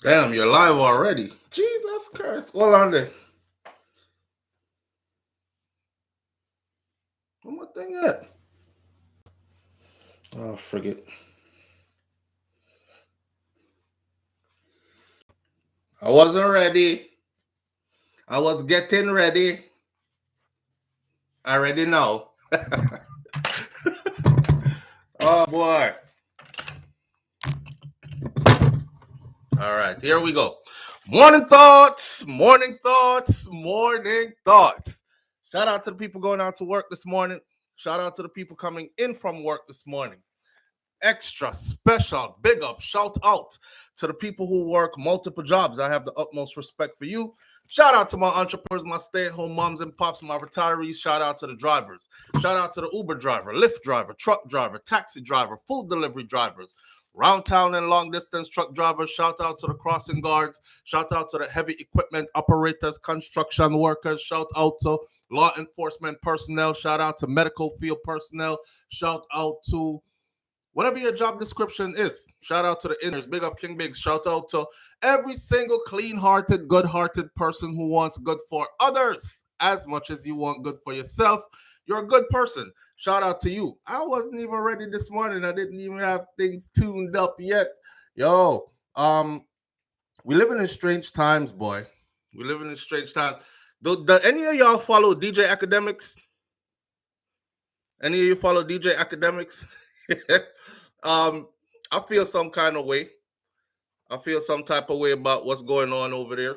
Damn, you're live already. Jesus Christ. Hold on there. One more thing yet. Oh, forget. I wasn't ready. I was getting ready. I already know. Oh, boy. All right, here we go. Morning thoughts, morning thoughts, morning thoughts. Shout out to the people going out to work this morning. Shout out to the people coming in from work this morning. Extra special big up shout out to the people who work multiple jobs. I have the utmost respect for you. Shout out to my entrepreneurs, my stay-at-home moms and pops, my retirees. Shout out to the drivers. Shout out to the Uber driver, Lyft driver, truck driver, taxi driver, food delivery drivers, round town and long distance truck drivers. Shout out to the crossing guards. Shout out to the heavy equipment operators, construction workers. Shout out to law enforcement personnel. Shout out to medical field personnel. Shout out to whatever your job description is. Shout out to the inners. Big up King Biggs. Shout out to every single clean-hearted, good-hearted person who wants good for others as much as you want good for yourself. You're a good person. Shout out to you. I wasn't even ready this morning. I didn't even have things tuned up yet. Yo, we living in strange times, boy. We living in strange times. Do any of y'all follow DJ Academics? Any of you follow DJ Academics? I feel some kind of way. I feel some type of way about what's going on over there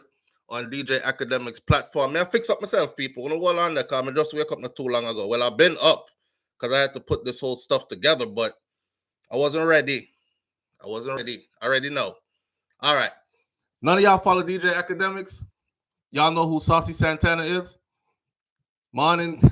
on DJ Academics platform. Man, I fix up myself, people. You know what on there? Cause I just wake up not too long ago. Well, I've been up because I had to put this whole stuff together, but I wasn't ready. I already know. All right. None of y'all follow DJ Academics? Y'all know who Saucy Santana is? Morning.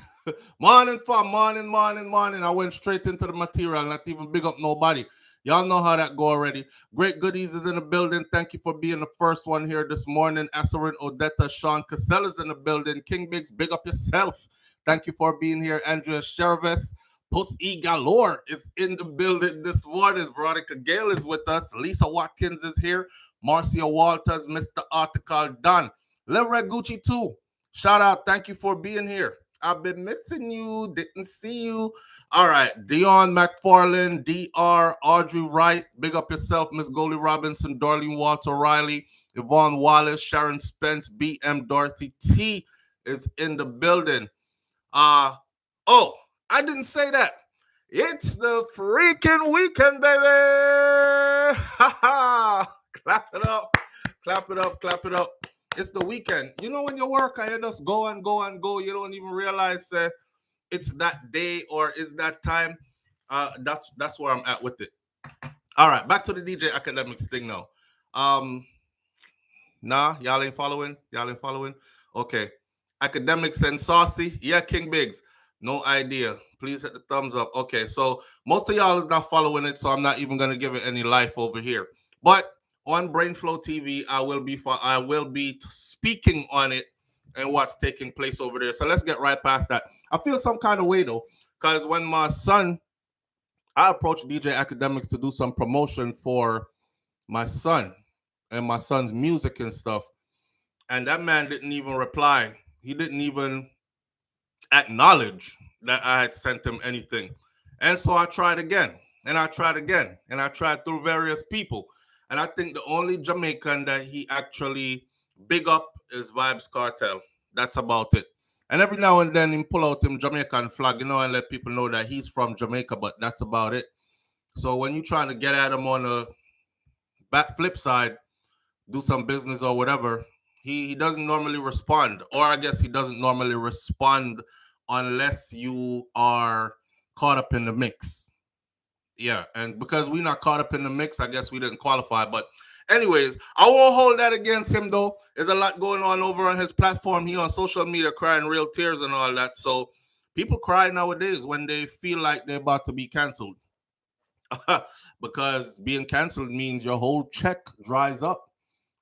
morning. I went straight into the material, not even big up nobody. Y'all know how that go already. Great Goodies is in the building. Thank you for being the first one here this morning. Asserin Odetta, Sean Casella's in the building. King Biggs, big up yourself. Thank you for being here. Andrea Cherves, Puss E Galore is in the building this morning. Veronica Gale is with us. Lisa Watkins is here. Marcia Walters, Mr. Article Don. Lil Red Gucci too. Shout out. Thank you for being here. I've been missing you. Didn't see you. All right. Dion McFarlane, DR, Audrey Wright. Big up yourself, Miss Goldie Robinson, Darlene Walter Riley, Yvonne Wallace, Sharon Spence, BM Dorothy T is in the building. I didn't say that. It's the freaking weekend, baby. Clap it up. Clap it up. Clap it up. It's the weekend. You know when you work and you just go and go and go, you don't even realize it's that day or is that time. That's where I'm at with it. All right, back to the DJ Academics thing now. Nah, y'all ain't following. Okay, Academics and Saucy. Yeah, King Biggs. No idea. Please hit the thumbs up. Okay, so most of y'all is not following it, so I'm not even gonna give it any life over here. But on Brainflow TV, I will be speaking on it and what's taking place over there. So let's get right past that. I feel some kind of way though, because when I approached DJ Academics to do some promotion for my son and my son's music and stuff, and that man didn't even reply. He didn't even acknowledge that I had sent him anything. And so I tried again, and I tried again, and I tried through various people. And I think the only Jamaican that he actually big up is Vibes Cartel. That's about it. And every now and then he pull out him Jamaican flag, and let people know that he's from Jamaica, but that's about it. So when you're trying to get at him on a flip side, do some business or whatever, he doesn't normally respond. Or I guess he doesn't normally respond unless you are caught up in the mix. Yeah, and because we're not caught up in the mix, I guess we didn't qualify. But anyways, I won't hold that against him, though. There's a lot going on over on his platform. He on social media crying real tears and all that. So people cry nowadays when they feel like they're about to be canceled. Because being canceled means your whole check dries up.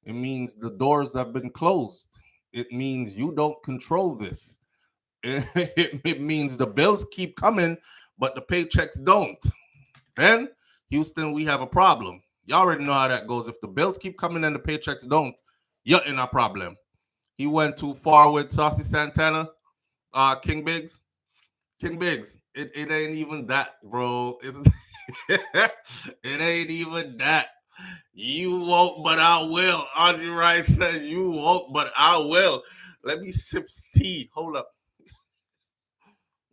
It means the doors have been closed. It means you don't control this. It means the bills keep coming, but the paychecks don't. Then, Houston, we have a problem. You already know how that goes. If the bills keep coming and the paychecks don't, you're in a problem. He went too far with Saucy Santana, King Biggs. King Biggs, it ain't even that, bro. It's it ain't even that. You won't, but I will. Audrey Wright says you won't, but I will. Let me sip tea. Hold up.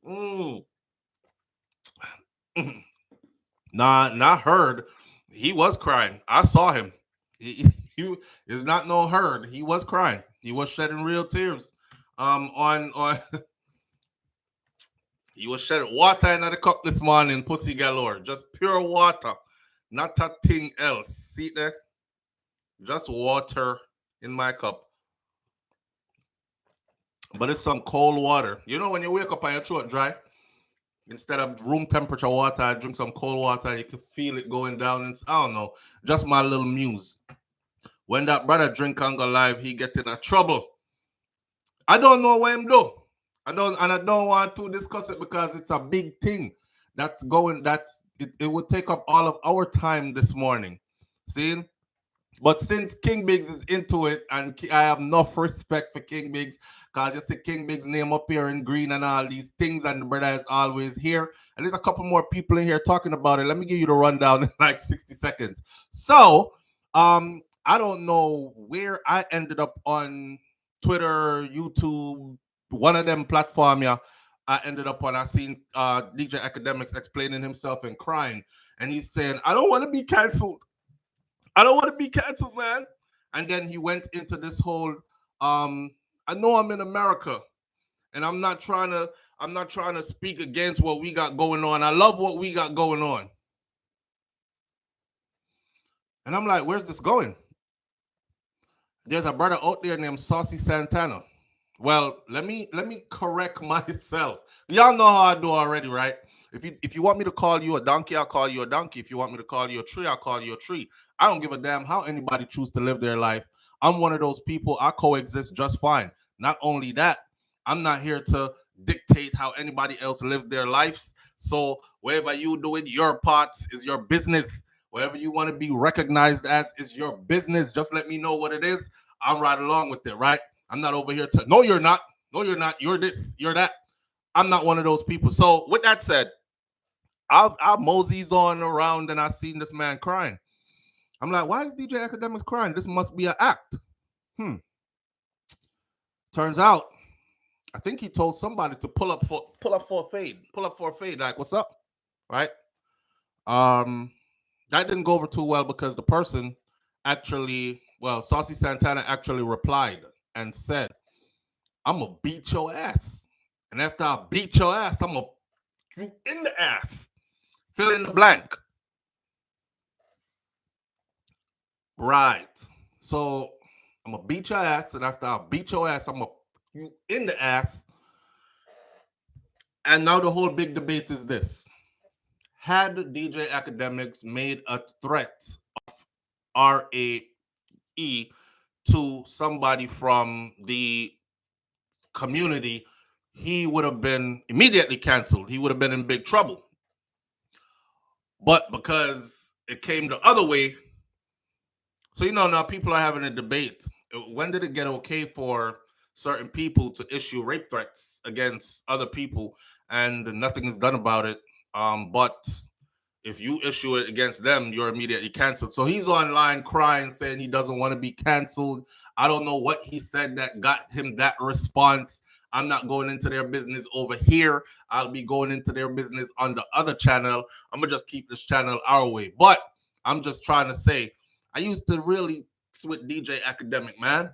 Mm. Nah, not heard. He was crying. I saw him. He is not no herd. He was crying. He was shedding real tears. On he was shedding water in the cup this morning, pussy galore. Just pure water, not a thing else. See there? Just water in my cup. But it's some cold water. You know when you wake up and your throat dry, instead of room temperature water, I drink some cold water. You can feel it going down. And I don't know. Just my little muse. When that brother drink and go live, he get in a trouble. I don't know what him do. I don't want to discuss it because it's a big thing that's going. It would take up all of our time this morning. See? But since King Biggs is into it, and I have enough respect for King Biggs, because you see King Biggs' name up here in green and all these things, and the brother is always here. And there's a couple more people in here talking about it. Let me give you the rundown in like 60 seconds. So, I don't know where I ended up on Twitter, YouTube, one of them platform, yeah. I ended up on, I seen DJ Academics explaining himself and crying. And he's saying, I don't want to be canceled. I don't want to be canceled, man. And then he went into this whole I know I'm in America and I'm not trying to speak against what we got going on. I love what we got going on. And I'm like, where's this going? There's a brother out there named Saucy Santana. Well, let me correct myself. Y'all know how I do already, right? If you want me to call you a donkey, I'll call you a donkey. If you want me to call you a tree, I'll call you a tree. I don't give a damn how anybody chooses to live their life. I'm one of those people. I coexist just fine. Not only that, I'm not here to dictate how anybody else lives their lives. So whatever you do in your parts is your business. Whatever you want to be recognized as is your business. Just let me know what it is. I'm right along with it, right? I'm not over here to, no, you're not. No, you're not. You're this, you're that. I'm not one of those people. So with that said, I moseys on around and I seen this man crying. I'm like, why is DJ Academics crying? This must be an act. Turns out, I think he told somebody to pull up for a fade. Pull up for a fade. Like, what's up? Right? That didn't go over too well because the person actually, well, Saucy Santana actually replied and said, I'm gonna beat your ass. And after I beat your ass, I'm gonna you in the ass. Fill in the blank. Right. So I'm gonna beat your ass, and after I beat your ass, I'm gonna you in the ass. And now the whole big debate is this. Had DJ Academics made a threat of R.I.P to somebody from the community, he would have been immediately canceled. He would have been in big trouble. But because it came the other way, so now people are having a debate. When did it get okay for certain people to issue rape threats against other people and nothing is done about it? But if you issue it against them, you're immediately canceled. So he's online crying, saying he doesn't want to be canceled. I don't know what he said that got him that response. I'm not going into their business over here. I'll be going into their business on the other channel. I'm going to just keep this channel our way. But I'm just trying to say, I used to really with DJ Academic, man.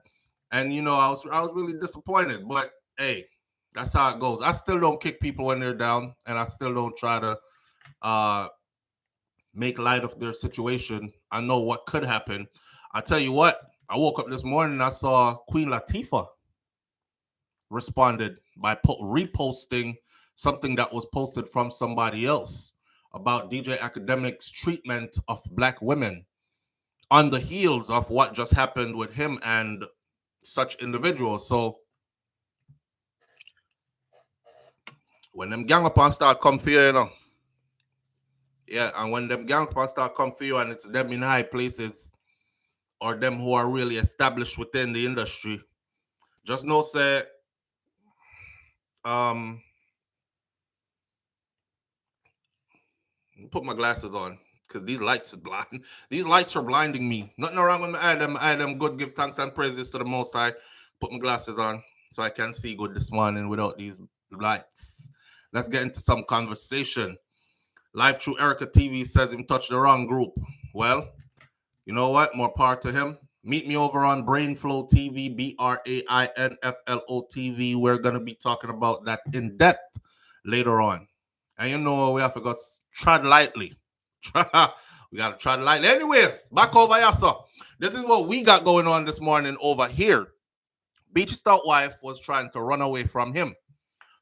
And, I was really disappointed. But, hey, that's how it goes. I still don't kick people when they're down. And I still don't try to make light of their situation. I know what could happen. I tell you what, I woke up this morning and I saw Queen Latifah responded by reposting something that was posted from somebody else about DJ Academic's treatment of black women on the heels of what just happened with him and such individuals. So when them gang up and start come for you, Yeah, and when them gangsters start come for you and it's them in high places or them who are really established within the industry, just know say um put my glasses on because these lights is blind. These lights are blinding me. Nothing wrong with my Adam. Adam, good. Give thanks and praises to the Most High. Put my glasses on so I can see good this morning without these lights. Let's get into some conversation. Live through Erica TV says him touched the wrong group. Well, you know what? More power to him. Meet me over on Brainflow TV, BRAINFLO TV. We're going to be talking about that in depth later on. And you know, we have to go tread lightly. We got to tread lightly. Anyways, back over here, sir. This is what we got going on this morning over here. Beachy Stout wife was trying to run away from him.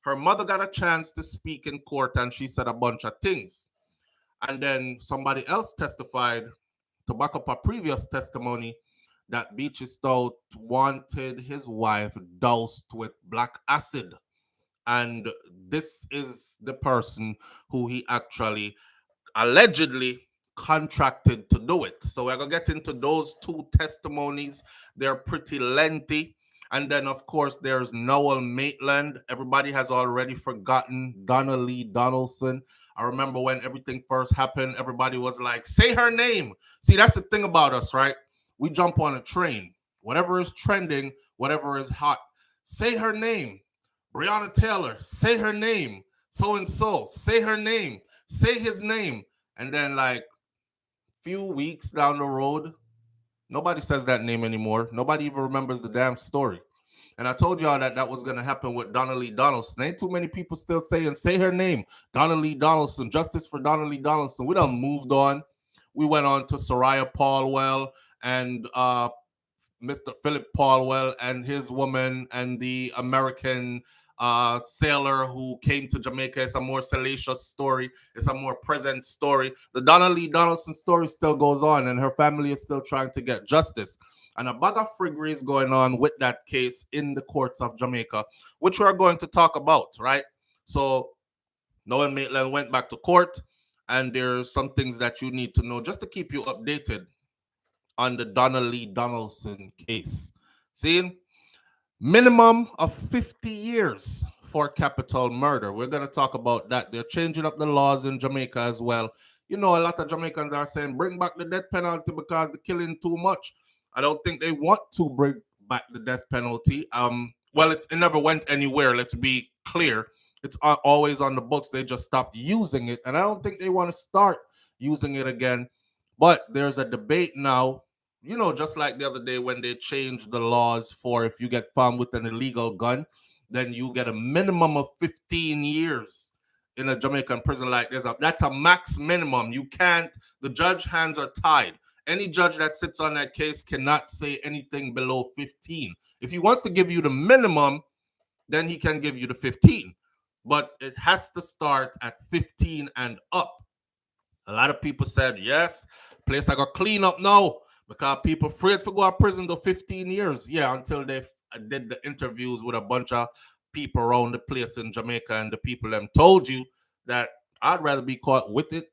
Her mother got a chance to speak in court and she said a bunch of things. And then somebody else testified to back up a previous testimony that Beachy Stout wanted his wife doused with black acid. And this is the person who he actually allegedly contracted to do it. So we're going to get into those two testimonies. They're pretty lengthy. And then, of course, there's Noel Maitland. Everybody has already forgotten Donna Lee Donaldson. I remember when everything first happened, everybody was like, say her name. See, that's the thing about us, right? We jump on a train. Whatever is trending, whatever is hot, say her name. Breonna Taylor, say her name. So-and-so, say her name. Say his name. And then, like, few weeks down the road, nobody says that name anymore. Nobody even remembers the damn story. And I told y'all that that was going to happen with Donna Lee Donaldson. Ain't too many people still saying, say her name, Donna Lee Donaldson, justice for Donna Lee Donaldson. We done moved on. We went on to Sarayah Paulwell and Mr. Phillip Paulwell and his woman and the American sailor who came to Jamaica. It's a more salacious story. It's a more present story. The Donna Lee Donaldson story still goes on, and her family is still trying to get justice. And a bag of friggery is going on with that case in the courts of Jamaica, which we're going to talk about, right? So Noel Maitland went back to court, and there's some things that you need to know just to keep you updated on the Donna Lee Donaldson case. See, minimum of 50 years for capital murder. We're going to talk about that. They're changing up the laws in Jamaica as well. You know, a lot of Jamaicans are saying, bring back the death penalty because they're killing too much. I don't think they want to bring back the death penalty. Well, it never went anywhere. Let's be clear. It's always on the books. They just stopped using it. And I don't think they want to start using it again. But there's a debate now, you know, just like the other day when they changed the laws for if you get found with an illegal gun, then you get a minimum of 15 years in a Jamaican prison like this. That's a max minimum. You can't, the judge hands are tied. Any judge that sits on that case cannot say anything below 15. If he wants to give you the minimum, then he can give you the 15. But it has to start at 15 and up. A lot of people said, yes, place I got clean up now because people afraid to go to prison to 15 years. Yeah, until they did the interviews with a bunch of people around the place in Jamaica, and the people them told you that I'd rather be caught with it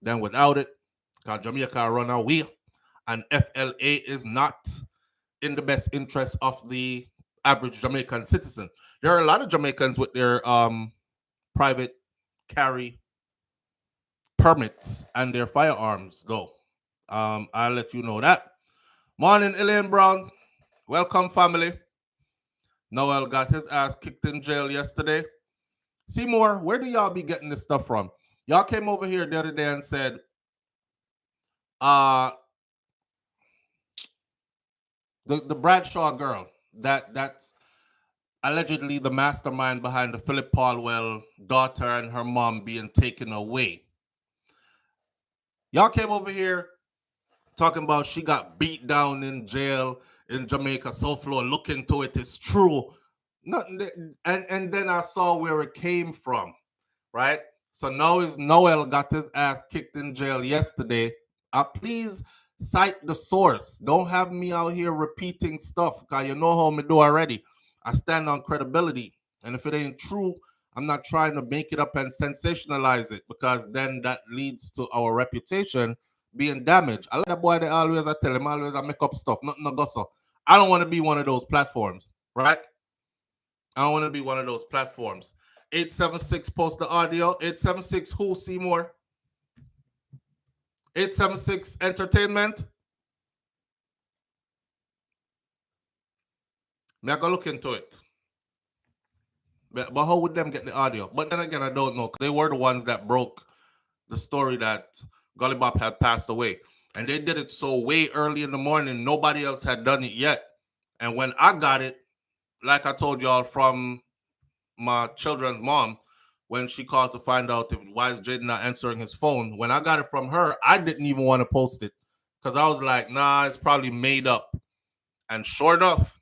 than without it because Jamaica run away and FLA is not in the best interest of the average Jamaican citizen. There are a lot of Jamaicans with their private carry permits and their firearms, though. I'll let you know that. Morning, Elaine Brown. Welcome, family. Noel got his ass kicked in jail yesterday. Seymour, where do y'all be getting this stuff from? Y'all came over here the other day and said, the Bradshaw girl, that's allegedly the mastermind behind the Phillip Paulwell daughter and her mom being taken away. Y'all came over here talking about she got beat down in jail in Jamaica. Souflo, look into it. It's true. And then I saw where it came from, right? So now is Noel got his ass kicked in jail yesterday. Please cite the source. Don't have me out here repeating stuff because you know how me do already. I stand on credibility. And if it ain't true, I'm not trying to make it up and sensationalize it, because then that leads to our reputation being damaged. I like that boy that always I tell him always I make up stuff, nothing no gossip. I don't want to be one of those platforms, right? I don't want to be one of those platforms. 876 post the audio. 876 who Seymour? 876 entertainment. Me I go look into it. But how would them get the audio? But then again, I don't know, 'cause they were the ones that broke the story that Gully Bop had passed away. And they did it so way early in the morning, nobody else had done it yet. And when I got it, like I told y'all from my children's mom, when she called to find out if why is Jaden not answering his phone, when I got it from her, I didn't even want to post it, because I was like, nah, it's probably made up. And sure enough,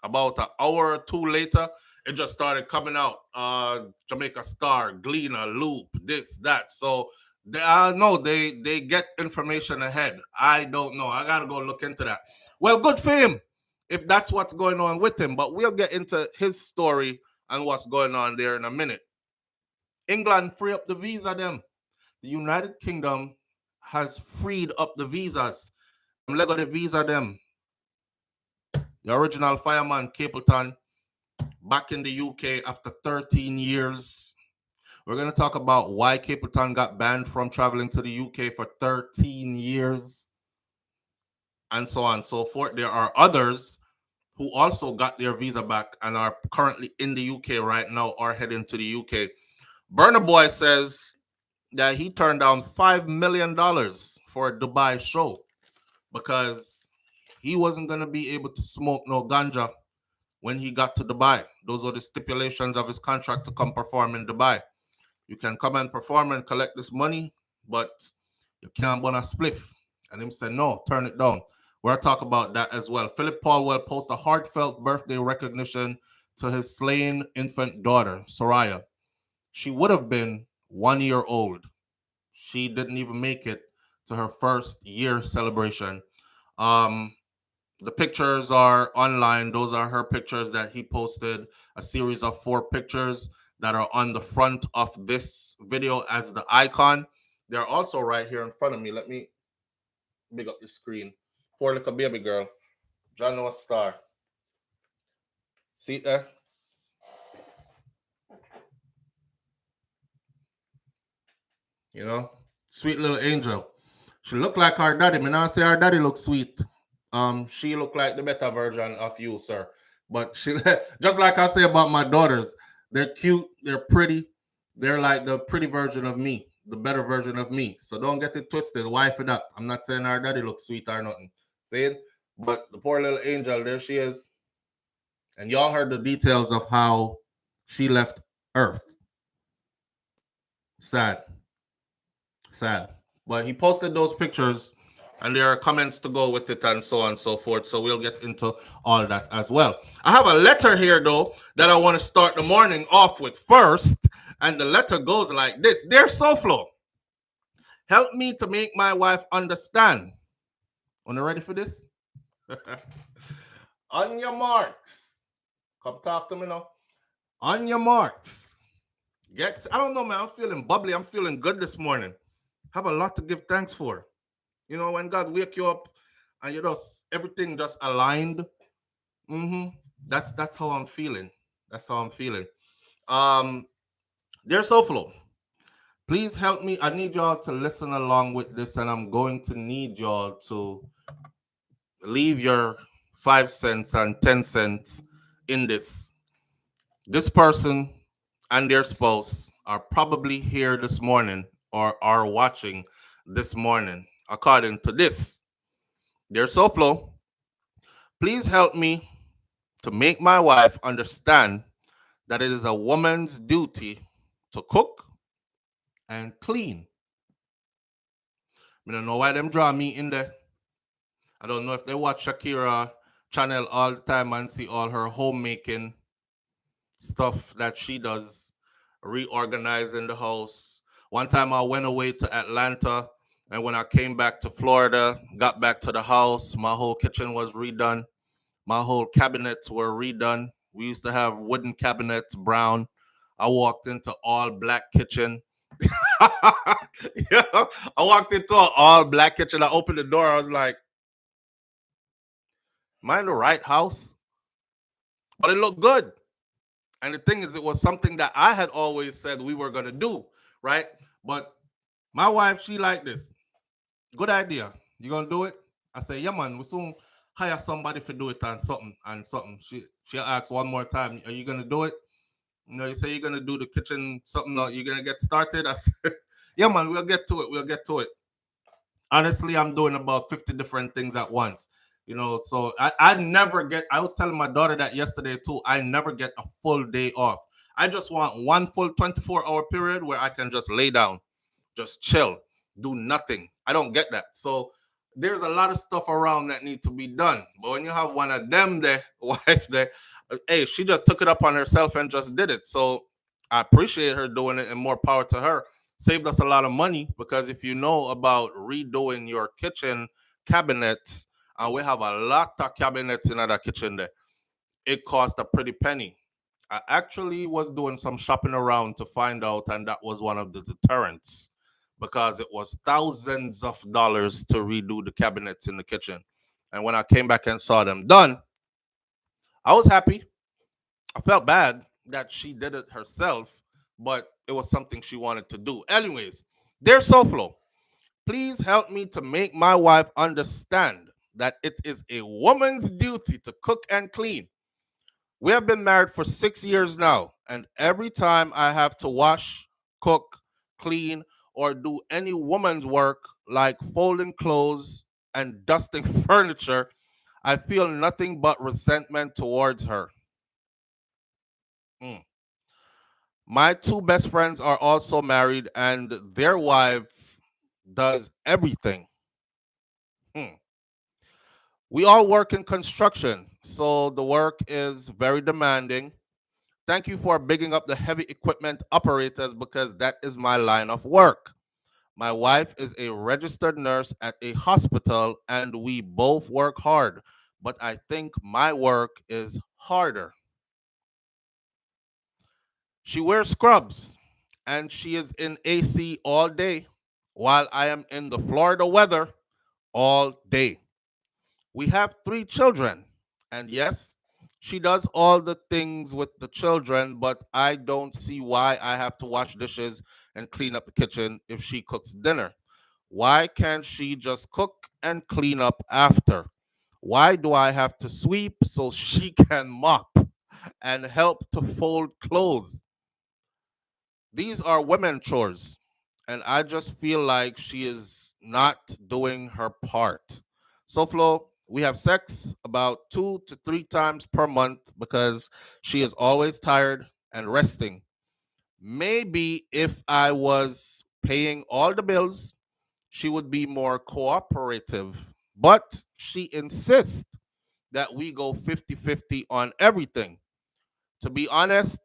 about an hour or two later, it just started coming out. Jamaica Star, Gleaner, Loop, this, that. So I know they get information ahead. I don't know. I gotta go look into that. Well, good for him if that's what's going on with him. But we'll get into his story and what's going on there in a minute. England free up the visa them. The United Kingdom has freed up the visas. Lego the visa them. The original fireman Capleton back in the UK after 13 years. We're going to talk about why Capleton got banned from traveling to the UK for 13 years, and so on and so forth. There are others who also got their visa back and are currently in the UK right now or heading to the UK. Burna Boy says that he turned down $5 million for a Dubai show because he wasn't going to be able to smoke no ganja when he got to Dubai. Those were the stipulations of his contract to come perform in Dubai. You can come and perform and collect this money, but you can't burn a spliff. And him said, no, turn it down. We'll talk about that as well. Phillip Paulwell posted a heartfelt birthday recognition to his slain infant daughter, Sarayah. She would have been 1 year old. She didn't even make it to her first year celebration. The pictures are online. Those are her pictures that he posted, a series of 4 pictures that are on the front of this video as the icon. They're also right here in front of me. Let me big up the screen. Poor little baby girl. John Noah Star. See it there? You know? Sweet little angel. She looked like her daddy. Me not say her daddy looks sweet. She looked like the better version of you, sir. But she, just like I say about my daughters, they're cute, they're pretty, they're like the pretty version of me, the better version of me. So don't get it twisted. Wife it up. I'm not saying our daddy looks sweet or nothing. See? But the poor little angel, there she is. And y'all heard the details of how she left Earth. Sad. Sad. But he posted those pictures and there are comments to go with it and so on and so forth. So we'll get into all that as well. I have a letter here, though, that I want to start the morning off with first. And the letter goes like this. Dear Souflo, help me to make my wife understand. Are you ready for this? On your marks. Come talk to me now. On your marks. I don't know, man. I'm feeling bubbly. I'm feeling good this morning. Have a lot to give thanks for. You know, when God wake you up and you just everything just aligned. That's how I'm feeling. That's how I'm feeling. Dear Souflo, please help me. I need y'all to listen along with this, and I'm going to need y'all to leave your 5 cents and 10 cents in this. This person and their spouse are probably here this morning or are watching this morning. According to this, dear Souflo, please help me to make my wife understand that it is a woman's duty to cook and clean. I don't know why them draw me in there. I don't know if they watch Shakira channel all the time and see all her homemaking stuff that she does, reorganizing the house. One time I went away to Atlanta, and when I came back to Florida, got back to the house, my whole kitchen was redone. My whole cabinets were redone. We used to have wooden cabinets, brown. I walked into all black kitchen. Yeah, I walked into an all black kitchen. I opened the door. I was like, "Am I in the right house?" But it looked good. And the thing is, it was something that I had always said we were gonna do, right? But my wife, she like this. Good idea. You gonna do it? I say, yeah, man. We soon hire somebody to do it and something and something. She asks one more time, are you gonna do it? You know, you say you're gonna do the kitchen something. Or you're gonna get started. I said, yeah, man. We'll get to it. We'll get to it. Honestly, I'm doing about 50 different things at once. You know, so I never get, I was telling my daughter that yesterday too. I never get a full day off. I just want one full 24-hour period where I can just lay down, just chill, do nothing. I don't get that. So there's a lot of stuff around that need to be done. But when you have one of them there, wife there, hey, she just took it up on herself and just did it. So I appreciate her doing it and more power to her. Saved us a lot of money because if you know about redoing your kitchen cabinets, and we have a lot of cabinets in our kitchen there, it cost a pretty penny. I actually was doing some shopping around to find out, and that was one of the deterrents because it was thousands of dollars to redo the cabinets in the kitchen. And when I came back and saw them done, I was happy. I felt bad that she did it herself, but it was something she wanted to do. Anyways, dear SouFlo, please help me to make my wife understand that it is a woman's duty to cook and clean. We have been married for 6 years now, and every time I have to wash, cook, clean, or do any woman's work like folding clothes and dusting furniture, I feel nothing but resentment towards her. Mm. My two best friends are also married, and their wife does everything. Hmm. We all work in construction, so the work is very demanding. Thank you for bigging up the heavy equipment operators because that is my line of work. My wife is a registered nurse at a hospital and we both work hard, but I think my work is harder. She wears scrubs and she is in AC all day while I am in the Florida weather all day. We have three children. And yes, she does all the things with the children, but I don't see why I have to wash dishes and clean up the kitchen if she cooks dinner. Why can't she just cook and clean up after? Why do I have to sweep so she can mop and help to fold clothes? These are women chores, and I just feel like she is not doing her part. So, Flo, we have sex about 2 to 3 times per month because she is always tired and resting. Maybe if I was paying all the bills, she would be more cooperative. But she insists that we go 50-50 on everything. To be honest,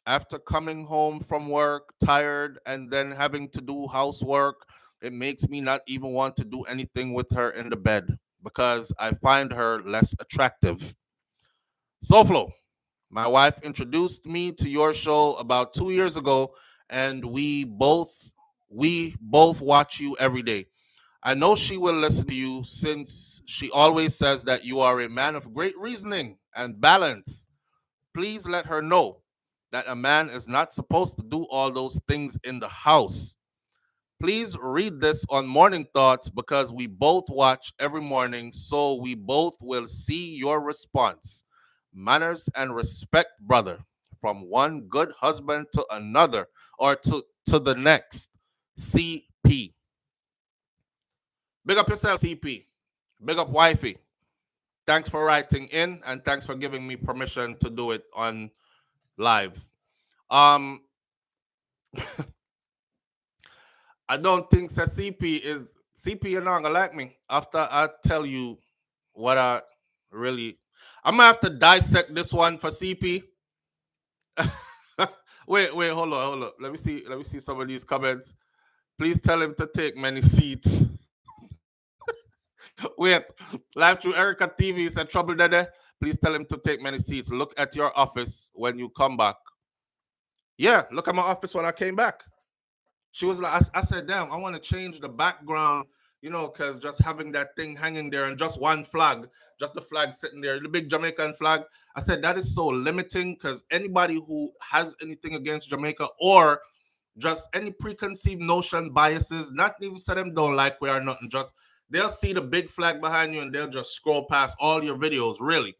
after coming home from work tired and then having to do housework, it makes me not even want to do anything with her in the bed because I find her less attractive. SouFlo, my wife introduced me to your show about 2 years ago, and we both watch you every day. I know she will listen to you since she always says that you are a man of great reasoning and balance. Please let her know that a man is not supposed to do all those things in the house. Please read this on Morning Thoughts because we both watch every morning, so we both will see your response. Manners and respect, brother, from one good husband to another or to the next. CP. Big up yourself, CP. Big up, wifey. Thanks for writing in and thanks for giving me permission to do it on live. Um, I don't think that CP. You're not gonna like me after I tell you what I really. I'm gonna have to dissect this one for CP. Wait, hold on. Let me see some of these comments. Please tell him to take many seats. Wait, live through Erica TV said trouble dede. Please tell him to take many seats. Look at your office when you come back. Yeah, look at my office when I came back. She was like, I said, damn, I want to change the background, because just having that thing hanging there and just one flag, just the flag sitting there, the big Jamaican flag. I said, that is so limiting because anybody who has anything against Jamaica or just any preconceived notion, biases, not even say them don't like we are nothing, just they'll see the big flag behind you and they'll just scroll past all your videos, really.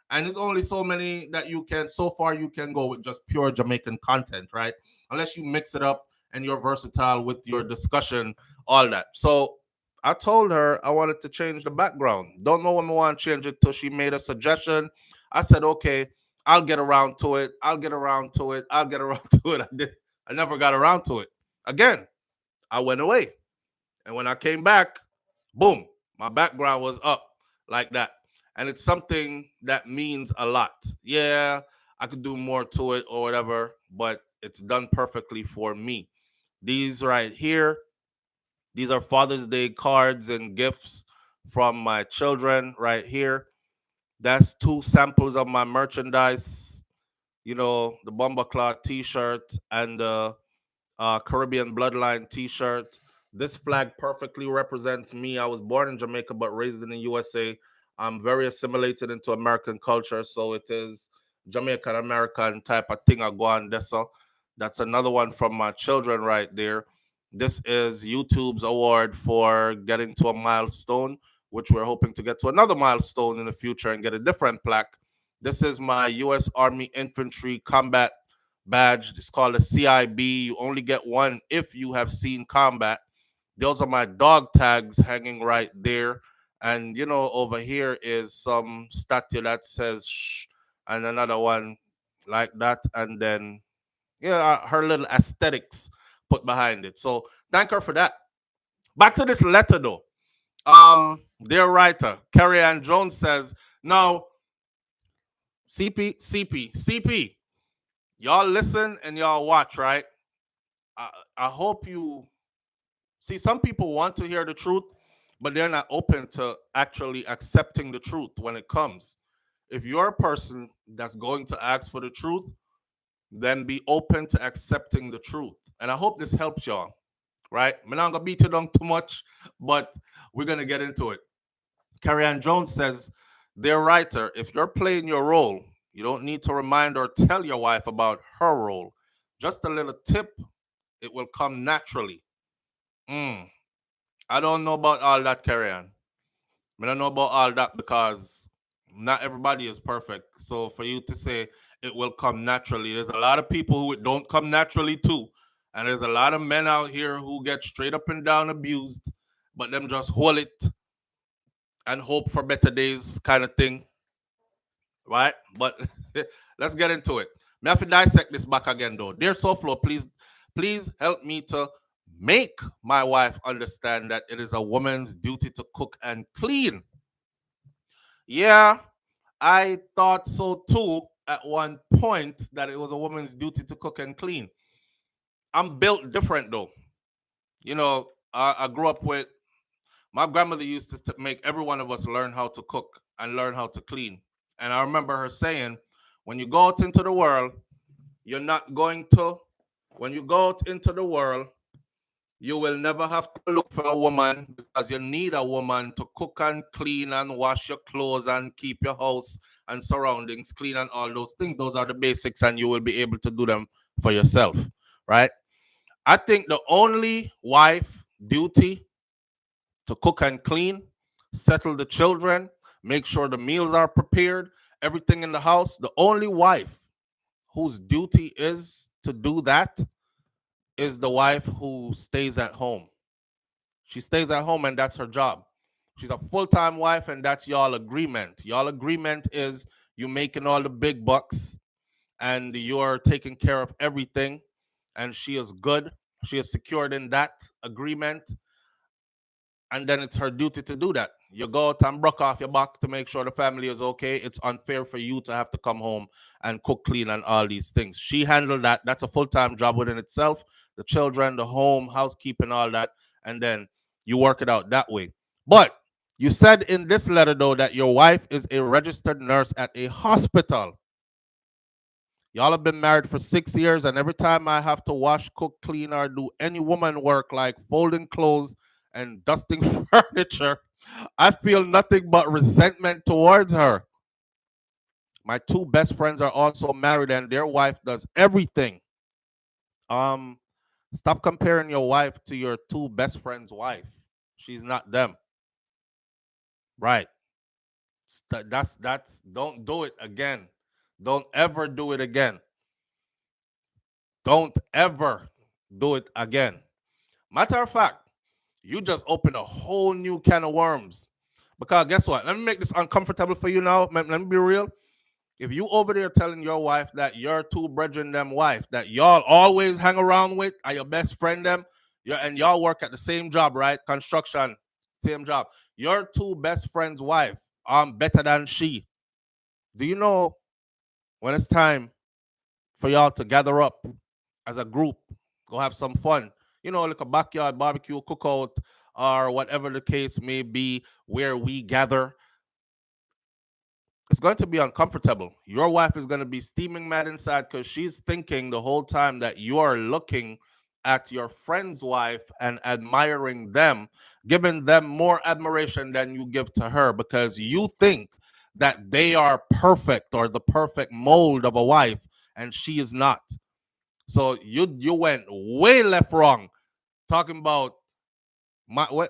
And it's only so many that so far you can go with just pure Jamaican content, right? Unless you mix it up and you're versatile with your discussion, all that. So I told her I wanted to change the background. Don't know when I want to change it till she made a suggestion. I said, okay, I'll get around to it. I'll get around to it. I'll get around to it. I never got around to it. Again, I went away. And when I came back, boom, my background was up like that. And it's something that means a lot. Yeah, I could do more to it or whatever, but it's done perfectly for me. These right here, these are Father's Day cards and gifts from my children right here. That's two samples of my merchandise, the Bomber Claw t shirt and the Caribbean Bloodline T-shirt. This flag perfectly represents me. I was born in Jamaica but raised in the USA. I'm very assimilated into American culture, so it is Jamaican American type of thing I go on this. So that's another one from my children right there. This is YouTube's award for getting to a milestone, which we're hoping to get to another milestone in the future and get a different plaque. This is my U.S. Army Infantry Combat badge. It's called a CIB. You only get one if you have seen combat. Those are my dog tags hanging right there. And over here is some statue that says shh, and another one like that. And then, her little aesthetics put behind it. So thank her for that. Back to this letter though. Dear writer, Carrie Ann Jones says, now, CP, y'all listen and y'all watch, right? I hope you see some people want to hear the truth, but they're not open to actually accepting the truth when it comes. If you're a person that's going to ask for the truth, then be open to accepting the truth. And I hope this helps y'all, right? I'm not gonna beat you down too much, but we're gonna get into it. Carrie Ann Jones says, dear writer, if you're playing your role, you don't need to remind or tell your wife about her role. Just a little tip, it will come naturally. Mm, I don't know about all that, Carrie Ann. I don't know about all that because not everybody is perfect. So for you to say it will come naturally, there's a lot of people who it don't come naturally too. And there's a lot of men out here who get straight up and down abused, but them just hold it and hope for better days kind of thing, right? But let's get into it. Me have to dissect this back again though. Dear Souflo, please help me to make my wife understand that it is a woman's duty to cook and clean. Yeah, I thought so too at one point that it was a woman's duty to cook and clean. I'm built different though. I grew up with my grandmother used to make every one of us learn how to cook and learn how to clean. And I remember her saying, when you go out into the world, you're not going to, when you go out into the world, you will never have to look for a woman because you need a woman to cook and clean and wash your clothes and keep your house and surroundings clean and all those things. Those are the basics, and you will be able to do them for yourself, right? I think the only wife duty to cook and clean, settle the children, make sure the meals are prepared, everything in the house. The only wife whose duty is to do that is the wife who stays at home. She stays at home and that's her job. She's a full-time wife and that's y'all agreement. Y'all agreement is you making all the big bucks and you're taking care of everything and she is good. She is secured in that agreement and then it's her duty to do that. You go out and broke off your back to make sure the family is okay. It's unfair for you to have to come home and cook, clean, and all these things. She handled that. That's a full-time job within itself. The children, the home, housekeeping, all that, and then you work it out that way. But you said in this letter, though, that your wife is a registered nurse at a hospital. Y'all have been married for 6 years, and every time I have to wash, cook, clean, or do any woman work like folding clothes and dusting furniture, I feel nothing but resentment towards her. My two best friends are also married, and their wife does everything. Um, Stop comparing your wife to your two best friends' wife. She's not them, right? That's. Don't do it again. Don't ever do it again. Don't ever do it again. Matter of fact, you just opened a whole new can of worms. Because guess what? Let me make this uncomfortable for you now. Let me be real. If you over there telling your wife that your two brethren them wife that y'all always hang around with are your best friend them, and y'all work at the same job, right? Construction, same job. Your two best friends' wife better than she. Do you know when it's time for y'all to gather up as a group, go have some fun? You know, like a backyard barbecue cookout or whatever the case may be, where we gather. It's going to be uncomfortable. Your wife is going to be steaming mad inside because she's thinking the whole time that you are looking at your friend's wife and admiring them, giving them more admiration than you give to her because you think that they are perfect or the perfect mold of a wife and she is not. So you went way left wrong talking about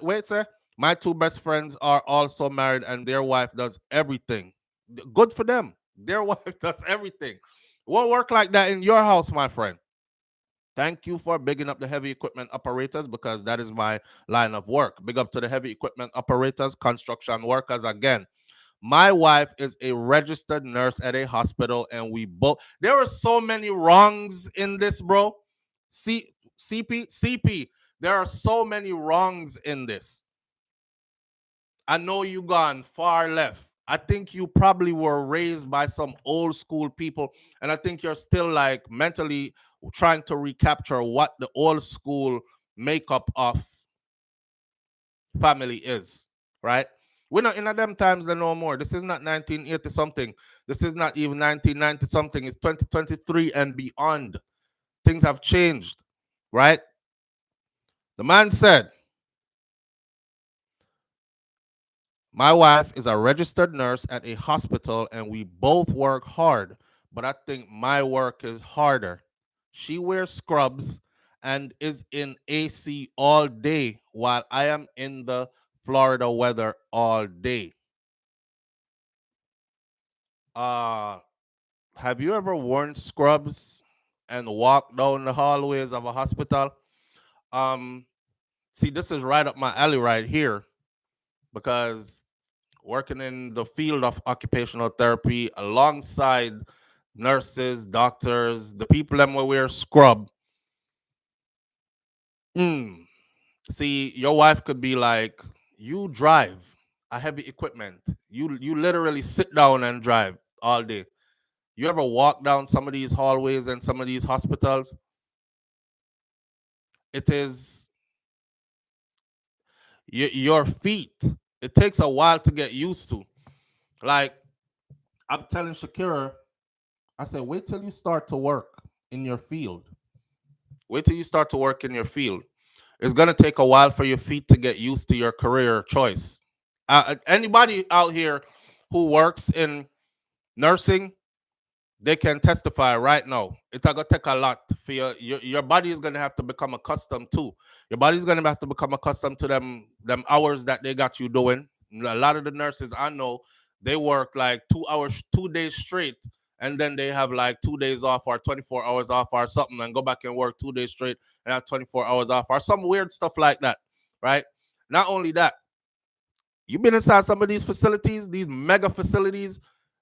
wait, sir. My two best friends are also married and their wife does everything. Good for them. Their wife does everything. Won't work like that in your house, my friend. Thank you for bigging up the heavy equipment operators because that is my line of work. Big up to the heavy equipment operators, construction workers again. My wife is a registered nurse at a hospital, and we both. There are so many wrongs in this, bro. CP. There are so many wrongs in this. I know you gone far left. I think you probably were raised by some old school people, and I think you're still like mentally trying to recapture what the old school makeup of family is, right? We're not in them times no more. This is not 1980 something. This is not even 1990 something. It's 2023 and beyond. Things have changed, right? The man said, my wife is a registered nurse at a hospital and we both work hard, but I think my work is harder. She wears scrubs and is in AC all day while I am in the Florida weather all day. Uh, have you ever worn scrubs and walked down the hallways of a hospital? Um, See, this is right up my alley right here because working in the field of occupational therapy alongside nurses, doctors, the people that wear scrub. See, your wife could be like, you drive a heavy equipment. You literally sit down and drive all day. You ever walk down some of these hallways and some of these hospitals? It is your feet. It takes a while to get used to. Like I'm telling Shakira, I said, wait till you start to work in your field. Wait till you start to work in your field. It's gonna take a while for your feet to get used to your career choice. Anybody out here who works in nursing, they can testify right now. It's gonna take a lot for your body is gonna have to become accustomed to. Your body's gonna have to become accustomed to them hours that they got you doing. A lot of the nurses I know, they work like 2 hours, 2 days straight, and then they have like 2 days off or 24 hours off or something, and go back and work 2 days straight and have 24 hours off or some weird stuff like that, right? Not only that, you've been inside some of these facilities, these mega facilities.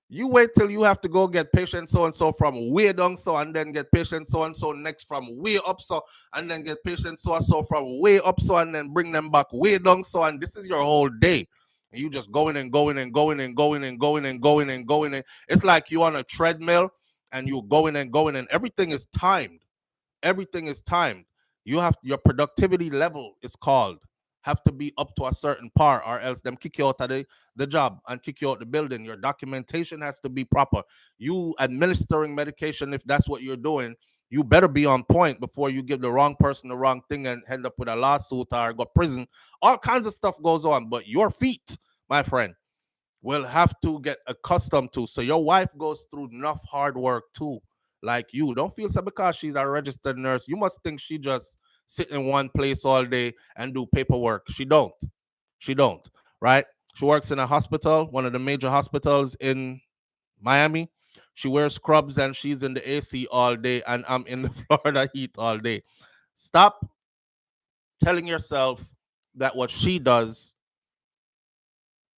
You wait till you have to go get patient so and so from way down so, and then get patient so and so next from way up so, and then get patient so and so from way up so, and then bring them back way down so, and this is your whole day. And you just going and going and going and going and going and going and going and it's like you on a treadmill and you going and going and everything is timed. Everything is timed. You have your productivity level is called have to be up to a certain par, or else them kick you out of the job and kick you out the building. Your documentation has to be proper. You administering medication, if that's what you're doing, you better be on point before you give the wrong person the wrong thing and end up with a lawsuit or go prison. All kinds of stuff goes on, but your feet, my friend, will have to get accustomed to. So your wife goes through enough hard work too, like you. Don't feel so because she's a registered nurse. You must think she just sit in one place all day and do paperwork. She don't. She don't. Right? She works in a hospital, one of the major hospitals in Miami. She wears scrubs and she's in the AC all day, and I'm in the Florida heat all day. Stop telling yourself that what she does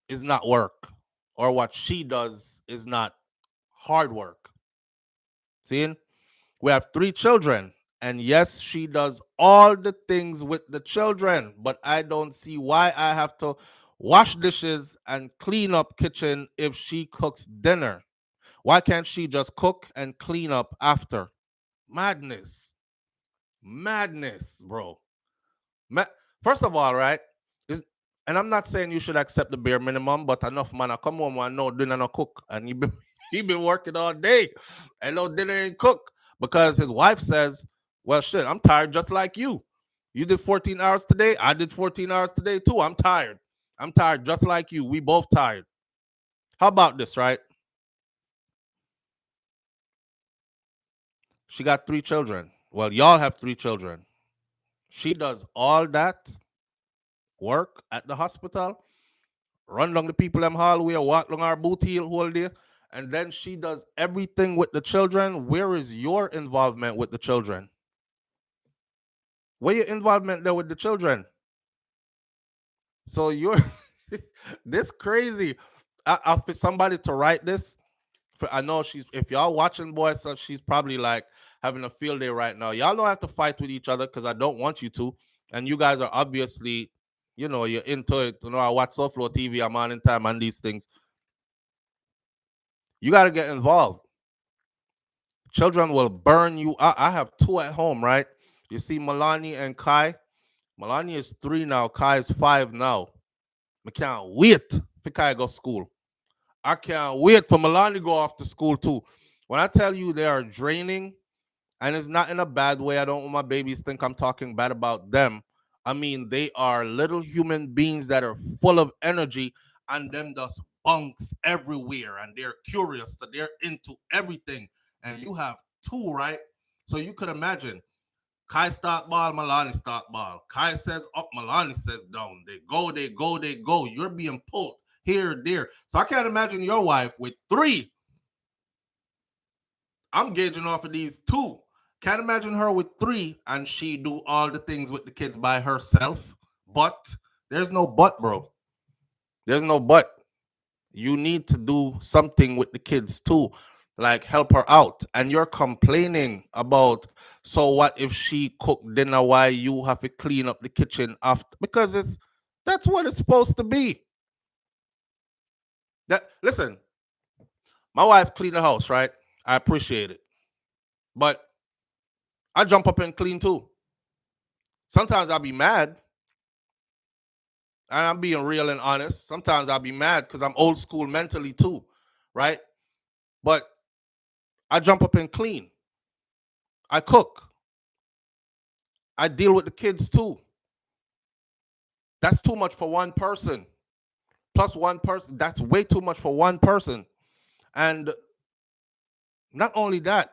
is not work, or what she does is not hard work. See, we have 3 children, and yes, she does all the things with the children, but I don't see why I have to wash dishes and clean up kitchen if she cooks dinner. Why can't she just cook and clean up after? Madness. Madness, bro. Ma- First of all, right? Is and I'm not saying you should accept the bare minimum, but enough man, I come home and no dinner no cook, and he been working all day, and no dinner and cook because his wife says, "Well, shit, I'm tired just like you. You did 14 hours today. I did 14 hours today too. I'm tired. I'm tired just like you. We both tired. How about this, right? She got 3 children. Well, y'all have 3 children. She does all that work at the hospital, run down the people them hallway, walk down our boot heel whole day, and then she does everything with the children. Where is your involvement with the children? Where your involvement there with the children? So you're this crazy. For somebody to write this, I know she's, if y'all watching boys, so she's probably like having a field day right now. Y'all don't have to fight with each other because I don't want you to. And you guys are obviously, you're into it. I watch SouFLoTV, I'm on in time on these things. You got to get involved. Children will burn you. I have 2 at home, right? You see Milani and Kai. Milani is 3 now. Kai is 5 now. I can't wait for Kai go school. I can't wait for Milani to go off to school too. When I tell you they are draining, and it's not in a bad way. I don't want my babies think I'm talking bad about them. I mean, they are little human beings that are full of energy, and them just bunks everywhere, and they're curious, so they're into everything. And you have 2, right? So you could imagine Kai start ball, Milani start ball. Kai says up, Milani says down. They go, they go, they go. You're being pulled here, there. So I can't imagine your wife with 3. I'm gauging off of these 2. Can't imagine her with 3 and she do all the things with the kids by herself. But there's no but, bro. There's no but. You need to do something with the kids too, like help her out. And you're complaining about, so what if she cook dinner while you have to clean up the kitchen after? Because that's what it's supposed to be. That listen, my wife clean the house, right? I appreciate it, but I jump up and clean too. Sometimes I'll be mad, and I'm being real and honest. Sometimes I'll be mad because I'm old school mentally too, right? But I jump up and clean. I cook. I deal with the kids too. That's too much for one person. Plus one person, that's way too much for one person. And not only that,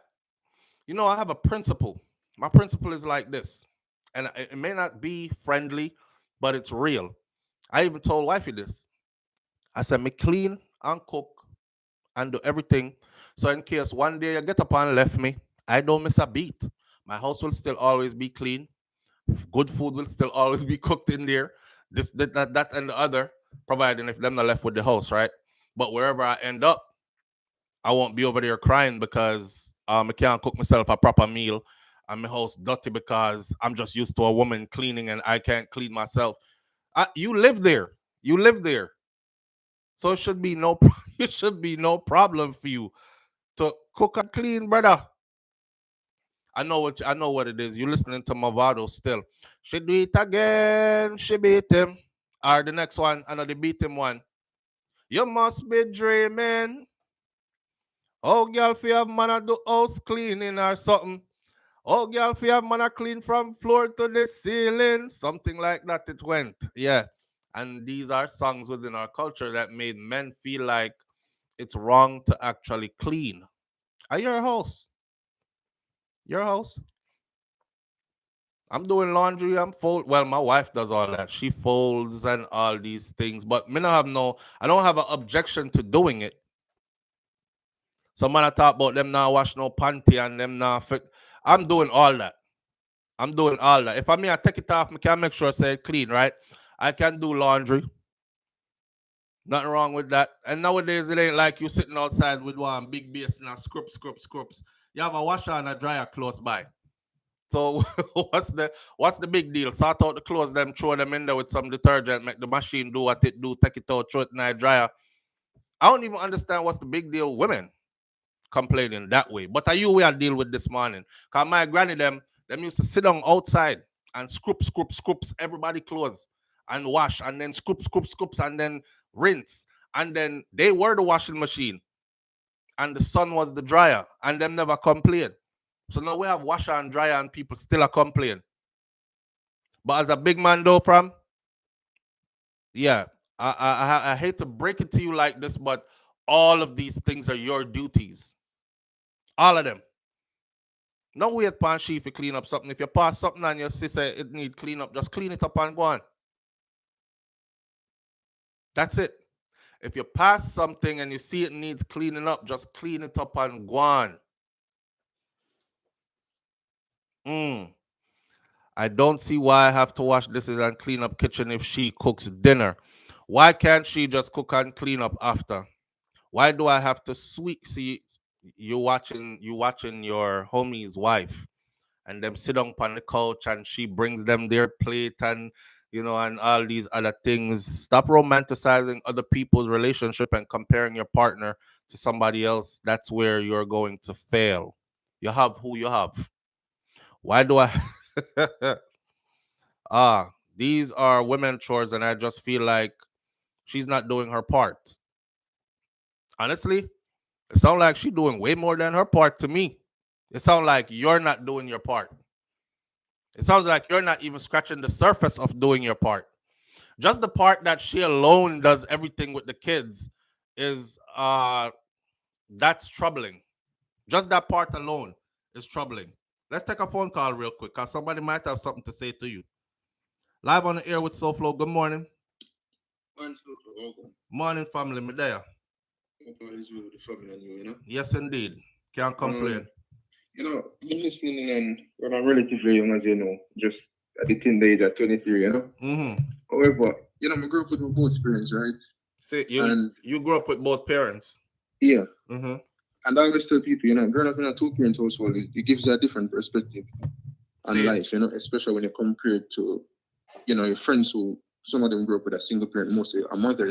I have a principle. My principle is like this, and it may not be friendly, but it's real. I even told wifey this. I said, me clean and cook and do everything. So in case one day you get up and left me, I don't miss a beat. My house will still always be clean. Good food will still always be cooked in there. This, that, and the other, providing if them not left with the house, right? But wherever I end up, I won't be over there crying because I can't cook myself a proper meal and my house dirty because I'm just used to a woman cleaning and I can't clean myself. You live there. You live there. So it should be no it should be no problem for you to cook and clean, brother. I know what it is. You're listening to Movado still. She do it again. She beat him. Or the next one, another beat him one. You must be dreaming. Oh, girl, if you have man a do house cleaning or something. Oh, girl, if you have man a clean from floor to the ceiling. Something like that it went. Yeah. And these are songs within our culture that made men feel like it's wrong to actually clean. Are your house? Your house? I'm doing laundry. Well, my wife does all that. She folds and all these things. But I don't have an objection to doing it. Some man I talk about them now wash no panty and them now fit. I'm doing all that. If I take it off, I can make sure I say it clean, right? I can do laundry. Nothing wrong with that. And nowadays it ain't like you sitting outside with one big basin and scrubs. You have a washer and a dryer close by. So what's the big deal? Sort out the clothes, them throw them in there with some detergent, make the machine do what it do, take it out, throw it in the dryer. I don't even understand what's the big deal. Women complaining that way. But are you we are deal with this morning? Cause my granny them used to sit down outside and scoops everybody clothes and wash and then scoops and then rinse. And then they were the washing machine and the sun was the dryer and them never complained. So now we have washer and dryer and people still are complaining. But as a big man though, I hate to break it to you like this, but all of these things are your duties. All of them. No wait pan she if you clean up something. If you pass something and your sister it need clean up, just clean it up and go on. That's it. If you pass something and you see it needs cleaning up, just clean it up and go on. I don't see why I have to wash dishes and clean up kitchen if she cooks dinner. Why can't she just cook and clean up after? Why do I have to see you watching your homie's wife and them sit down on the couch and she brings them their plate and and all these other things. Stop romanticizing other people's relationship and comparing your partner to somebody else. That's where you're going to fail. You have who you have. Why do I these are women chores and I just feel like she's not doing her part. Honestly, it sounds like she's doing way more than her part to me. It sounds like you're not doing your part. It sounds like you're not even scratching the surface of doing your part. Just the part that she alone does everything with the kids is that's troubling. Just that part alone is troubling. Let's take a phone call real quick because somebody might have something to say to you. Live on the air with Souflo. Good morning. Morning, family. Me there. Yes, indeed. Can't complain. I'm listening and when I'm relatively young, as you know, just at the tender age of 23, However, I grew up with both parents, right? See, you grew up with both parents? Yeah. And I always tell people, growing up in a two-parent household, it gives you a different perspective on life, especially when you compare it to, your friends who, some of them grew up with a single parent, mostly a mother,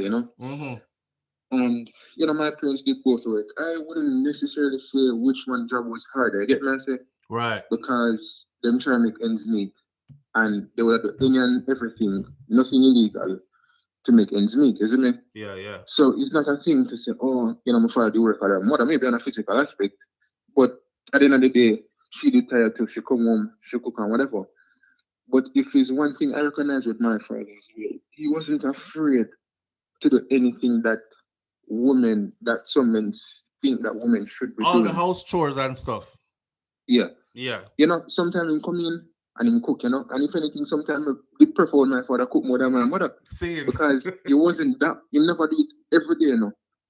And, my parents did both work. I wouldn't necessarily say which one job was harder. You get me? I say? Right. Because them trying to make ends meet. And they would have to any and everything, nothing illegal, to make ends meet, isn't it? Yeah. So it's not a thing to say, my father do work for her mother, maybe on a physical aspect. But at the end of the day, she did tired till she come home, she cook and whatever. But if there's one thing I recognize with my father as well, he wasn't afraid to do anything that some men think that women should be all doing. The house chores and stuff. Yeah. Sometimes in come in and in cook, and if anything, sometimes I prefer my father cook more than my mother. Same. Because he wasn't that, he never do it every day,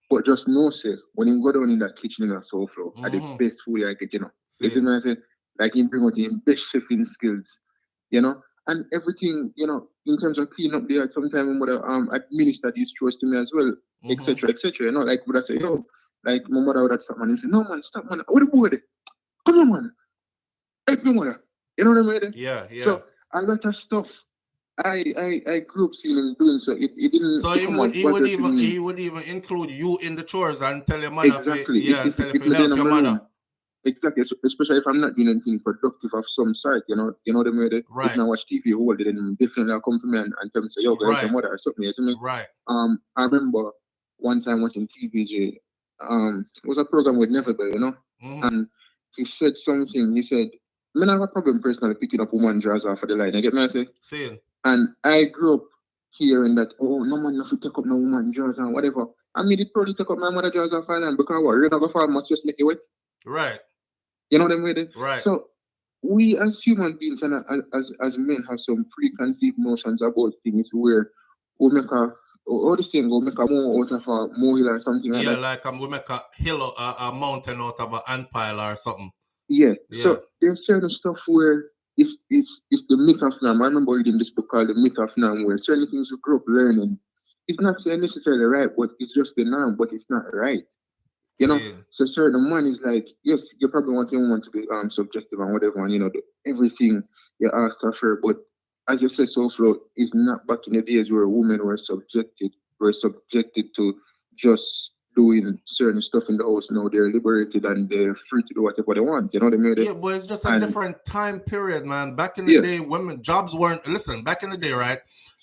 But just know, say, when he go down in that kitchen in a Souflo, at the best food I get, You see what I say? Like he bring out his best chefing skills, and everything, in terms of cleaning up there, sometimes my mother administered these chores to me as well, etc., like would I say, like my mother would have stopped and say, no man, stop man, what the boy there? Come on man, help me mother. You know what I mean? Yeah. So a lot of stuff I grew up seeing him doing, so it didn't. So he would even include you in the chores and tell your mother. Exactly. Tell you help your mother. Exactly, especially if I'm not doing anything productive of some sort, you know the way. Right. If I watch TV all day, then definitely I'll come to me and tell me, say, yo, go help your mother or something, you see me? Right. I remember one time watching TVJ, it was a program with Neverbear, you know? And he said something, he said, I have a problem personally picking up woman drawers off of the line, you get me, I say? Saying. And I grew up hearing that, oh, no man, nothing take up no woman drawers and whatever. I mean, it probably take up my mother drawers off of the line because what, rain of a fall must just make it wet. Right. You know what I mean? Right. So we as human beings and as men have some preconceived notions about things where we make all this thing, we'll make a more out of a molehill or something like that. Yeah, like we make a hill, a mountain out of an antpile or something. Yeah. So there's certain stuff where it's the myth of Nam. I remember reading this book called The Myth of Nam, where certain things we grew up learning. It's not necessarily right, but it's just the norm, but it's not right. You know, so certain man is like, yes, you probably want your woman to be subjective and whatever, and you know, everything you ask of her. But as you said, Souflo is not back in the days where women were subjected to just doing certain stuff in the house. Now they're liberated and they're free to do whatever they want. You know what I mean? Yeah, but it's just a different time period, man. Back in the day, jobs weren't. Listen, back in the day, right?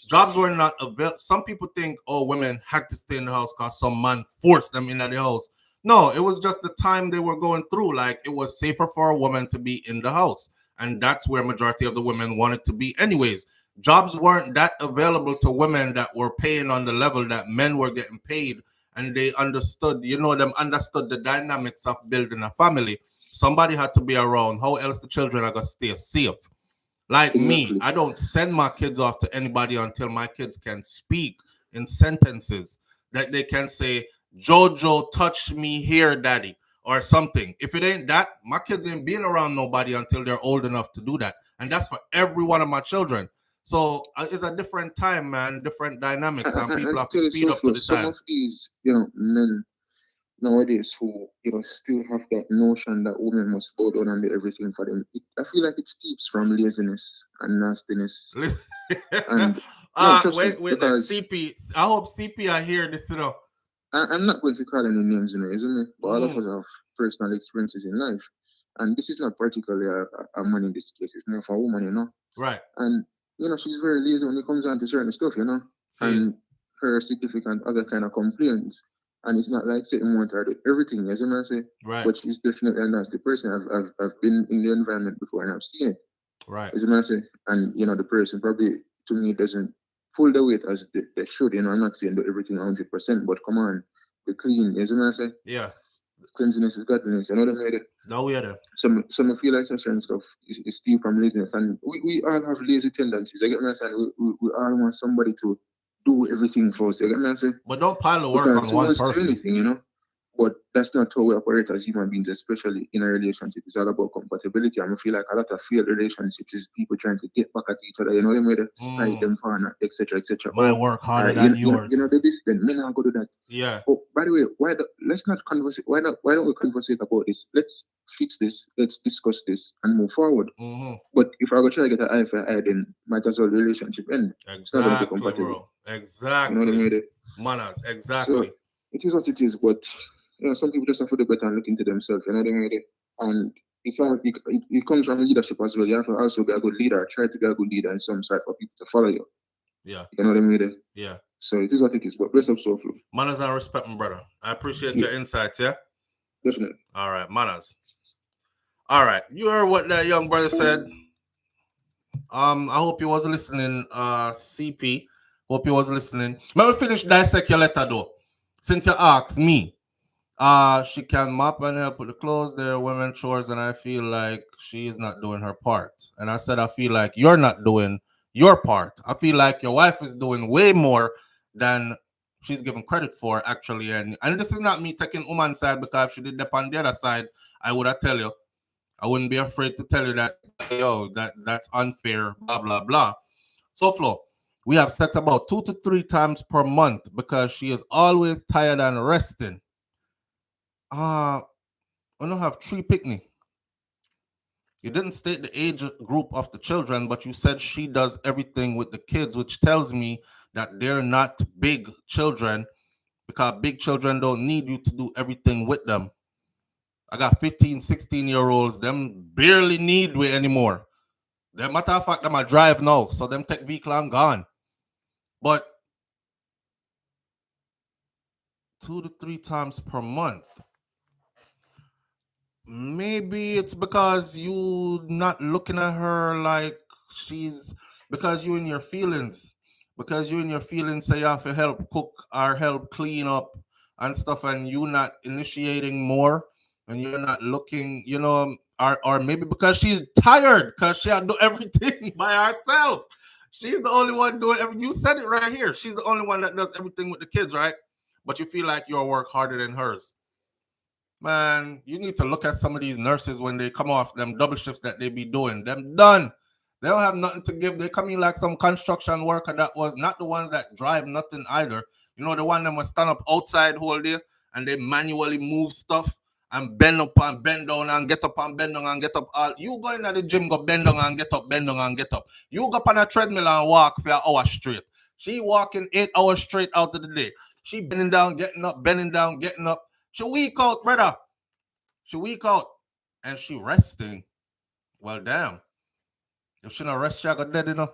Jobs were not available. Some people think, oh, women had to stay in the house because some man forced them into the house. No, it was just the time they were going through. Like, it was safer for a woman to be in the house. And that's where majority of the women wanted to be anyways. Jobs weren't that available to women that were paying on the level that men were getting paid. And they understood, them understood the dynamics of building a family. Somebody had to be around. How else the children are going to stay safe? Like me, I don't send my kids off to anybody until my kids can speak in sentences that they can say, Jojo touched me here, daddy, or something. If it ain't that, my kids ain't being around nobody until they're old enough to do that. And that's for every one of my children. So it's a different time, man, different dynamics, and people have to speed up to the time. Some of these, men nowadays who, still have that notion that women must bow down and do everything for them. I feel like it steeps from laziness and nastiness. And wait, CP. I hope CP are here this, I'm not going to call any names, isn't it? But all of us have personal experiences in life. And this is not particularly a man in this case, it's more for a woman, Right. And, she's very lazy when it comes down to certain stuff, and her significant other kind of complaints. And it's not like saying want her to do everything, as I say. Right. But she's definitely a nasty person. I've been in the environment before and I've seen it. Right. As I say. And, the person probably, to me, doesn't pull the weight as they should. I'm not saying do everything 100%, but come on, be clean, as I say. Yeah. Cleanliness is godliness. You know what I mean? No, we are there. Some feel like certain stuff is steal from laziness. And we all have lazy tendencies. I get me saying? We all want somebody to do everything for us. You get me saying? But don't pile the work on one person. Anything, But that's not how we operate as human beings, especially in a relationship. It's all about compatibility. I feel like a lot of failed relationships is people trying to get back at each other. You know what I mean? Spite them, partner, etc., etc. My work harder than yours. The different men are going to do that. Yeah. Oh, by the way, let's not converse. Why don't we conversate about this? Let's fix this. Let's discuss this and move forward. But if I go try to get an eye for eye, then might as well the relationship end. Exactly, bro. Exactly. You know what I mean? Manners. Exactly. So, it is what it is, but some people just have to do better and look into themselves. You know what I mean? And it comes from leadership as well. You have to also be a good leader. Try to be a good leader in some side for people to follow you. Yeah. You know what I mean? Yeah. So it is what it is. But bless up, Souflo. Manners and respect, my brother. I appreciate your insights. Yeah. Definitely. All right, manners. All right, you heard what that young brother said. I hope you was listening, CP. Hope you was listening. Let me finish dissect your letter though. Since you asked me, she can mop and help with the clothes, there are women chores, and I feel like she is not doing her part. And I said, I feel like you're not doing your part. I feel like your wife is doing way more than she's given credit for, actually. And this is not me taking woman's side, because if she did that on the other side, I would have tell you. I wouldn't be afraid to tell you that, yo, that's unfair, blah, blah, blah. Souflo, we have sex about 2 to 3 times per month because she is always tired and resting. I don't have 3 picnic. You didn't state the age group of the children, but you said she does everything with the kids, which tells me that they're not big children, because big children don't need you to do everything with them. I got 15, 16-year-olds. Them barely need we anymore. The matter of fact, them I drive now, so them take vehicle and gone. But 2 to 3 times per month. Maybe it's because you not looking at her like she's because you in your feelings. Because you in your feelings say you have to help cook or help clean up and stuff, and you not initiating more, and you're not looking, or maybe because she's tired because she had to do everything by herself. She's the only one doing everything. You said it right here. She's the only one that does everything with the kids, right? But you feel like your work harder than hers. Man, you need to look at some of these nurses when they come off them double shifts that they be doing. Them done. They don't have nothing to give. They come in like some construction worker that was not the ones that drive nothing either. You know, the one that must stand up outside whole day and they manually move stuff and bend up and bend down and get up and bend down and get up. All you go in at the gym, go bend down and get up, bend down and get up. You go up on a treadmill and walk for an hour straight. She walking 8 hours straight out of the day. She bending down, getting up, bending down, getting up. She weak out, brother. She weak out. And she resting. Well, damn. If she not rest, she got dead enough.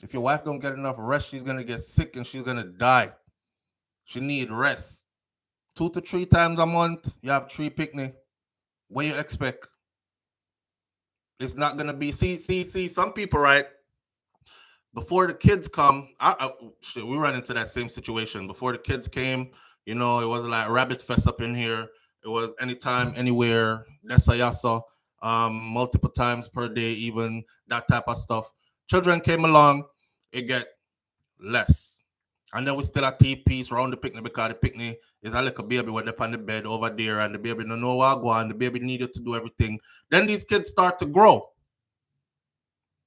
If your wife don't get enough rest, she's gonna get sick and she's gonna die. She need rest. 2 to 3 times a month, you have 3 picnic. What you expect? It's not gonna be. See. Some people, right? Before the kids come, we ran into that same situation. Before the kids came, it was like rabbit fest up in here. It was anytime, anywhere. That's I saw multiple times per day, even that type of stuff. Children came along, it get less. And then we still a piece around the picnic because the picnic is a little baby with up on the bed over there, and the baby don't know where to go, and the baby needed to do everything. Then these kids start to grow.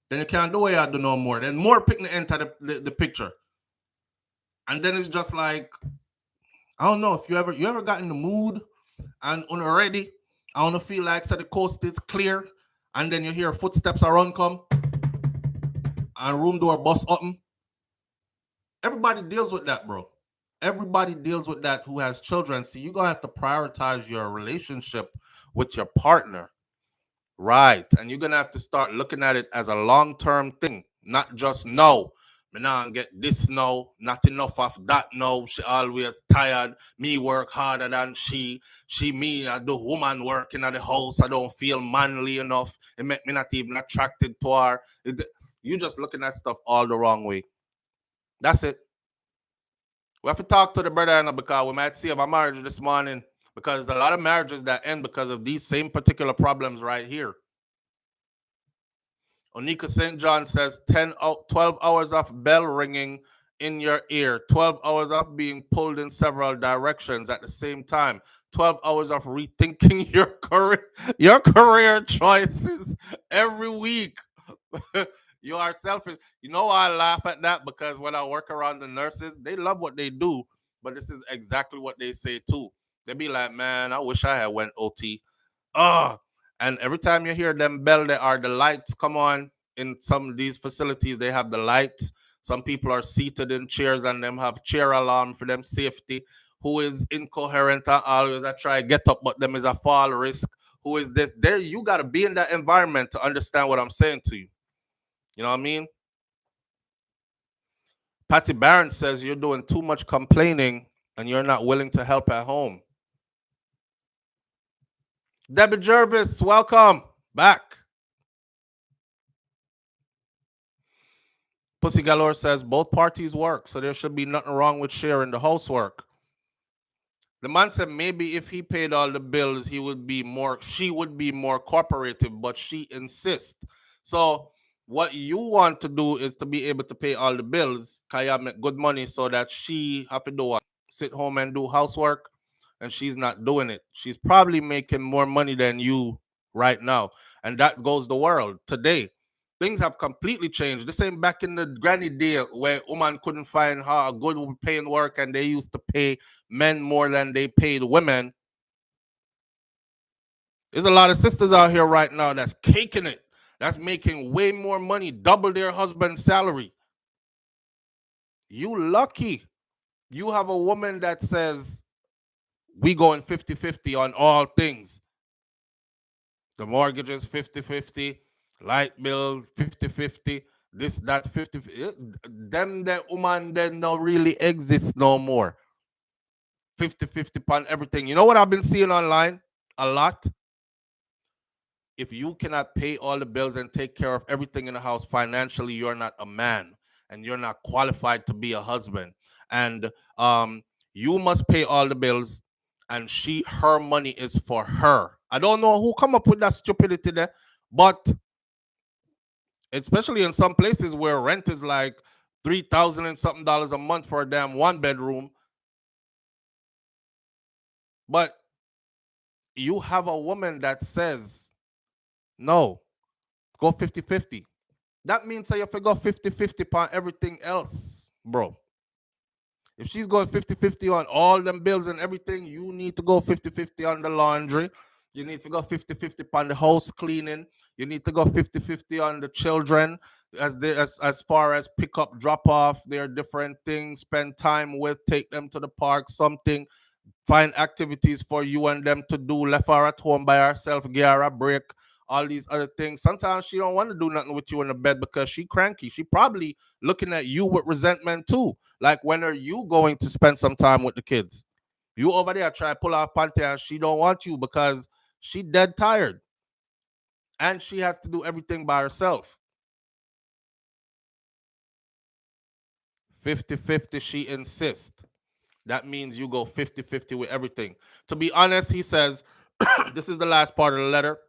Then you can't do what you do no more. Then more picnic enter the picture. And then it's just like, I don't know if you ever got in the mood and already, I don't feel like so the coast is clear, and then you hear footsteps around come and room door bust open. Everybody deals with that, bro. Everybody deals with that who has children. See, you're gonna have to prioritize your relationship with your partner. Right. And you're gonna have to start looking at it as a long-term thing, not just no. Me now get this no, not enough of that no. She always tired. Me work harder than she. Me, I do woman working at the house. I don't feel manly enough. It make me not even attracted to her. You just looking at stuff all the wrong way. That's it. We have to talk to the brother because we might see of a marriage this morning. Because a lot of marriages that end because of these same particular problems right here. Onika St. John says 12 hours of bell ringing in your ear, 12 hours of being pulled in several directions at the same time, 12 hours of rethinking your career choices every week. You are selfish. You know why I laugh at that? Because when I work around the nurses, they love what they do, but this is exactly what they say too. They be like, man, I wish I had went OT. And every time you hear them bell, there are the lights come on in some of these facilities. They have the lights. Some people are seated in chairs and them have chair alarm for them safety. Who is incoherent and always I try get up, but them is a fall risk. Who is this? There, you got to be in that environment to understand what I'm saying to you. You know what I mean? Patty Barron says you're doing too much complaining and you're not willing to help at home. Debbie Jervis, welcome back. Pussy Galore says both parties work, so there should be nothing wrong with sharing the housework. The man said maybe if he paid all the bills, she would be more cooperative, but she insists. So what you want to do is to be able to pay all the bills, Kaya make good money so that she have to do what? Sit home and do housework, and she's not doing it. She's probably making more money than you right now. And that goes the world today. Things have completely changed. This ain't back in the granny day where woman couldn't find her a good paying work and they used to pay men more than they paid women. There's a lot of sisters out here right now that's caking it. That's making way more money, double their husband's salary. You lucky. You have a woman that says, We going 50-50 on all things. The mortgages 50-50, light bill 50-50, this, that 50. Them the woman then no really exist no more. 50-50 upon everything. You know what I've been seeing online a lot? If you cannot pay all the bills and take care of everything in the house financially, you're not a man and you're not qualified to be a husband. And you must pay all the bills, and her money is for her. I don't know who come up with that stupidity there, but especially in some places where rent is like $3,000 and something a month for a damn 1-bedroom. But you have a woman that says, no, go 50-50. That means that you have to go 50-50 on everything else, bro. If she's going 50-50 on all them bills and everything, you need to go 50-50 on the laundry. You need to go 50-50 on the house cleaning. You need to go 50-50 on the children as far as pick up, drop off, their different things, spend time with, take them to the park, something. Find activities for you and them to do. Left her at home by herself, get her a break, all these other things. Sometimes she don't want to do nothing with you in the bed because she cranky. She probably looking at you with resentment too. Like, when are you going to spend some time with the kids? You over there try to pull out panty and she don't want you because she dead tired. And she has to do everything by herself. 50-50, she insists. That means you go 50-50 with everything. To be honest, he says, this is the last part of the letter.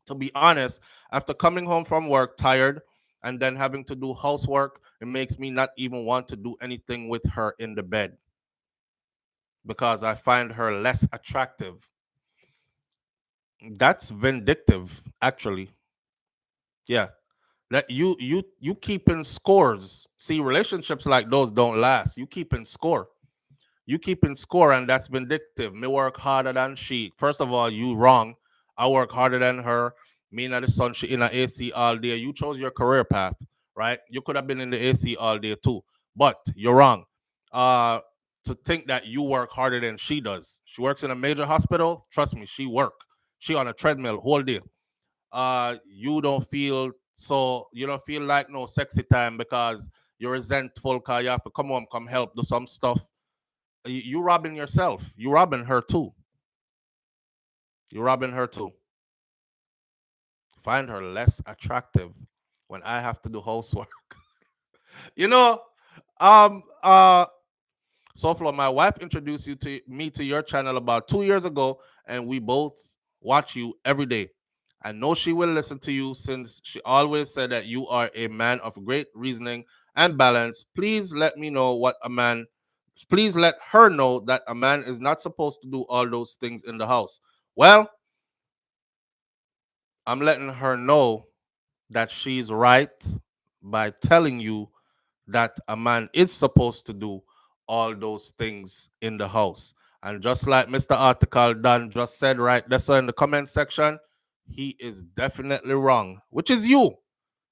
To be honest, after coming home from work tired and then having to do housework, it makes me not even want to do anything with her in the bed because I find her less attractive. That's vindictive, actually. Yeah. That you keeping scores. See, relationships like those don't last. You keeping score. You keeping score, and that's vindictive. Me work harder than she. First of all, you wrong. I work harder than her. Me and the sun, she in a AC all day. You chose your career path, right? You could have been in the AC all day too, but you're wrong. Uh, to think that you work harder than she does. She works in a major hospital. Trust me, she work. She on a treadmill whole day. You don't feel like no sexy time because you're resentful because you have to come home, come help, do some stuff. You robbing yourself. You robbing her too. You robbing her too. Find her less attractive when I have to do housework. you know, um, uh, Souflo, my wife introduced me to your channel about 2 years ago, and we both watch you every day. I know she will listen to you since she always said that you are a man of great reasoning and balance. Please let her know that a man is not supposed to do all those things in the house. Well, I'm letting her know that she's right by telling you that a man is supposed to do all those things in the house. And just like Mr. Article Don just said right there, so in the comment section, he is definitely wrong, which is you.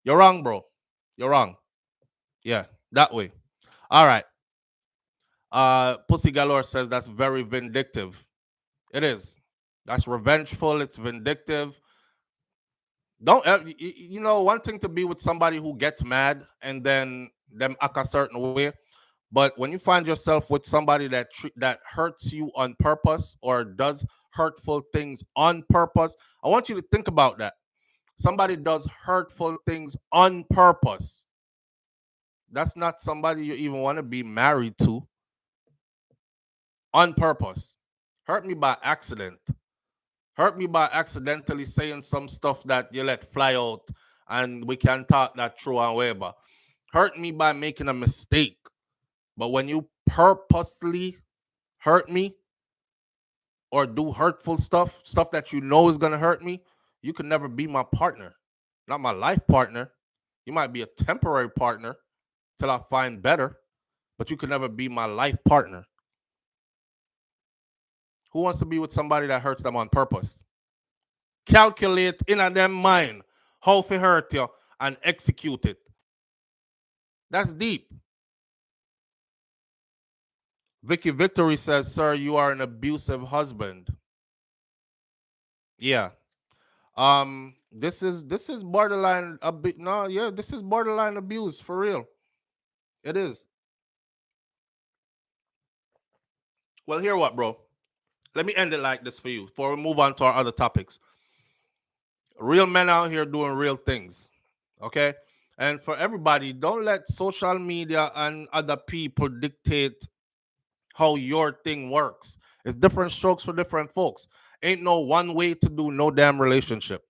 You're wrong, bro. You're wrong. Yeah, that way. All right. Pussy Galore says that's very vindictive. It is. That's revengeful. It's vindictive. Don't one thing to be with somebody who gets mad and then them act a certain way, but when you find yourself with somebody that hurts you on purpose or does hurtful things on purpose, I want you to think about that. Somebody does hurtful things on purpose. That's not somebody you even want to be married to. On purpose. Hurt me by accident. Hurt me by accidentally saying some stuff that you let fly out and we can talk that through and whatever. Hurt me by making a mistake. But when you purposely hurt me or do hurtful stuff that you know is going to hurt me, you can never be my partner. Not my life partner. You might be a temporary partner till I find better, but you can never be my life partner. Who wants to be with somebody that hurts them on purpose? Calculate in a them mind how to hurt you and execute it. That's deep. Vicky Victory says, "Sir, you are an abusive husband." Yeah. This is borderline a bit. No, yeah, this is borderline abuse for real. It is. Well, hear what, bro? Let me end it like this for you before we move on to our other topics. Real men out here doing real things. Okay? And for everybody, don't let social media and other people dictate how your thing works. It's different strokes for different folks. Ain't no one way to do no damn relationship.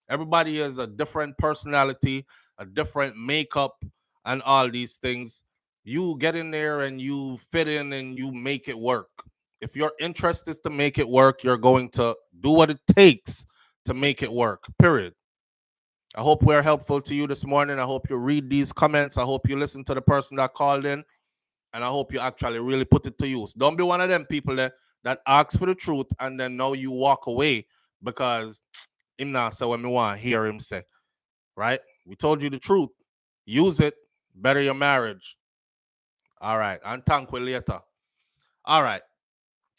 Everybody has a different personality, a different makeup, and all these things. You get in there and you fit in and you make it work. If your interest is to make it work, you're going to do what it takes to make it work. Period. I hope we're helpful to you this morning. I hope you read these comments. I hope you listen to the person that called in. And I hope you actually really put it to use. Don't be one of them people that asks for the truth and then now you walk away because him now say what me want to hear him say. Right? We told you the truth. Use it. Better your marriage. All right. And thank you later. All right.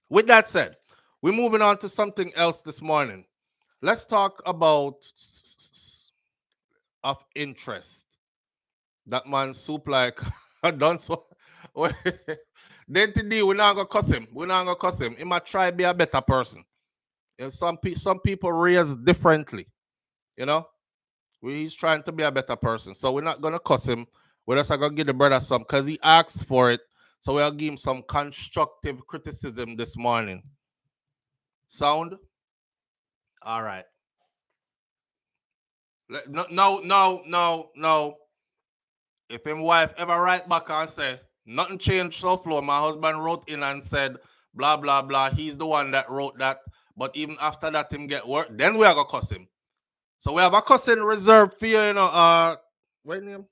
With that said, we're moving on to something else this morning. Let's talk about of interest. That man soup like done so. Then today we're not gonna cuss him. We're not gonna cuss him. He might try to be a better person. And some people raise differently. You know, he's trying to be a better person. So we're not gonna cuss him. We're just gonna give the brother some because he asked for it. So we'll give him some constructive criticism this morning. Sound? All right. No, no, no, no, no. If him wife ever write back and say, nothing changed Souflo, my husband wrote in and said, blah, blah, blah, he's the one that wrote that. But even after that, him get work, then we are going to cuss him. So we have a cussing reserve for you, what name?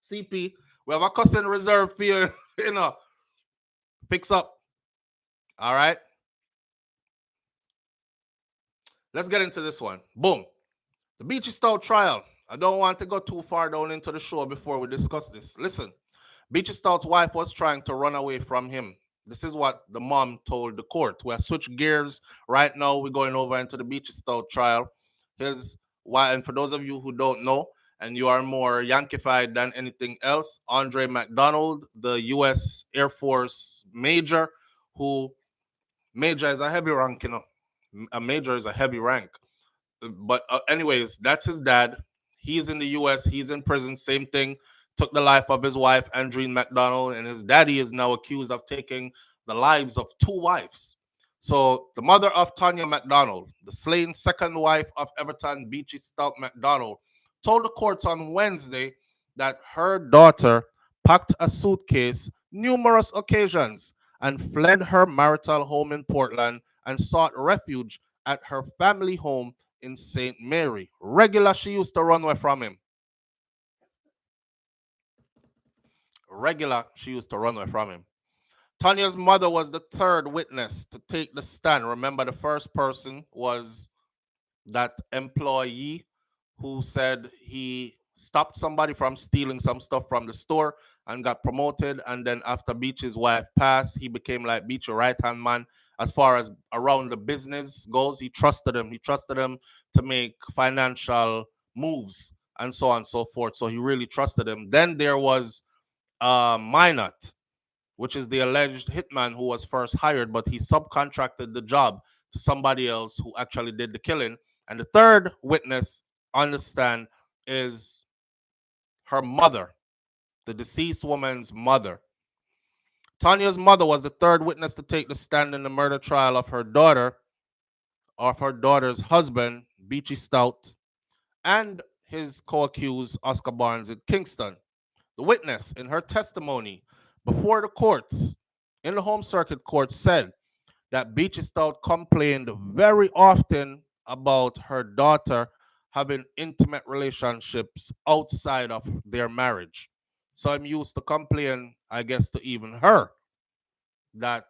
CP. We have a cussing reserve for you, fix up. All right. Let's get into this one. Boom. The Beachy Stout trial. I don't want to go too far down into the show before we discuss this. Listen. Beachy Stout's wife was trying to run away from him. This is what the mom told the court. We're switch gears right now. We're going over into the Beachy Stout trial. His wife, and for those of you who don't know, and you are more Yankeefied than anything else, Andre McDonald, the U.S. Air Force major, who major is a heavy rank, A major is a heavy rank. But anyways, that's his dad. He's in the U.S. He's in prison. Same thing. Took the life of his wife, Andreen McDonald, and his daddy is now accused of taking the lives of two wives. So the mother of Tanya McDonald, the slain second wife of Everton Beachy Stout McDonald, told the courts on Wednesday that her daughter packed a suitcase numerous occasions and fled her marital home in Portland and sought refuge at her family home in St. Mary. Regular, she used to run away from him. Regular, she used to run away from him. Tanya's mother was the third witness to take the stand. Remember, the first person was that employee who said he stopped somebody from stealing some stuff from the store and got promoted. And then after Beach's wife passed, he became like Beach's right-hand man as far as around the business goes. He trusted him. He trusted him to make financial moves and so on and so forth. So he really trusted him. Then there was Minot, which is the alleged hitman who was first hired, but he subcontracted the job to somebody else who actually did the killing. And the third witness on the stand is her mother, the deceased woman's mother. Tanya's mother was the third witness to take the stand in the murder trial of her daughter's husband, Beachy Stout, and his co-accused Oscar Barnes in Kingston. The witness, in her testimony before the courts, in the home circuit court, said that Beachy Stout complained very often about her daughter having intimate relationships outside of their marriage. So I'm used to complain, I guess, to even her that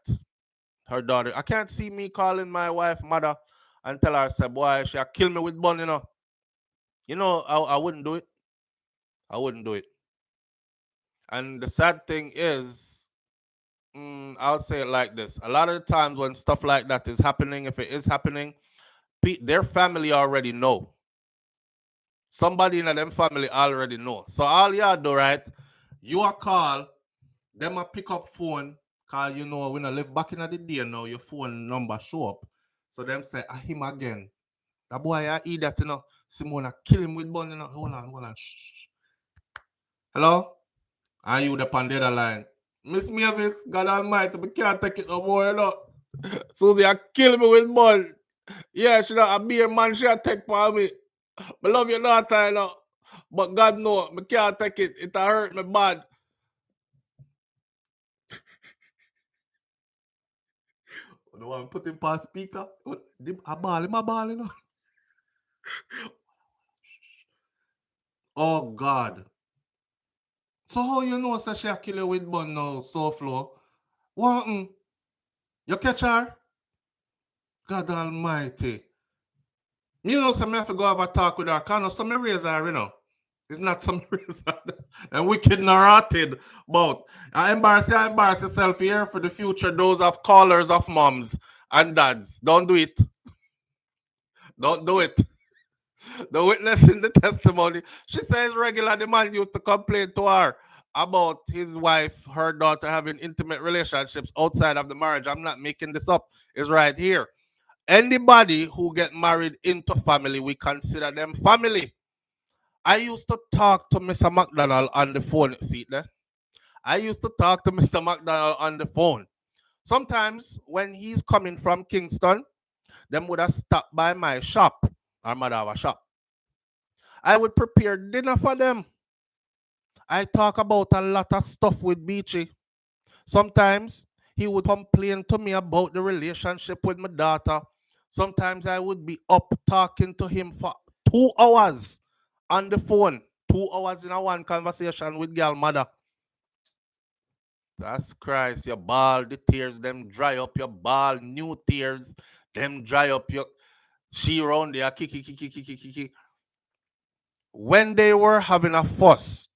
her daughter, I can't see me calling my wife mother and tell her, say, boy, she'll kill me with bun. I wouldn't do it. I wouldn't do it. And the sad thing is, I would say it like this. A lot of the times when stuff like that is happening, if it is happening, their family already know. Somebody in them family already know. So all you do, right? You a call, them a pick up phone, cause you know when I live back in the day now, your phone number show up. So them say, him again. That boy I eat that, Simona kill him with bun, Hold on. Shh. Hello? Are you the pandora line? Miss Mavis, God Almighty, we can't take it no more, Susie, I kill me with bun. Yeah, she not a beer man, she a take for me. I love your daughter, But God know, I can't take it. It hurt me bad. The one put him past speaker. I ball. Oh God. So how you know say she a kill you with bun now, Souflo? What happened? You catch her? God Almighty. Me say me have to go have a talk with her. Cause some raise her, It's not some reason. And wicked narrated about. I embarrass yourself here for the future. Those of callers of moms and dads. Don't do it. Don't do it. The witness in the testimony, she says regular the man used to complain to her about his wife, her daughter having intimate relationships outside of the marriage. I'm not making this up. It's right here. Anybody who get married into family, we consider them family. I used to talk to Mr. McDonald on the phone. See there? I used to talk to Mr. McDonald on the phone. Sometimes when he's coming from Kingston, them would have stopped by my shop. Our mother have a shop. I would prepare dinner for them. I talk about a lot of stuff with Beachy. Sometimes he would complain to me about the relationship with my daughter. Sometimes I would be up talking to him for 2 hours on the phone. 2 hours in a one conversation with girl mother. That's Christ. Your ball, the tears, them dry up your ball. New tears, them dry up your. She round there, kiki. When they were having a fuss,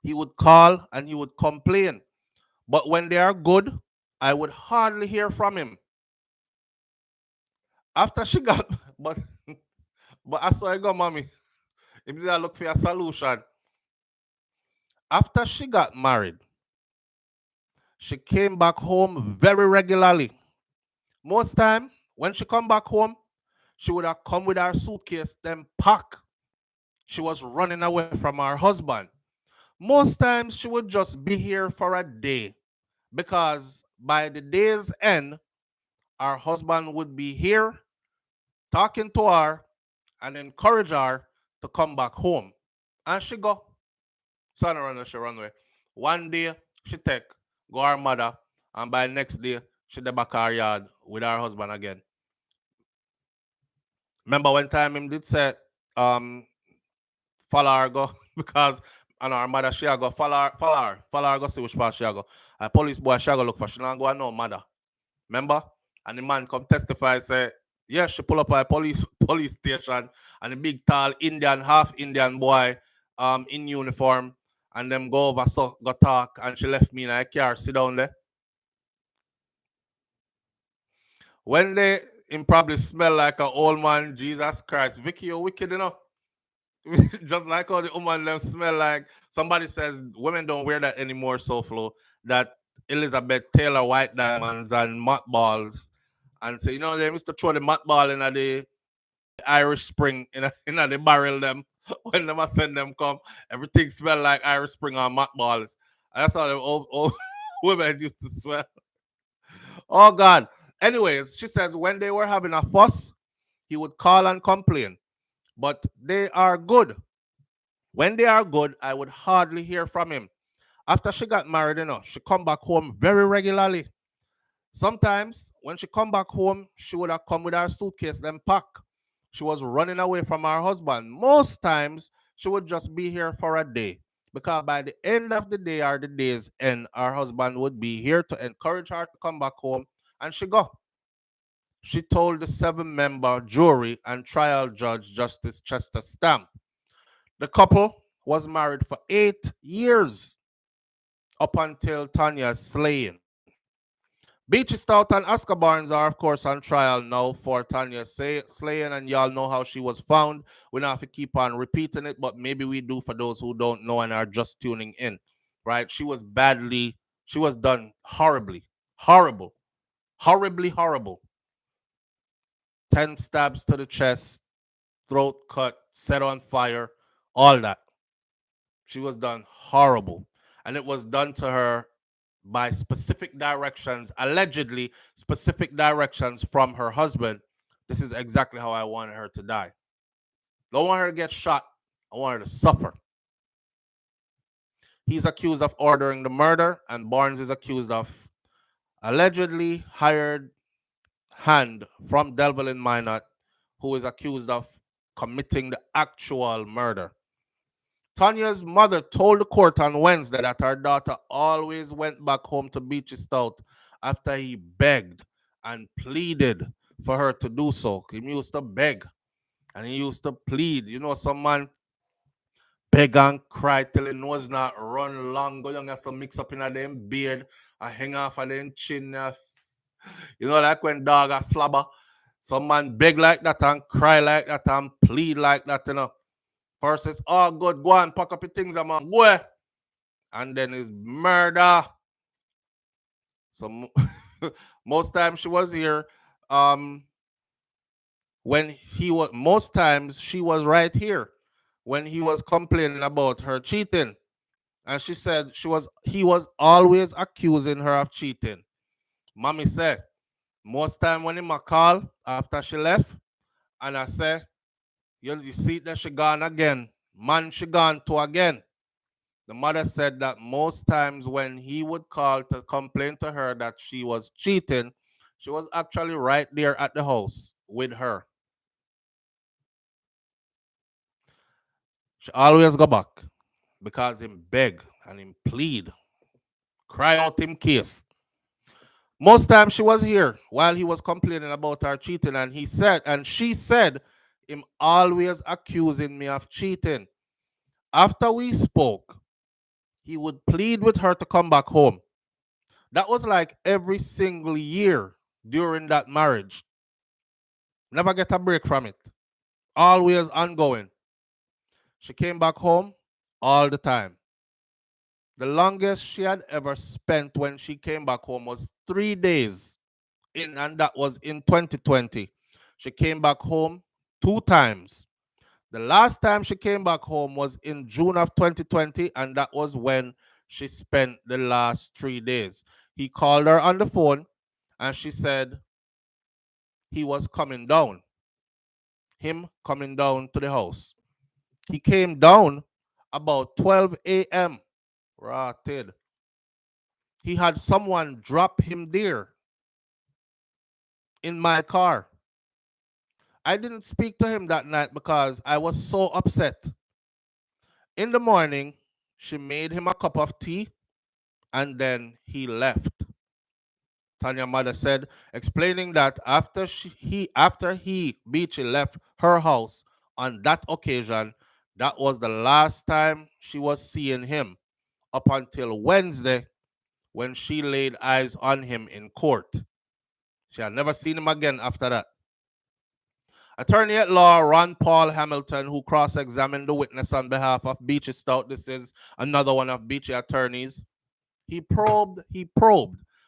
he would call and he would complain. But when they are good, I would hardly hear from him. After she got, but I saw I go, mommy. If they look for a solution. After she got married, she came back home very regularly. Most time, when she come back home, she would have come with her suitcase, then pack. She was running away from her husband. Most times, she would just be here for a day because by the day's end, our husband would be here talking to her and encourage her to come back home. And she go. Son run, she run away. One day, she take, go her mother, and by next day, she dey back her yard with her husband again. Remember one time him did say, follow her go because and our mother she a go follow her go see which part she a go. A police boy she a go look for she not go and no mother. Remember? And the man come testify say, yeah, she pull up at a police station and a big tall Indian, half Indian boy in uniform and them go over so go talk and she left me in a car, sit down there. When they him probably smell like an old man, Jesus Christ. Vicky, you wicked, Just like how the woman them smell like. Somebody says women don't wear that anymore, Souflo. That Elizabeth Taylor white diamonds and matte balls. And so, they used to throw the matte ball in the Irish Spring in the barrel them when them send them come. Everything smell like Irish Spring or matte balls. And that's how the old women used to smell. Oh God. Anyways, she says when they were having a fuss, he would call and complain. But they are good. When they are good, I would hardly hear from him. After she got married, she come back home very regularly. Sometimes when she come back home, she would have come with her suitcase, then pack. She was running away from her husband. Most times, she would just be here for a day. Because by the end of the day or the day's end, her husband would be here to encourage her to come back home, and she go. She told the 7-member jury and trial judge Justice Chester Stamp. The couple was married for 8 years up until Tanya's slaying. Beachy Stout and Oscar Barnes are, of course, on trial now for Tanya slaying, and y'all know how she was found. We don't have to keep on repeating it, but maybe we do for those who don't know and are just tuning in, right? She was done horribly, horrible. 10 stabs to the chest, throat cut, set on fire, all that. She was done horrible. And it was done to her by specific directions, allegedly specific directions from her husband. This is exactly how I wanted her to die. Don't want her to get shot. I want her to suffer. He's accused of ordering the murder, and Barnes is accused of allegedly hired hand from Delvin Minot, who is accused of committing the actual murder. Tanya's mother told the court on Wednesday that her daughter always went back home to Beachy Stout after he begged and pleaded for her to do so. He used to beg and he used to plead. You know, some man beg and cry till his nose not run long, go down and some mix up in them beard and hang off of them chin. You know, like when dog a slobber. Some man beg like that and cry like that and plead like that, you know. First says, oh, good, go and pack up your things, man. Go. And then it's murder. So most times she was here. When he was, most times she was right here when he was complaining about her cheating. And she said he was always accusing her of cheating. Mommy said, most time when him a call after she left, and I say, you see that she gone again. Man, she gone to again. The mother said that most times when he would call to complain to her that she was cheating, she was actually right there at the house with her. She always go back because him beg and him plead, cry out him case. Most times she was here while he was complaining about her cheating, and she said, him always accusing me of cheating. After we spoke, he would plead with her to come back home. That was like every single year during that marriage. Never get a break from it. Always ongoing. She came back home all the time. The longest she had ever spent when she came back home was 3 days. And that was in 2020. She came back home 2 times. The last time she came back home was in June of 2020, and that was when she spent the last 3 days. He called her on the phone, and she said he was coming down. Him coming down to the house. He came down about 12 a.m. Rotted. He had someone drop him there in my car. I didn't speak to him that night because I was so upset. In the morning, she made him a cup of tea and then he left. Tanya's mother said, explaining that after Beachy left her house on that occasion, that was the last time she was seeing him up until Wednesday when she laid eyes on him in court. She had never seen him again after that. Attorney at law Ron Paul Hamilton, who cross-examined the witness on behalf of Beachy Stout, this is another one of Beachy attorneys, he probed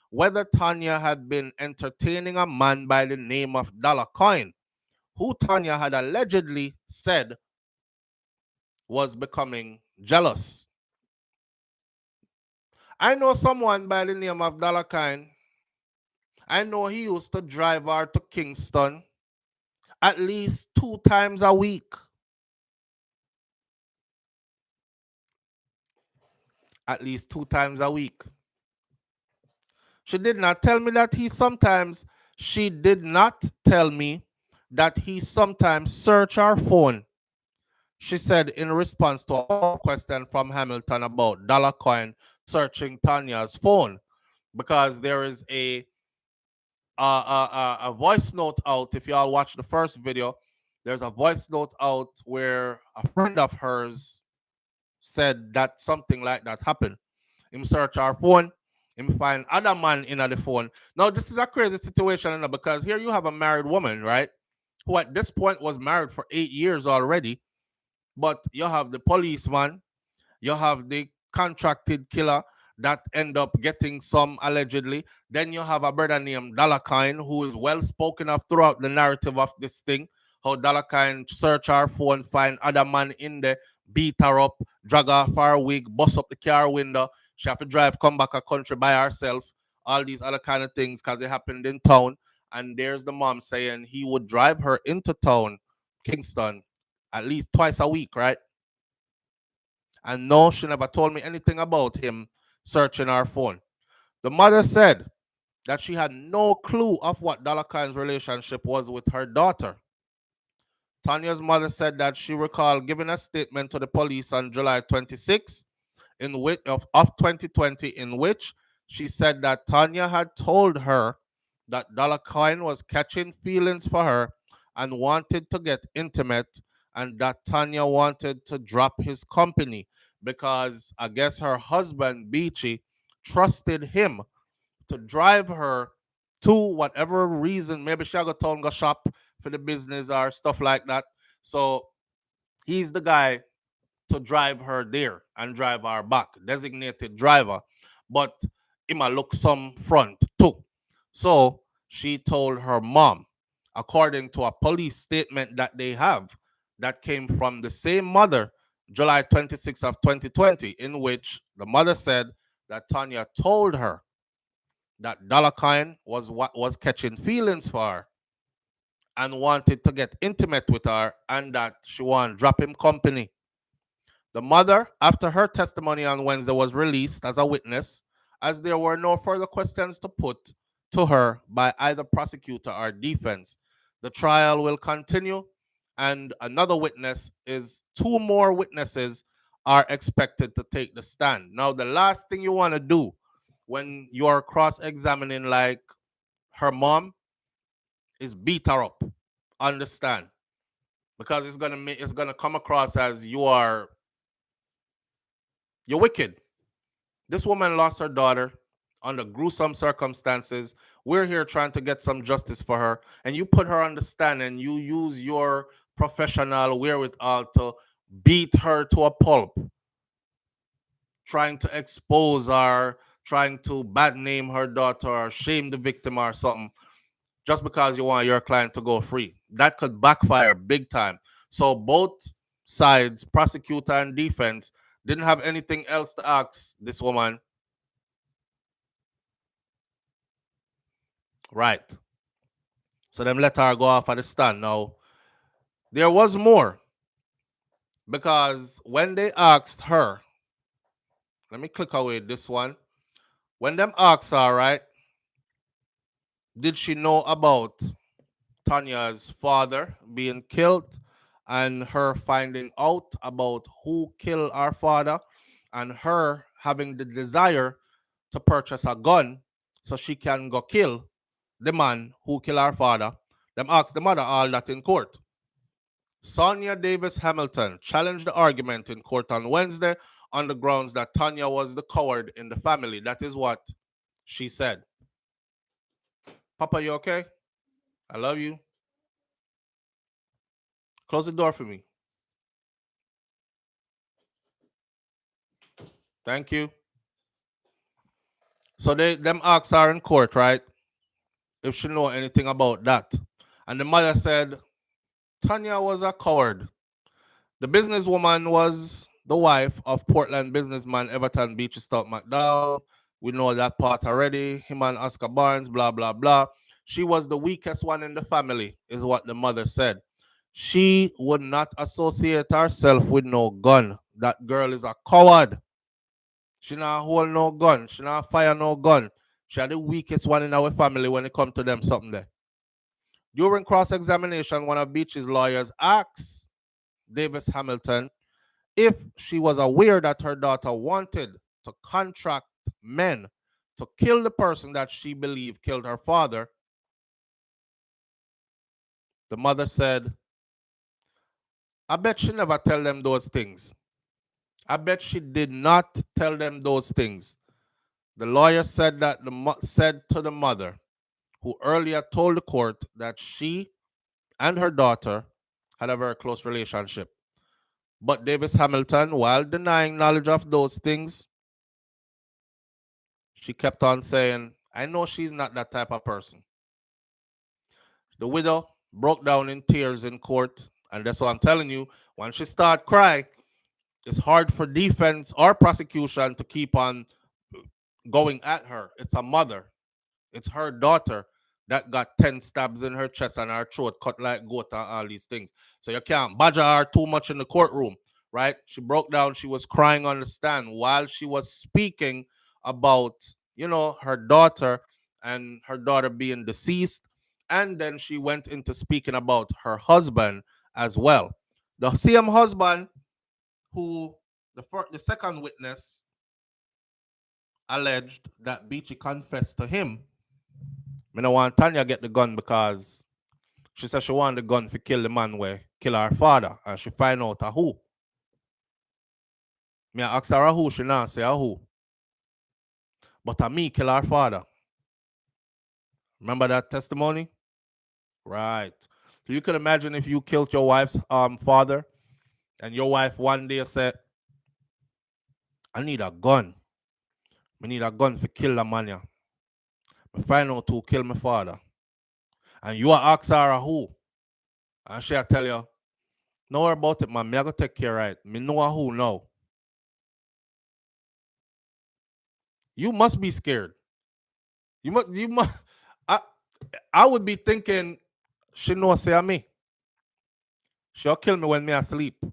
whether Tanya had been entertaining a man by the name of Dollar Coin, who Tanya had allegedly said was becoming jealous. I know someone by the name of Dollar Coin. I know he used to drive her to Kingston at least 2 times a week. At least 2 times a week. She did not tell me that she did not tell me that he sometimes searched her phone. She said in response to a question from Hamilton about Dollar Coin searching Tanya's phone, because there is a voice note out. If y'all watch the first video, there's a voice note out where a friend of hers said that something like that happened. Him search her phone him find other man in the phone. Now this is a crazy situation, you know, because here you have a married woman, right? Who at this point was married for 8 years already, but you have the policeman, you have the contracted killer that end up getting some allegedly. Then you have a brother named Dalakine who is well spoken of throughout the narrative of this thing. How Dalakine search her phone, find other man in there, beat her up, drag her for a wig, bust up the car window. She have to drive, come back a country by herself. All these other kind of things because it happened in town. And there's the mom saying he would drive her into town, Kingston, at least twice a week, right? And no, she never told me anything about him searching her phone. The mother said that she had no clue of what Dalakine's relationship was with her daughter. Tanya's mother said that she recalled giving a statement to the police on July 26 of 2020 in which she said that Tanya had told her that Dalakine was catching feelings for her and wanted to get intimate, and that Tanya wanted to drop his company because I guess her husband Beachy trusted him to drive her to whatever reason. Maybe she go town go shop for the business or stuff like that. So he's the guy to drive her there and drive her back, designated driver. But he might look some front too. So she told her mom, according to a police statement that they have, that came from the same mother, July 26th of 2020, in which the mother said that Tanya told her that Dalakine was what was catching feelings for her and wanted to get intimate with her and that she wanted to drop him company. The mother, after her testimony on Wednesday, was released as a witness, as there were no further questions to put to her by either prosecutor or defense. The trial will continue, and another witness is two more witnesses are expected to take the stand. Now, the last thing you want to do when you are cross-examining like her mom is beat her up. Understand? Because it's gonna come across as you're wicked. This woman lost her daughter under gruesome circumstances. We're here trying to get some justice for her, and you put her on the stand and you use your professional wherewithal to beat her to a pulp, trying to expose her, trying to bad name her daughter or shame the victim or something, just because you want your client to go free. That could backfire big time. So both sides, prosecutor and defense, didn't have anything else to ask this woman. Right. So them let her go off at the stand. Now, there was more. Because when they asked her, let me click away this one. When them asked her, right, did she know about Tanya's father being killed and her finding out about who killed our father and her having the desire to purchase a gun so she can go kill the man who killed our father? Them asked the mother all that in court. Sonia Davis Hamilton challenged the argument in court on Wednesday on the grounds that Tanya was the coward in the family. That is what she said. Papa, you okay? I love you. Close the door for me. Thank you. So them asked her in court, right, if she know anything about that. And the mother said Tanya was a coward. The businesswoman was the wife of Portland businessman Everton Beachy Stout McDowell. We know that part already. Him and Oscar Barnes, blah, blah, blah. She was the weakest one in the family, is what the mother said. She would not associate herself with no gun. That girl is a coward. She not hold no gun. She not fire no gun. She are the weakest one in our family when it comes to them something there. During cross-examination, one of Beachy's lawyers asked Davis Hamilton if she was aware that her daughter wanted to contract men to kill the person that she believed killed her father. The mother said, I bet she never tell them those things. I bet she did not tell them those things. The lawyer said that said to the mother, who earlier told the court that she and her daughter had a very close relationship. But Davis Hamilton, while denying knowledge of those things, she kept on saying, I know she's not that type of person. The widow broke down in tears in court, and that's what I'm telling you. When she started crying, it's hard for defense or prosecution to keep on going at her. It's a mother. It's her daughter that got 10 stabs in her chest and her throat cut like goat and all these things. So you can't badger her too much in the courtroom, right? She broke down. She was crying on the stand while she was speaking about, her daughter and her daughter being deceased. And then she went into speaking about her husband as well. The same husband who the second witness alleged that Beachy confessed to him. I don't want Tanya get the gun because she said she wanted the gun to kill the man where kill her father, and she find out a who. Me ask her a who, she not say a who. But a me kill her father. Remember that testimony? Right. So you can imagine if you killed your wife's father, and your wife one day said, I need a gun. I need a gun to kill the man. I find out who killed my father. And you ask her a who. And she'll tell you, no worry about it, man. Me I go take care of it. Me know a who now. You must be scared. You must. I would be thinking, she know say me. She'll kill me when me asleep.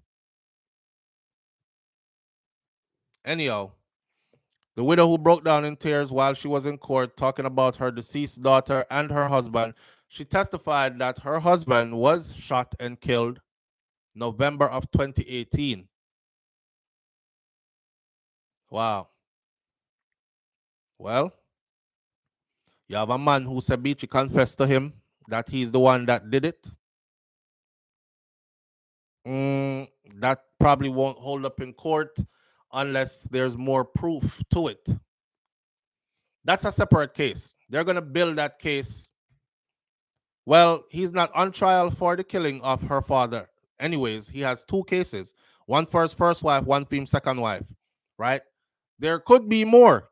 Anyhow, the widow who broke down in tears while she was in court talking about her deceased daughter and her husband, she testified that her husband was shot and killed November of 2018. Wow. Well, you have a man who said Beachy confessed to him that he's the one that did it. That probably won't hold up in court unless there's more proof to it. That's a separate case. They're going to build that case. Well, he's not on trial for the killing of her father. Anyways, he has two cases. One for his first wife, one for his second wife, right? There could be more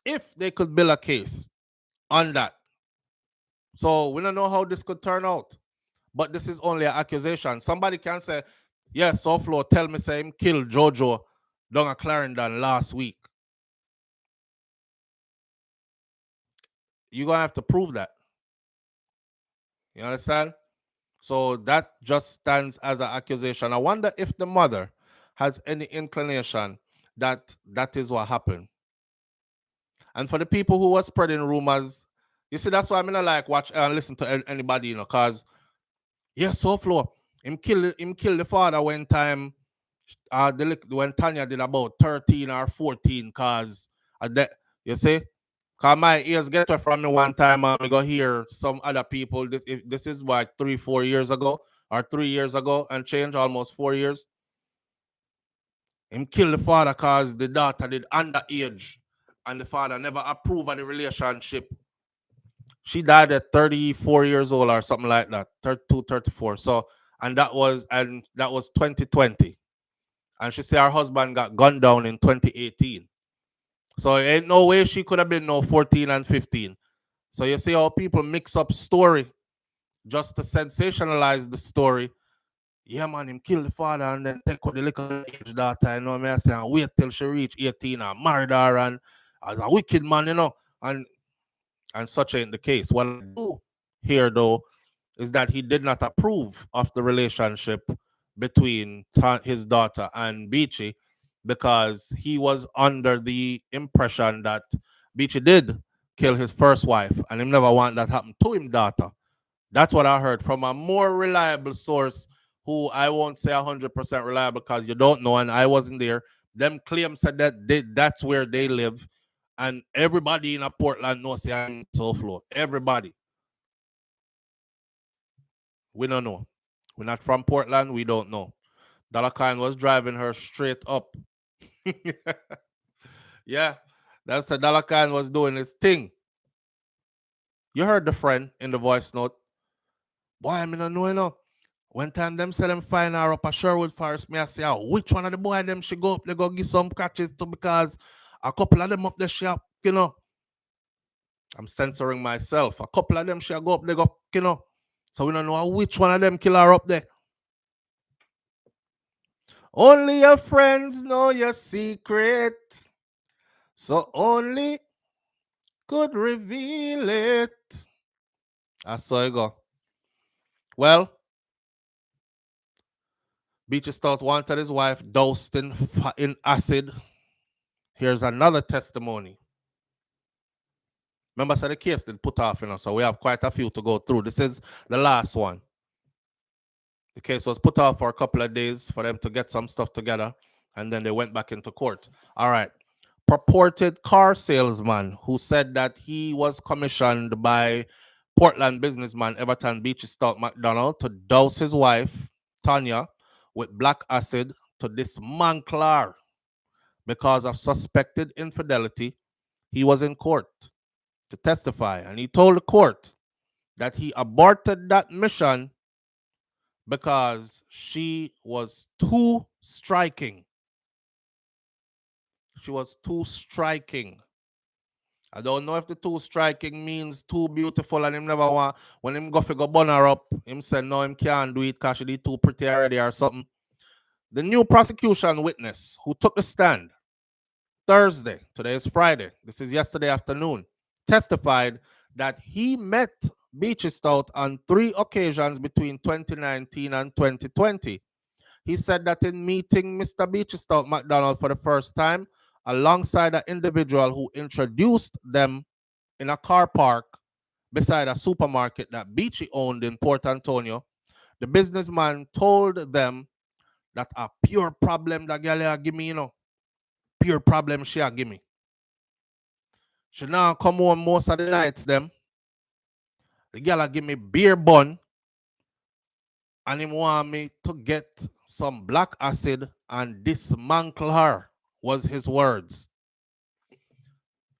if they could build a case on that. So we don't know how this could turn out. But this is only an accusation. Somebody can say, yes, Souflo tell me say him killed Jojo down at Clarendon last week. You're going to have to prove that. You understand? So that just stands as an accusation. I wonder if the mother has any inclination that that is what happened. And for the people who were spreading rumors, you see, that's why I'm not like watch and listen to anybody, because Souflo, him kill the father when time when Tanya did about 13 or 14, cause you see, cause my ears get to from me one time, I go hear some other people. This is like 3-4 years ago or 3 years ago and change, almost 4 years. Him kill the father cause the daughter did underage and the father never approved of the relationship. She died at 34 years old or something like that, 32, 34. So, and that was 2020. And she said her husband got gunned down in 2018. So ain't no way she could have been no 14 and 15. So you see how people mix up story just to sensationalize the story. Yeah, man, him kill the father and then take out the little age daughter, you know what I say, and wait till she reach 18 and marry her and as a wicked man, and such ain't the case. What I do here though is that he did not approve of the relationship between his daughter and Beachy, because he was under the impression that Beachy did kill his first wife and him never want that happen to him daughter. That's what I heard from a more reliable source, who I won't say 100% reliable because you don't know and I wasn't there. Them claims said that that's where they live, and everybody in a Portland knows I'm Souflo. Everybody. We don't know. We're not from Portland. We don't know. Dollar Khan was driving her straight up. Yeah. That's a Dollar Khan was doing his thing. You heard the friend in the voice note. Boy, I mean, I know, you know. One time them say them find her up a Sherwood Forest, me I say, oh, which one of the boy them she go up, they go give some catches to because a couple of them up there she up, you know. I'm censoring myself. A couple of them she go up, they go, you know. So we don't know which one of them kill her up there. Only your friends know your secret. So only could reveal it. That's how it go. Well, Beachy Stout wanted his wife doused in acid. Here's another testimony. Remember, so the case did put off, you know, so we have quite a few to go through. This is the last one. The case was put off for a couple of days for them to get some stuff together, and then they went back into court. All right. Purported car salesman who said that he was commissioned by Portland businessman Everton Beachy Stout McDonald to douse his wife, Tanya, with black acid to dismantle her because of suspected infidelity. He was in court to testify, and he told the court that he aborted that mission because she was too striking. She was too striking. I don't know if the too striking means too beautiful and him never want, when him go figure bun her up, him say no, him can't do it because she did too pretty already or something. The new prosecution witness who took the stand Thursday, today is Friday, this is yesterday afternoon, testified that he met Beachy Stout on 3 occasions between 2019 and 2020. He said that in meeting Mr. Beachy Stout McDonald for the first time, alongside an individual who introduced them in a car park beside a supermarket that Beachy owned in Port Antonio, the businessman told them that a pure problem that girl give me, you know, pure problem she give me. She now come home most of the nights, them. The girl give me beer bun and him want me to get some black acid and dismantle her, was his words.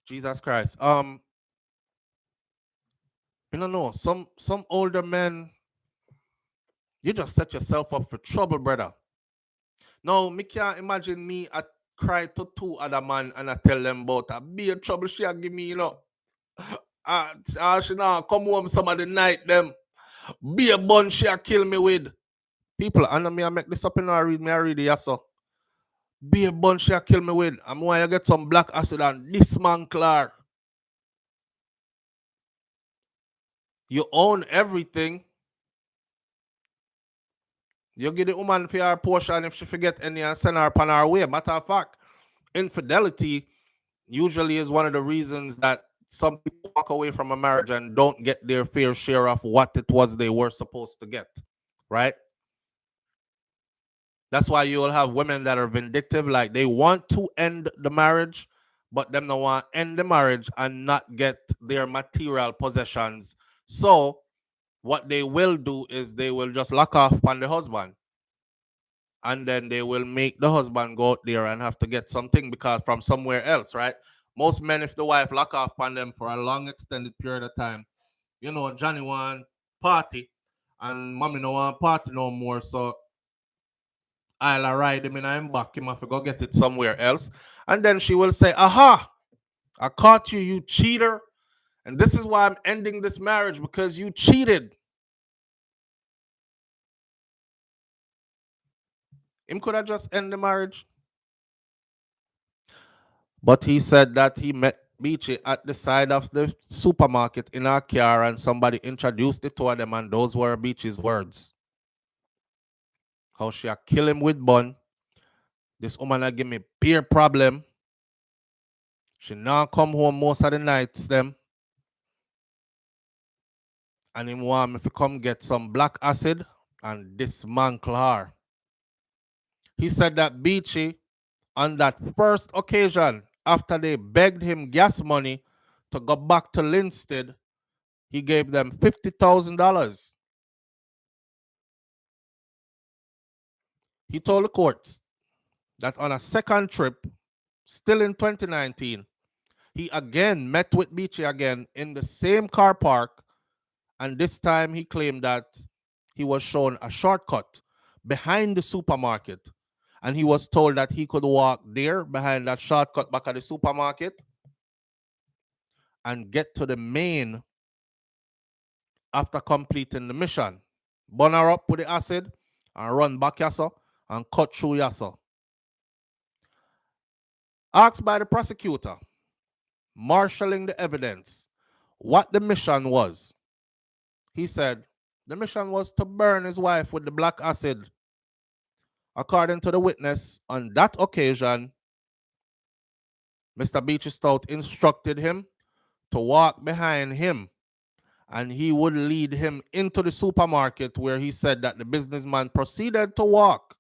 Jesus Christ. You don't know, some older men, you just set yourself up for trouble, brother. Now, me can't imagine me I cry to 2 other man and I tell them about a beer trouble she a give me, you know. She now come home some of the night, them beer bun she a kill me with. People, I know me I make this up and I read it, yes, so. Beer bun she a kill me with. I'm why you get some black acid and dismantle her. You own everything. You give the woman for her portion if she forget any and send her upon her way. Matter of fact, infidelity usually is one of the reasons that some people walk away from a marriage and don't get their fair share of what it was they were supposed to get, right? That's why you will have women that are vindictive, like they want to end the marriage, but them don't want to end the marriage and not get their material possessions. So what they will do is they will just lock off on the husband. And then they will make the husband go out there and have to get something because from somewhere else, right? Most men, if the wife lock off on them for a long extended period of time, you know, Johnny want party and mommy no want party no more. So I'll ride him in him back, him have to go get it somewhere else. And then she will say, aha, I caught you, you cheater. And this is why I'm ending this marriage because you cheated. Him could have just end the marriage. But he said that he met Beachy at the side of the supermarket in a car and somebody introduced the two of them and those were Beachy's words. How she a kill him with bun. This woman a give me beer problem. She now come home most of the nights them. And him want me to come get some black acid and dismantle her. He said that Beachy, on that first occasion, after they begged him gas money to go back to Linstead, he gave them $50,000. He told the courts that on a second trip, still in 2019, He again met with Beachy again in the same car park, and this time he claimed that he was shown a shortcut behind the supermarket, and he was told that he could walk there behind that shortcut back at the supermarket and get to the main after completing the mission. Burn her up with the acid and run back yassa and cut through yassa. Asked by the prosecutor, marshalling the evidence, what the mission was, he said the mission was to burn his wife with the black acid. According to the witness, on that occasion, Mr. Beachy Stout instructed him to walk behind him, and he would lead him into the supermarket, where he said that the businessman proceeded to walk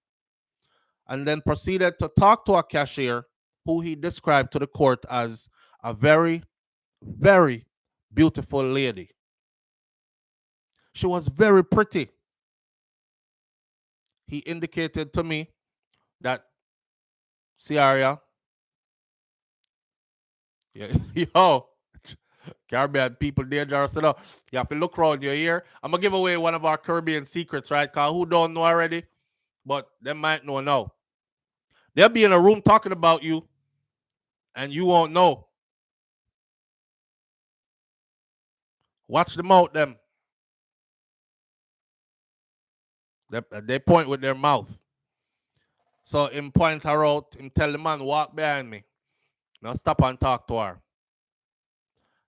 and then proceeded to talk to a cashier who he described to the court as a very, very beautiful lady. She was very pretty. He indicated to me that Sarayah, yo, Caribbean people dangerous enough. You have to look around your ear. I'm gonna give away one of our Caribbean secrets, right? Cause who don't know already, but they might know now. They'll be in a room talking about you, and you won't know. Watch them out, them. They point with their mouth. So him point her out, him tell the man, walk behind me. Now stop and talk to her.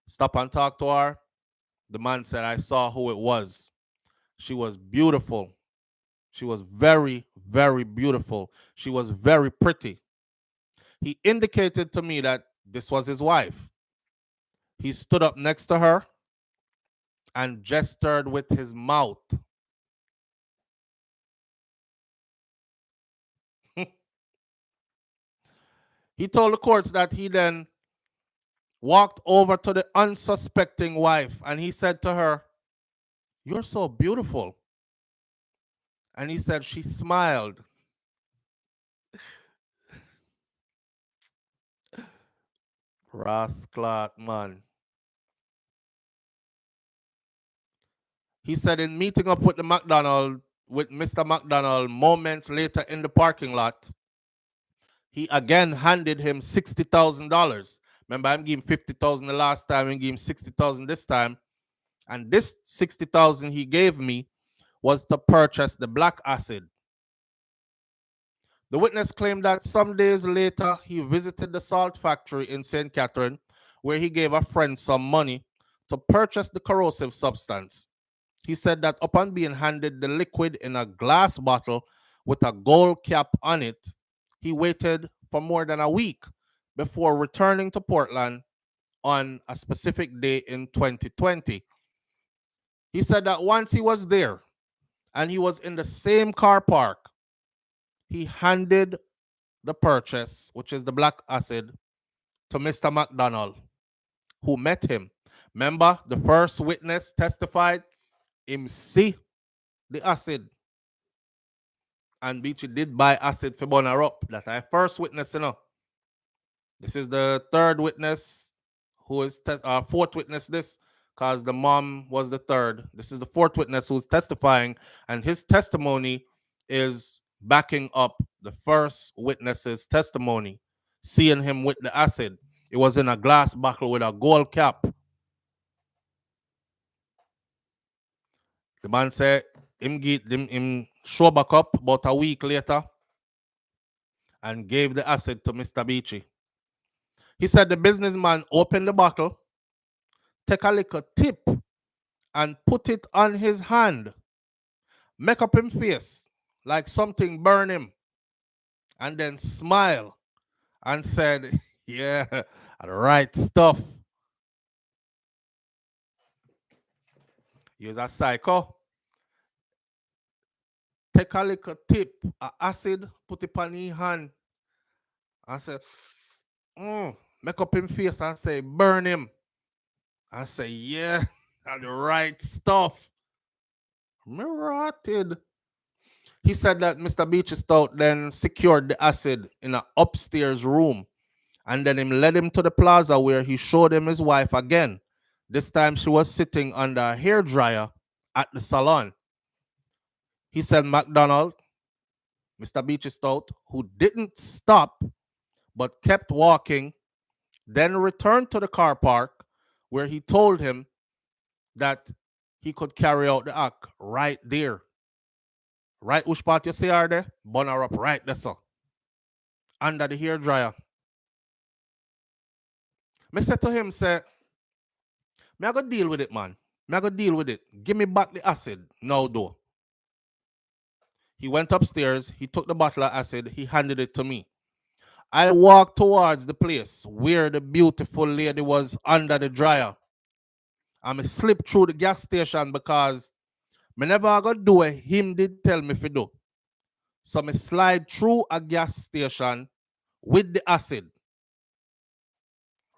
Stop and talk to her. The man said, I saw who it was. She was beautiful. She was very, very beautiful. She was very pretty. He indicated to me that this was his wife. He stood up next to her and gestured with his mouth. He told the courts that he then walked over to the unsuspecting wife and he said to her, "You're so beautiful." And he said she smiled. Rasclat, man. He said in meeting up with Mr. McDonald moments later in the parking lot, he again handed him $60,000. Remember, I'm giving 50,000 the last time and gave him 60,000 this time. And this 60,000 he gave me was to purchase the black acid. The witness claimed that some days later, he visited the salt factory in St. Catherine, where he gave a friend some money to purchase the corrosive substance. He said that upon being handed the liquid in a glass bottle with a gold cap on it, he waited for more than a week before returning to Portland on a specific day in 2020. He said that once he was there and he was in the same car park, he handed the purchase, which is the black acid, to Mr. McDonald, who met him. Remember, the first witness testified him see the acid. And Beachy did buy acid for burn her up. That I first witness, This is the third witness who is fourth witness this, because the mom was the third. This is the fourth witness who's testifying, and his testimony is backing up the first witness's testimony, seeing him with the acid. It was in a glass bottle with a gold cap. The man said him show back up about a week later and gave the acid to Mr. Beachy. He said the businessman opened the bottle, take a little tip, and put it on his hand, make up him face like something burn him, and then smile and said, "Yeah, right stuff." He was a psycho. Take a little tip, acid, put it on his hand, and said, make up him face and say, burn him. I say, "Yeah, the right stuff." Rotted. He said that Mr. Beachy Stout then secured the acid in an upstairs room And then him led him to the plaza where he showed him his wife again. This time she was sitting under a hairdryer at the salon. He said McDonald, Mr. Beachy Stout, who didn't stop but kept walking, then returned to the car park where he told him that he could carry out the act right there. Right which part you see her there? Bun her up right there, sir. Under the hairdryer. Me said to him, say, me I go deal with it, man. Me I go deal with it. Give me back the acid. No, though. He went upstairs, he took the bottle of acid, he handed it to me. I walked towards the place where the beautiful lady was under the dryer. And I slipped through the gas station because me never got do it. Him did tell me to do. So I slide through a gas station with the acid.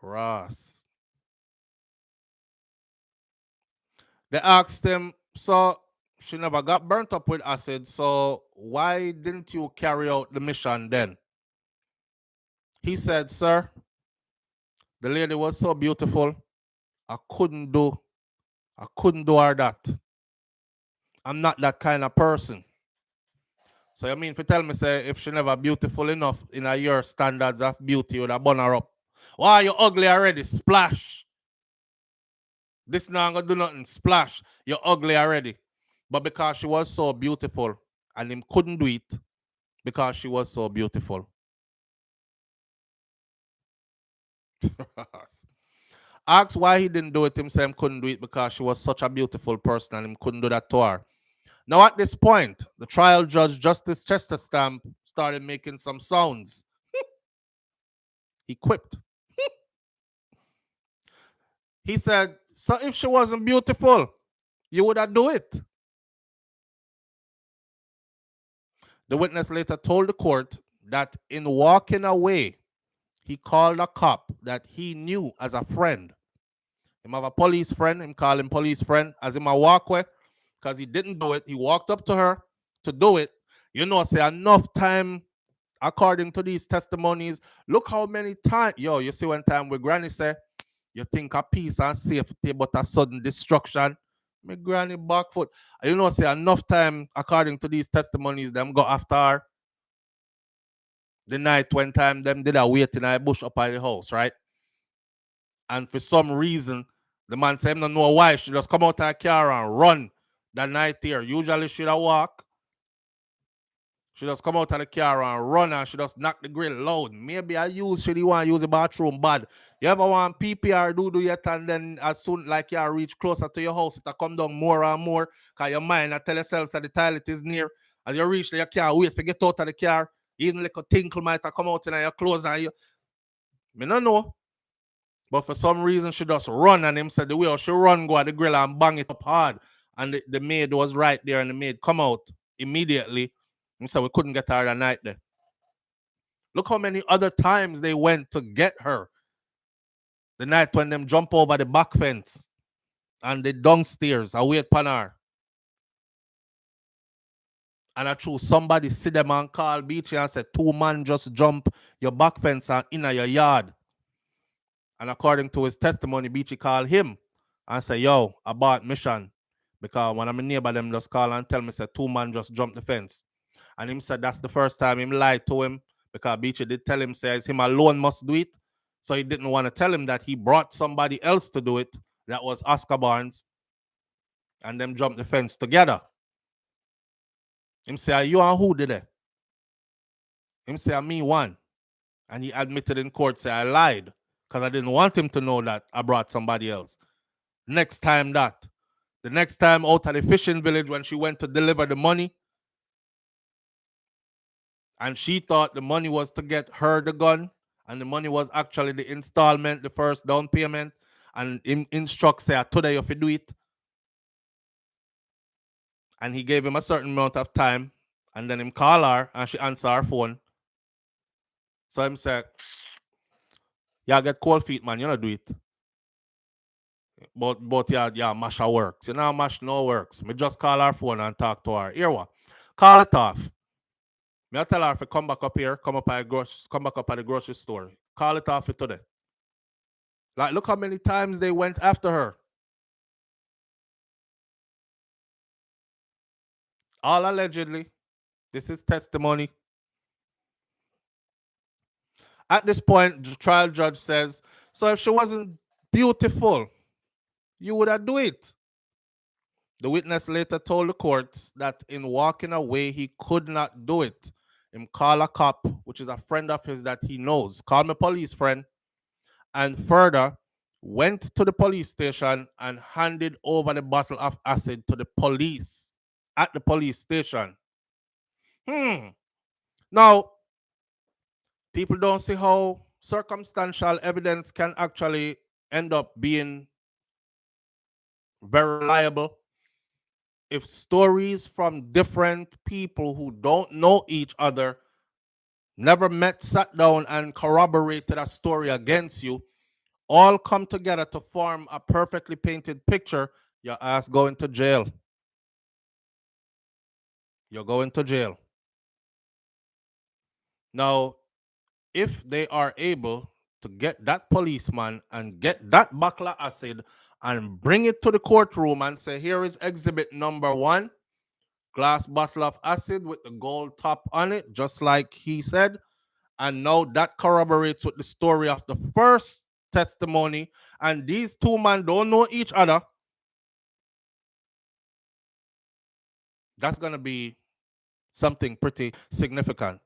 Ross. They asked him, so she never got burnt up with acid, so why didn't you carry out the mission then? He said, sir, the lady was so beautiful, I couldn't do her that. I'm not that kind of person. So you mean if you tell me, say, if she never beautiful enough in your standards of beauty, you would have bun her up. Why you ugly already? Splash. This now gonna do nothing. Splash. You're ugly already. But because she was so beautiful, and him couldn't do it because she was so beautiful. Asked why he didn't do it himself, couldn't do it because she was such a beautiful person and him couldn't do that to her. Now at this point, the trial judge, Justice Chesterstamp, started making some sounds. He quipped. He said, so if she wasn't beautiful, you would have do it. The witness later told the court that in walking away, he called a cop that he knew as a friend. Him have a police friend, him call him police friend, as him a walk away, because he didn't do it. He walked up to her to do it. You know, say enough time, according to these testimonies, look how many times, yo, you see one time with Granny say, you think a peace and safety, but a sudden destruction. My granny back foot. You know, say enough time, according to these testimonies, them go after her. The night when time them did a wait in a bush up at the house, right? And for some reason, the man said, I don't know why. She just come out of her car and run that night here. Usually she'd walk. She just come out of the car and run and she just knock the grill loud. Maybe I she want to use the bathroom bad. You ever want PPR do yet and then as soon like you reach closer to your house, it'll come down more and more because your mind and tell yourself that the toilet is near. As you reach there, you can't wait to get out of the car. Even like a tinkle might have come out in your clothes and you. I don't know. But for some reason, she just run and him said the way she run go at the grill and bang it up hard. And the maid was right there and the maid come out immediately. And said we couldn't get her that night there. Look how many other times they went to get her. The night when them jump over the back fence and the downstairs and wait upon her. And I true somebody see them and call Beachy and said 2 men just jump your back fence and in your yard. And according to his testimony, Beachy called him and said, yo, about mission. Because one of my neighbor them just call and tell me, said 2 men just jumped the fence. And him said that's the first time him lied to him because Beachy did tell him, says him alone must do it. So he didn't want to tell him that he brought somebody else to do it. That was Oscar Barnes. And them jumped the fence together. Him say, you and who did it? Him say, me one. And he admitted in court, say I lied. Because I didn't want him to know that I brought somebody else. Next time that. The next time out at the fishing village when she went to deliver the money. And she thought the money was to get her the gun. And the money was actually the installment, the first down payment. And him instruct say, today you have to do it. And he gave him a certain amount of time. And then him call her and she answer her phone. So him said, yeah, get cold feet, man. You don't do it. But yeah, mash works. You know, mash no works. Me just call her phone and talk to her. Here what? Call it off. Me I tell her if come back up here, come back up at the grocery store. Call it off for today. Like, look how many times they went after her. All allegedly. This is testimony. At this point, the trial judge says, so if she wasn't beautiful, you would have do it. The witness later told the courts that in walking away, he could not do it. Him call a cop, which is a friend of his that he knows. Call me police friend. And further, went to the police station and handed over the bottle of acid to the police at the police station. Now, people don't see how circumstantial evidence can actually end up being very reliable. If stories from different people who don't know each other, never met, sat down and corroborated a story against you, all come together to form a perfectly painted picture, your ass going to jail. You're going to jail. Now, if they are able to get that policeman and get that buckler acid and bring it to the courtroom and say, here is exhibit number 1, glass bottle of acid with the gold top on it, just like he said, and now that corroborates with the story of the first testimony, and these two men don't know each other, that's going to be something pretty significant.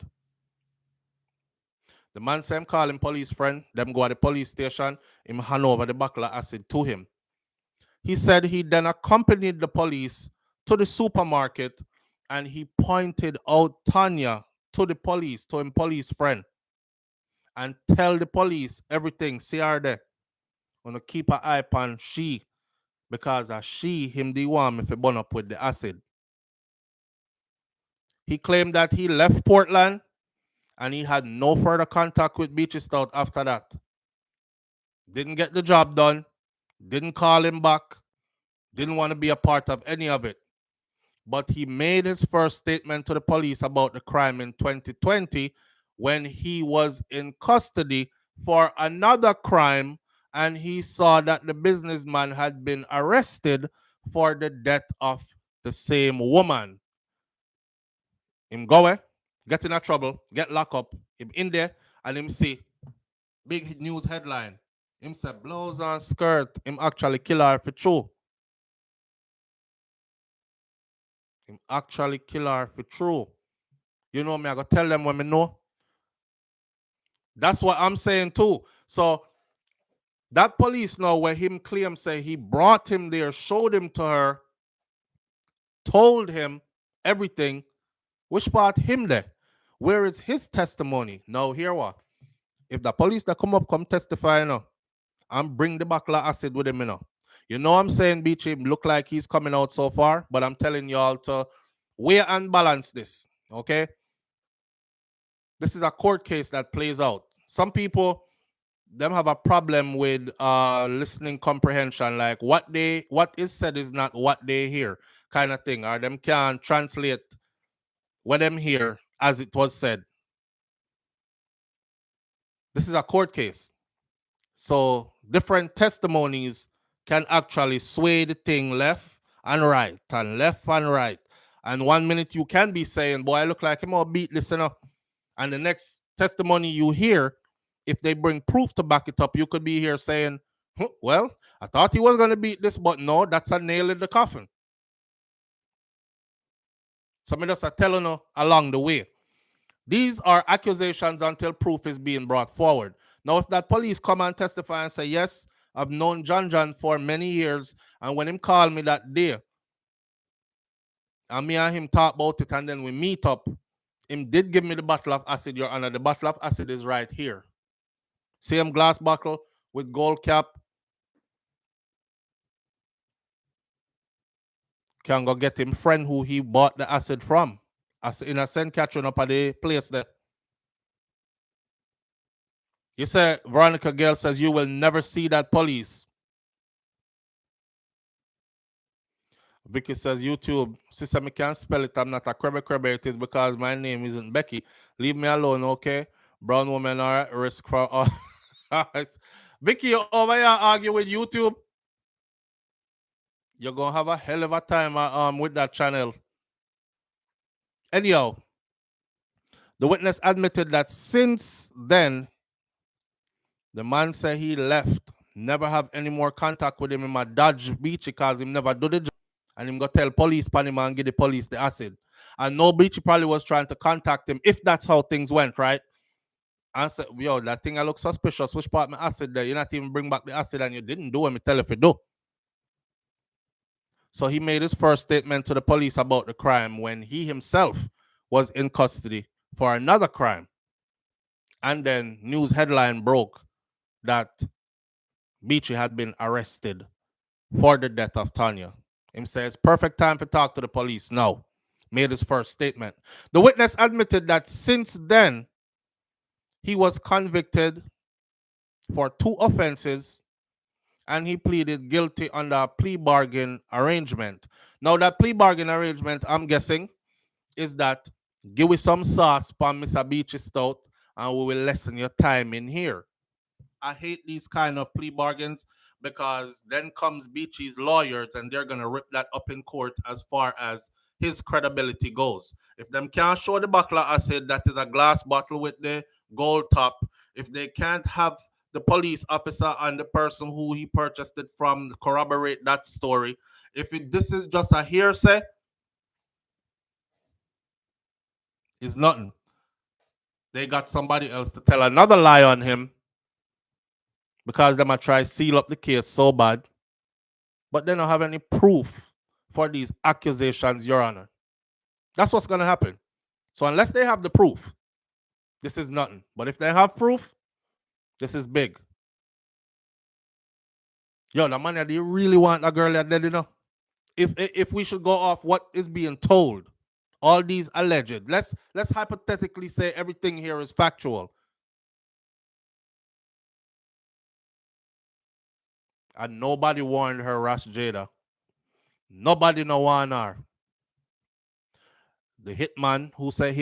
The man said him call him police friend, them go to the police station, him hand over the bottle of acid to him. He said he then accompanied the police to the supermarket and he pointed out Tanya to the police, to him police friend, and tell the police everything, see her there. Gonna keep an eye on she, because she, him the one if he burn up with the acid. He claimed that he left Portland and he had no further contact with Beachy Stout after that. Didn't get the job done, didn't call him back, didn't want to be a part of any of it. But he made his first statement to the police about the crime in 2020 when he was in custody for another crime and he saw that the businessman had been arrested for the death of the same woman. Him go away, get in a trouble, get locked up, him in there, and him see big news headline. Him say blouse and skirt, him actually kill her for true. Him actually kill her for true. You know me, I gotta tell them when me know. That's what I'm saying too. So that police now where him claim say he brought him there, showed him to her, told him everything. Which part him there? Where is his testimony? Now hear what? If the police that come up come testify now and bring the bottle of acid with him, you know I'm saying Beachy look like he's coming out so far, but I'm telling y'all to weigh and balance this, okay? This is a court case that plays out. Some people, them have a problem with listening comprehension, like what is said is not what they hear, kind of thing, or them can't translate what them hear as it was said. This is a court case. So different testimonies can actually sway the thing left and right and left and right. And 1 minute you can be saying, boy, I look like him or beat listener. And the next testimony you hear, if they bring proof to back it up, you could be here saying, well, I thought he was going to beat this, but no, that's a nail in the coffin. So I'm just telling you along the way. These are accusations until proof is being brought forward. Now, if that police come and testify and say, yes, I've known John for many years, and when him called me that day, and me and him talk about it, and then we meet up, him did give me the bottle of acid, Your Honor. The bottle of acid is right here. Same glass bottle with gold cap. Can go get him friend who he bought the acid from. As in a sense, catching up at the place there. You say, Veronica Gale says, you will never see that police. Vicky says, YouTube, sister, I can't spell it. I'm not a crabbe. It is because my name isn't Becky. Leave me alone, okay? Brown woman are at risk for all. Vicky, you over here argue with YouTube. You're gonna have a hell of a time with that channel. Anyhow, the witness admitted that since then, the man said he left. Never have any more contact with him in my Dodge Beachy because him never do the job. And him go tell police pan him and give the police the acid. And no Beachy probably was trying to contact him if that's how things went, right? And said, yo, that thing I look suspicious. Which part my acid there? You not even bring back the acid and you didn't do it. Me tell if you do. So he made his first statement to the police about the crime when he himself was in custody for another crime. And then news headline broke that Beachy had been arrested for the death of Tanya. Him says, perfect time to talk to the police now. Made his first statement. The witness admitted that since then, he was convicted for 2 offenses and he pleaded guilty under a plea bargain arrangement. Now, that plea bargain arrangement, I'm guessing, is that give me some sauce for Mr. Beachy Stout and we will lessen your time in here. I hate these kind of plea bargains because then comes Beachy's lawyers and they're going to rip that up in court as far as his credibility goes. If them can't show the bottle of acid that is a glass bottle with the gold top, if they can't have the police officer and the person who he purchased it from corroborate that story, this is just a hearsay, it's nothing. They got somebody else to tell another lie on him because they might try seal up the case so bad, but they don't have any proof for these accusations, Your Honor. That's what's going to happen. So unless they have the proof, this is nothing. But if they have proof, this is big. Yo, the man, do you really want a girl that dead, you know? If we should go off what is being told, all these alleged, let's hypothetically say everything here is factual. And nobody warned her, Rash Jada. Nobody no warn her. The hitman who said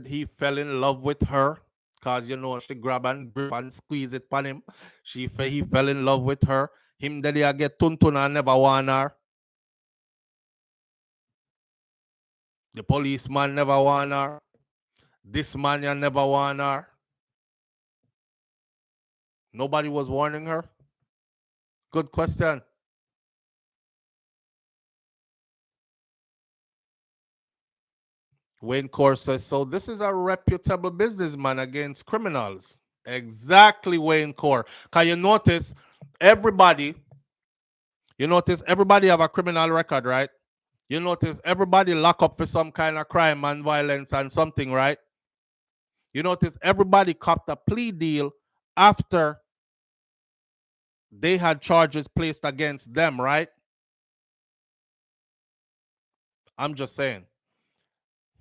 he fell in love with her because, you know, she grab and grip and squeeze it on him. He fell in love with her. Him that he get tuntun and never warn her. The policeman never warn her. This man you never warn her. Nobody was warning her. Good question. Wayne Core says, so this is a reputable businessman against criminals. Exactly, Wayne Core. Because you notice everybody have a criminal record, right? You notice everybody lock up for some kind of crime and violence and something, right? You notice everybody copped a plea deal after they had charges placed against them, right? I'm just saying.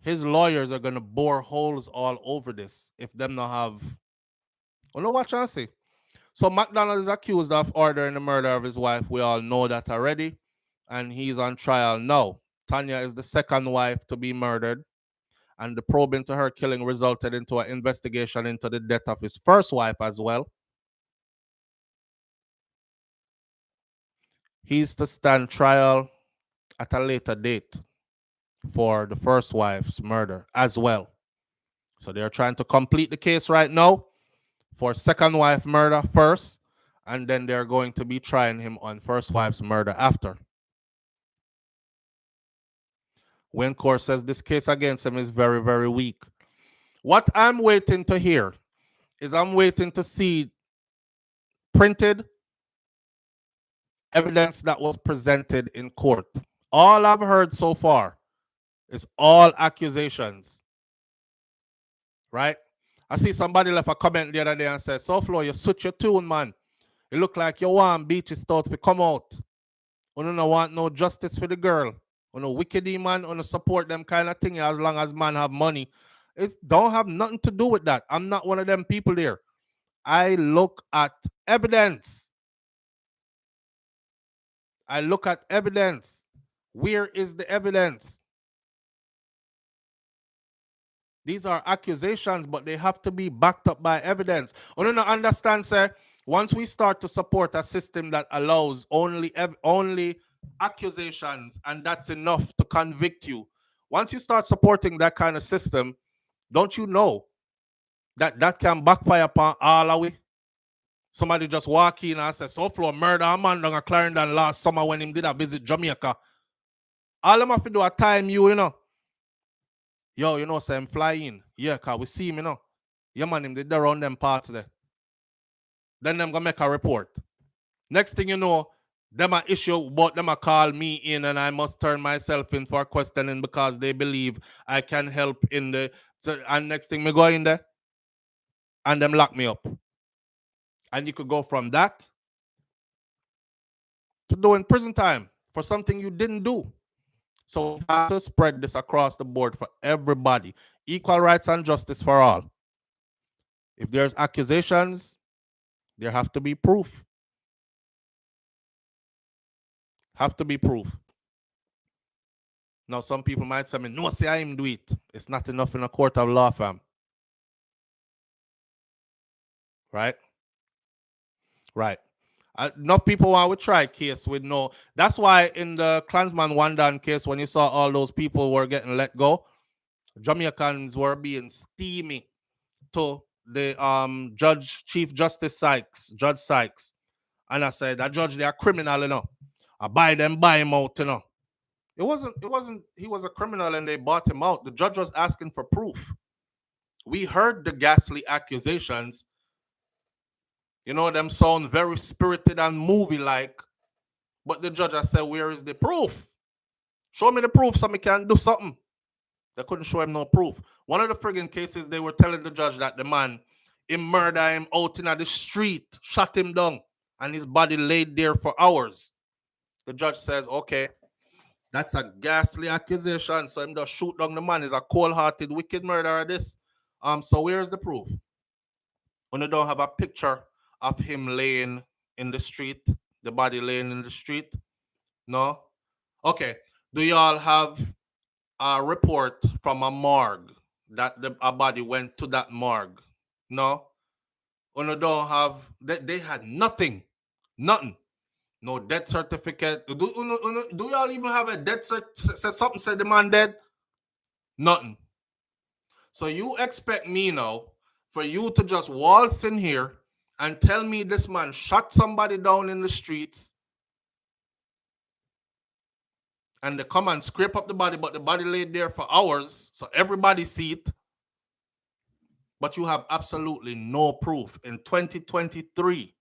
His lawyers are going to bore holes all over this if them not have... Well, no, watch and see. So McDonald is accused of ordering the murder of his wife. We all know that already. And he's on trial now. Tanya is the second wife to be murdered. And the probe into her killing resulted into an investigation into the death of his first wife as well. He's to stand trial at a later date for the first wife's murder as well. So they're trying to complete the case right now for second wife murder first, and then they're going to be trying him on first wife's murder after. Wayne Core says this case against him is very, very weak. What I'm waiting to hear is I'm waiting to see printed evidence that was presented in court. All I've heard so far is all accusations. Right? I see somebody left a comment the other day and said, Souflo, you switch your tune, man. It look like you want Beachy Stout to come out. You don't want no justice for the girl. You know, wickedy man, you support them kind of thing as long as man have money. It don't have nothing to do with that. I'm not one of them people there. I look at evidence. I look at evidence. Where is the evidence? These are accusations, but they have to be backed up by evidence. You don't understand, sir? Once we start to support a system that allows only accusations, and that's enough to convict you. Once you start supporting that kind of system, don't you know that that can backfire upon all of we? Somebody just walk in and say, Souflo murder a man down a Clarendon last summer when him did a visit Jamaica. All them have to do a time you know. Yo, you know, say him fly in. Yeah, cause we see him, you know. Yeah, man, him did around them parts there. Then them gonna make a report. Next thing you know, them a issue, but them a call me in and I must turn myself in for questioning because they believe I can help in the... and next thing me go in there and them lock me up. And you could go from that to doing prison time for something you didn't do. So we have to spread this across the board for everybody. Equal rights and justice for all. If there's accusations, there have to be proof. Have to be proof. Now, some people might say, no, say I him do it. It's not enough in a court of law, fam. Right? Right. Enough people want to try case with no... That's why in the Klansman Wandan case, when you saw all those people were getting let go, Jamaicans were being steamy to the Chief Justice Sykes, Judge Sykes. And I said, that judge, they are criminal, you know. I buy him out, you know. It wasn't, he was a criminal and they bought him out. The judge was asking for proof. We heard the ghastly accusations. You know, them sound very spirited and movie-like. But the judge has said, where is the proof? Show me the proof so I can do something. They couldn't show him no proof. One of the friggin' cases, they were telling the judge that the man, he murdered him out in the street, shot him down, and his body laid there for hours. The judge says, okay, that's a ghastly accusation. So him just shoot down the man. He's a cold-hearted, wicked murderer. This. So where's the proof? When you don't have a picture of him laying in the street, the body laying in the street? No? Okay. Do y'all have a report from a morgue that a body went to that morgue? No? When you don't have... They had nothing. Nothing. No death certificate. Do y'all even have a death certificate? Something said the man dead? Nothing. So you expect me now for you to just waltz in here and tell me this man shot somebody down in the streets and they come and scrape up the body, but the body laid there for hours, so everybody see it, but you have absolutely no proof in 2023.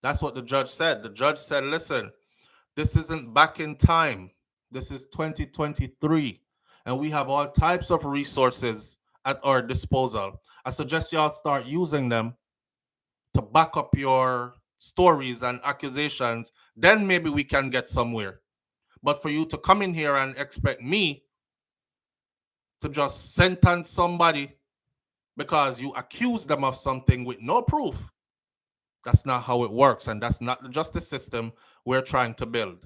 That's what the judge said. The judge said, listen, this isn't back in time. This is 2023. And we have all types of resources at our disposal. I suggest y'all start using them to back up your stories and accusations. Then maybe we can get somewhere. But for you to come in here and expect me to just sentence somebody because you accuse them of something with no proof, that's not how it works. And that's not the justice system we're trying to build.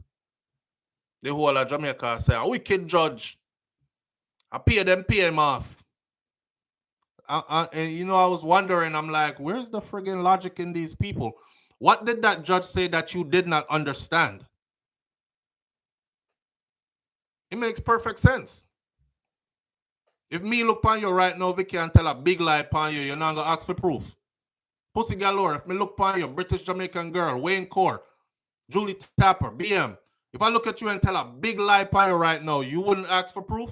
The whole of Jamaica say, a wicked judge. I pay him off. And you know, I was wondering, I'm like, where's the friggin' logic in these people? What did that judge say that you did not understand? It makes perfect sense. If me look upon you right now, Vicky, and tell a big lie upon you, you're not going to ask for proof. Pussy galore, if me look upon you, British Jamaican girl, Wayne Core, Julie Tapper, BM. If I look at you and tell a big lie upon you right now, you wouldn't ask for proof?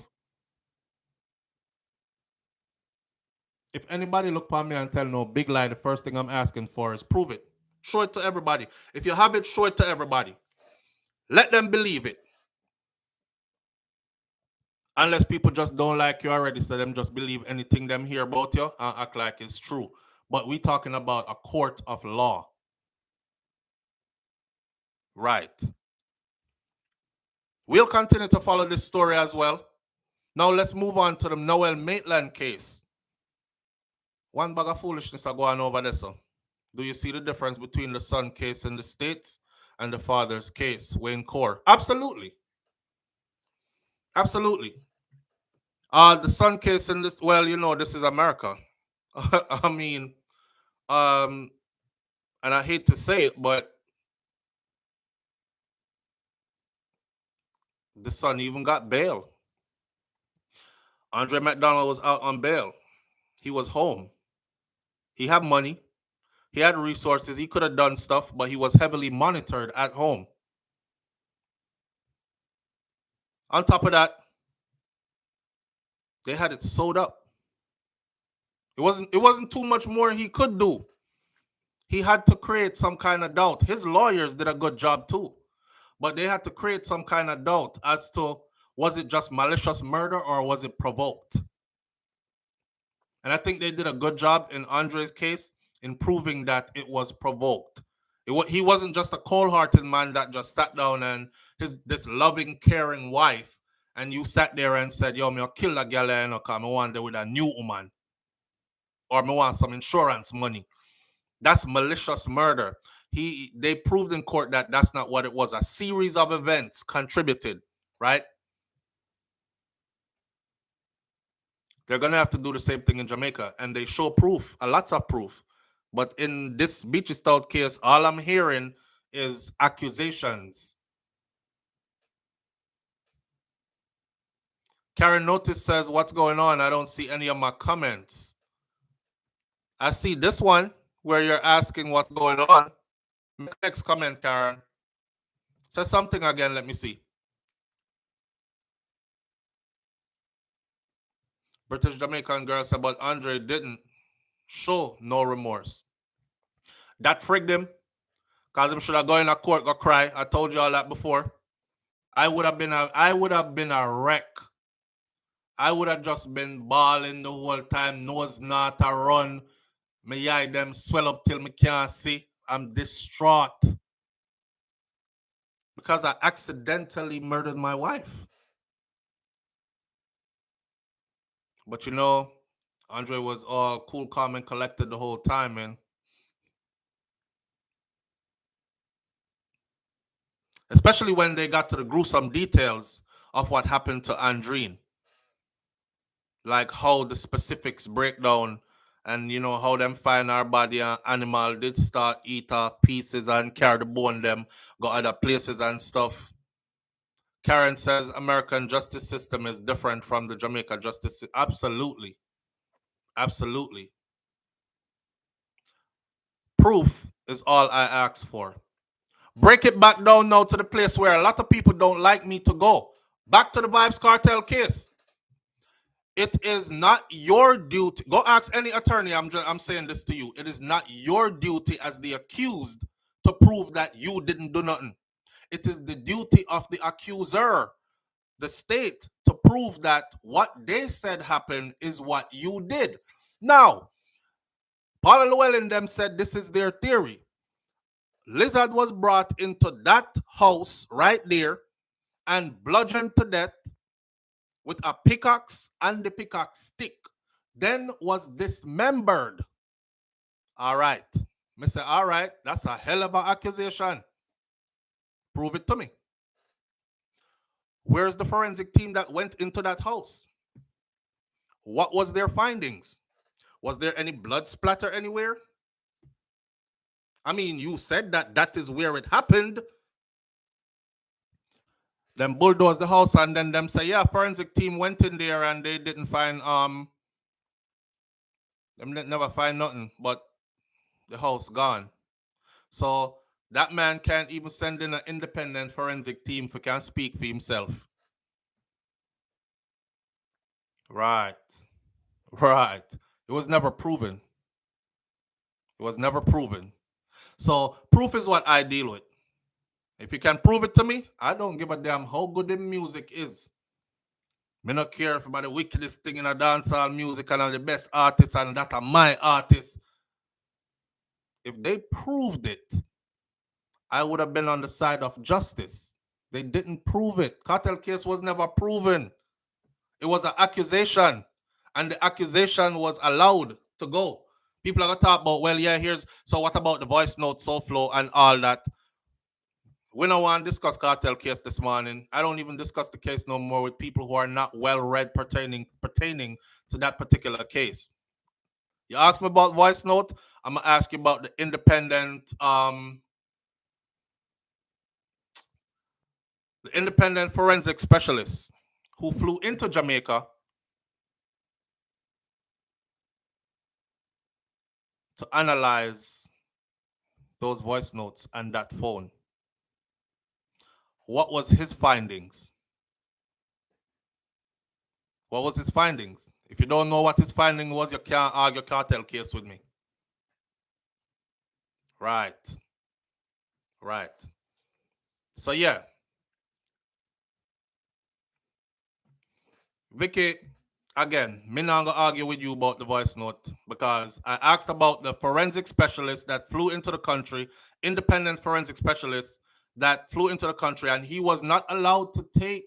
If anybody look upon me and tell no big lie, the first thing I'm asking for is prove it. Show it to everybody. If you have it, show it to everybody. Let them believe it. Unless people just don't like you already, so them just believe anything them hear about you and act like it's true. But we're talking about a court of law. Right. We'll continue to follow this story as well. Now let's move on to the Noel Maitland case. One bag of foolishness are going over there, so. Do you see the difference between the son case in the States and the father's case, Wayne Core? Absolutely. Absolutely. The Sun case in this, well, you know, this is America. I mean, and I hate to say it, but the Sun even got bail. Andre McDonald was out on bail. He was home. He had money. He had resources. He could have done stuff, but he was heavily monitored at home. On top of that, they had it sewed up. It wasn't too much more he could do. He had to create some kind of doubt. His lawyers did a good job too, but they had to create some kind of doubt as to, was it just malicious murder or was it provoked? And I think they did a good job in Andre's case in proving that it was provoked. He wasn't just a cold-hearted man that just sat down and this loving, caring wife, and you sat there and said, yo, me will kill that girl and come. I want her with a new woman. Or me want some insurance money. That's malicious murder. They proved in court that that's not what it was. A series of events contributed, right? They're going to have to do the same thing in Jamaica. And they show proof, a lot of proof. But in this Beachy Stout case, all I'm hearing is accusations. Karen Notice says, what's going on? I don't see any of my comments. I see this one where you're asking what's going on. Next comment, Karen. Say something again. Let me see. British Jamaican girl said, but Andre didn't show no remorse. That frigged him. Because him should have gone in a court, go cry. I told you all that before. I would have been a wreck. I would have just been bawling the whole time. Nose not a run. My eye them swell up till me can't see. I'm distraught. Because I accidentally murdered my wife. But you know, Andre was all cool, calm, and collected the whole time, man. Especially when they got to the gruesome details of what happened to Andreen. Like how the specifics break down and, you know, how them find our body and animal did start eat off pieces and carry the bone them, go other places and stuff. Karen says American justice system is different from the Jamaica justice system. Absolutely. Absolutely. Proof is all I ask for. Break it back down now to the place where a lot of people don't like me to go. Back to the Vibes Cartel case. It is not your duty. Go ask any attorney. I'm saying this to you. It is not your duty as the accused to prove that you didn't do nothing. It is the duty of the accuser, the state, to prove that what they said happened is what you did. Now, Paul Llewellyn them said this is their theory. Lizard was brought into that house right there and bludgeoned to death with a pickaxe and the pickaxe stick, then was dismembered. All right. I say, all right, that's a hell of an accusation. Prove it to me. Where's the forensic team that went into that house? What was their findings? Was there any blood splatter anywhere? I mean, you said that is where it happened. Them bulldoze the house and then them say, yeah, forensic team went in there and they didn't find them never find nothing but the house gone. So that man can't even send in an independent forensic team for can speak for himself. Right. It was never proven. So proof is what I deal with. If you can prove it to me, I don't give a damn how good the music is. Me not care about the wickedest thing in a dancehall music and I'm the best artist and that are my artists. If they proved it, I would have been on the side of justice. They didn't prove it. Cartel case was never proven. It was an accusation, and the accusation was allowed to go. People are going to talk about, well, yeah, so what about the voice note, Souflo, and all that? We don't want to discuss cartel case this morning. I don't even discuss the case no more with people who are not well read pertaining to that particular case. You ask me about voice note, I'm gonna ask you about the independent forensic specialist who flew into Jamaica to analyze those voice notes and that phone. What was his findings? What was his findings? If you don't know what his finding was, you can't argue cartel case with me. Right. So yeah. Vicky, again, me not gonna argue with you about the voice note because I asked about the forensic specialist that flew into the country, independent forensic specialist that flew into the country, and he was not allowed to take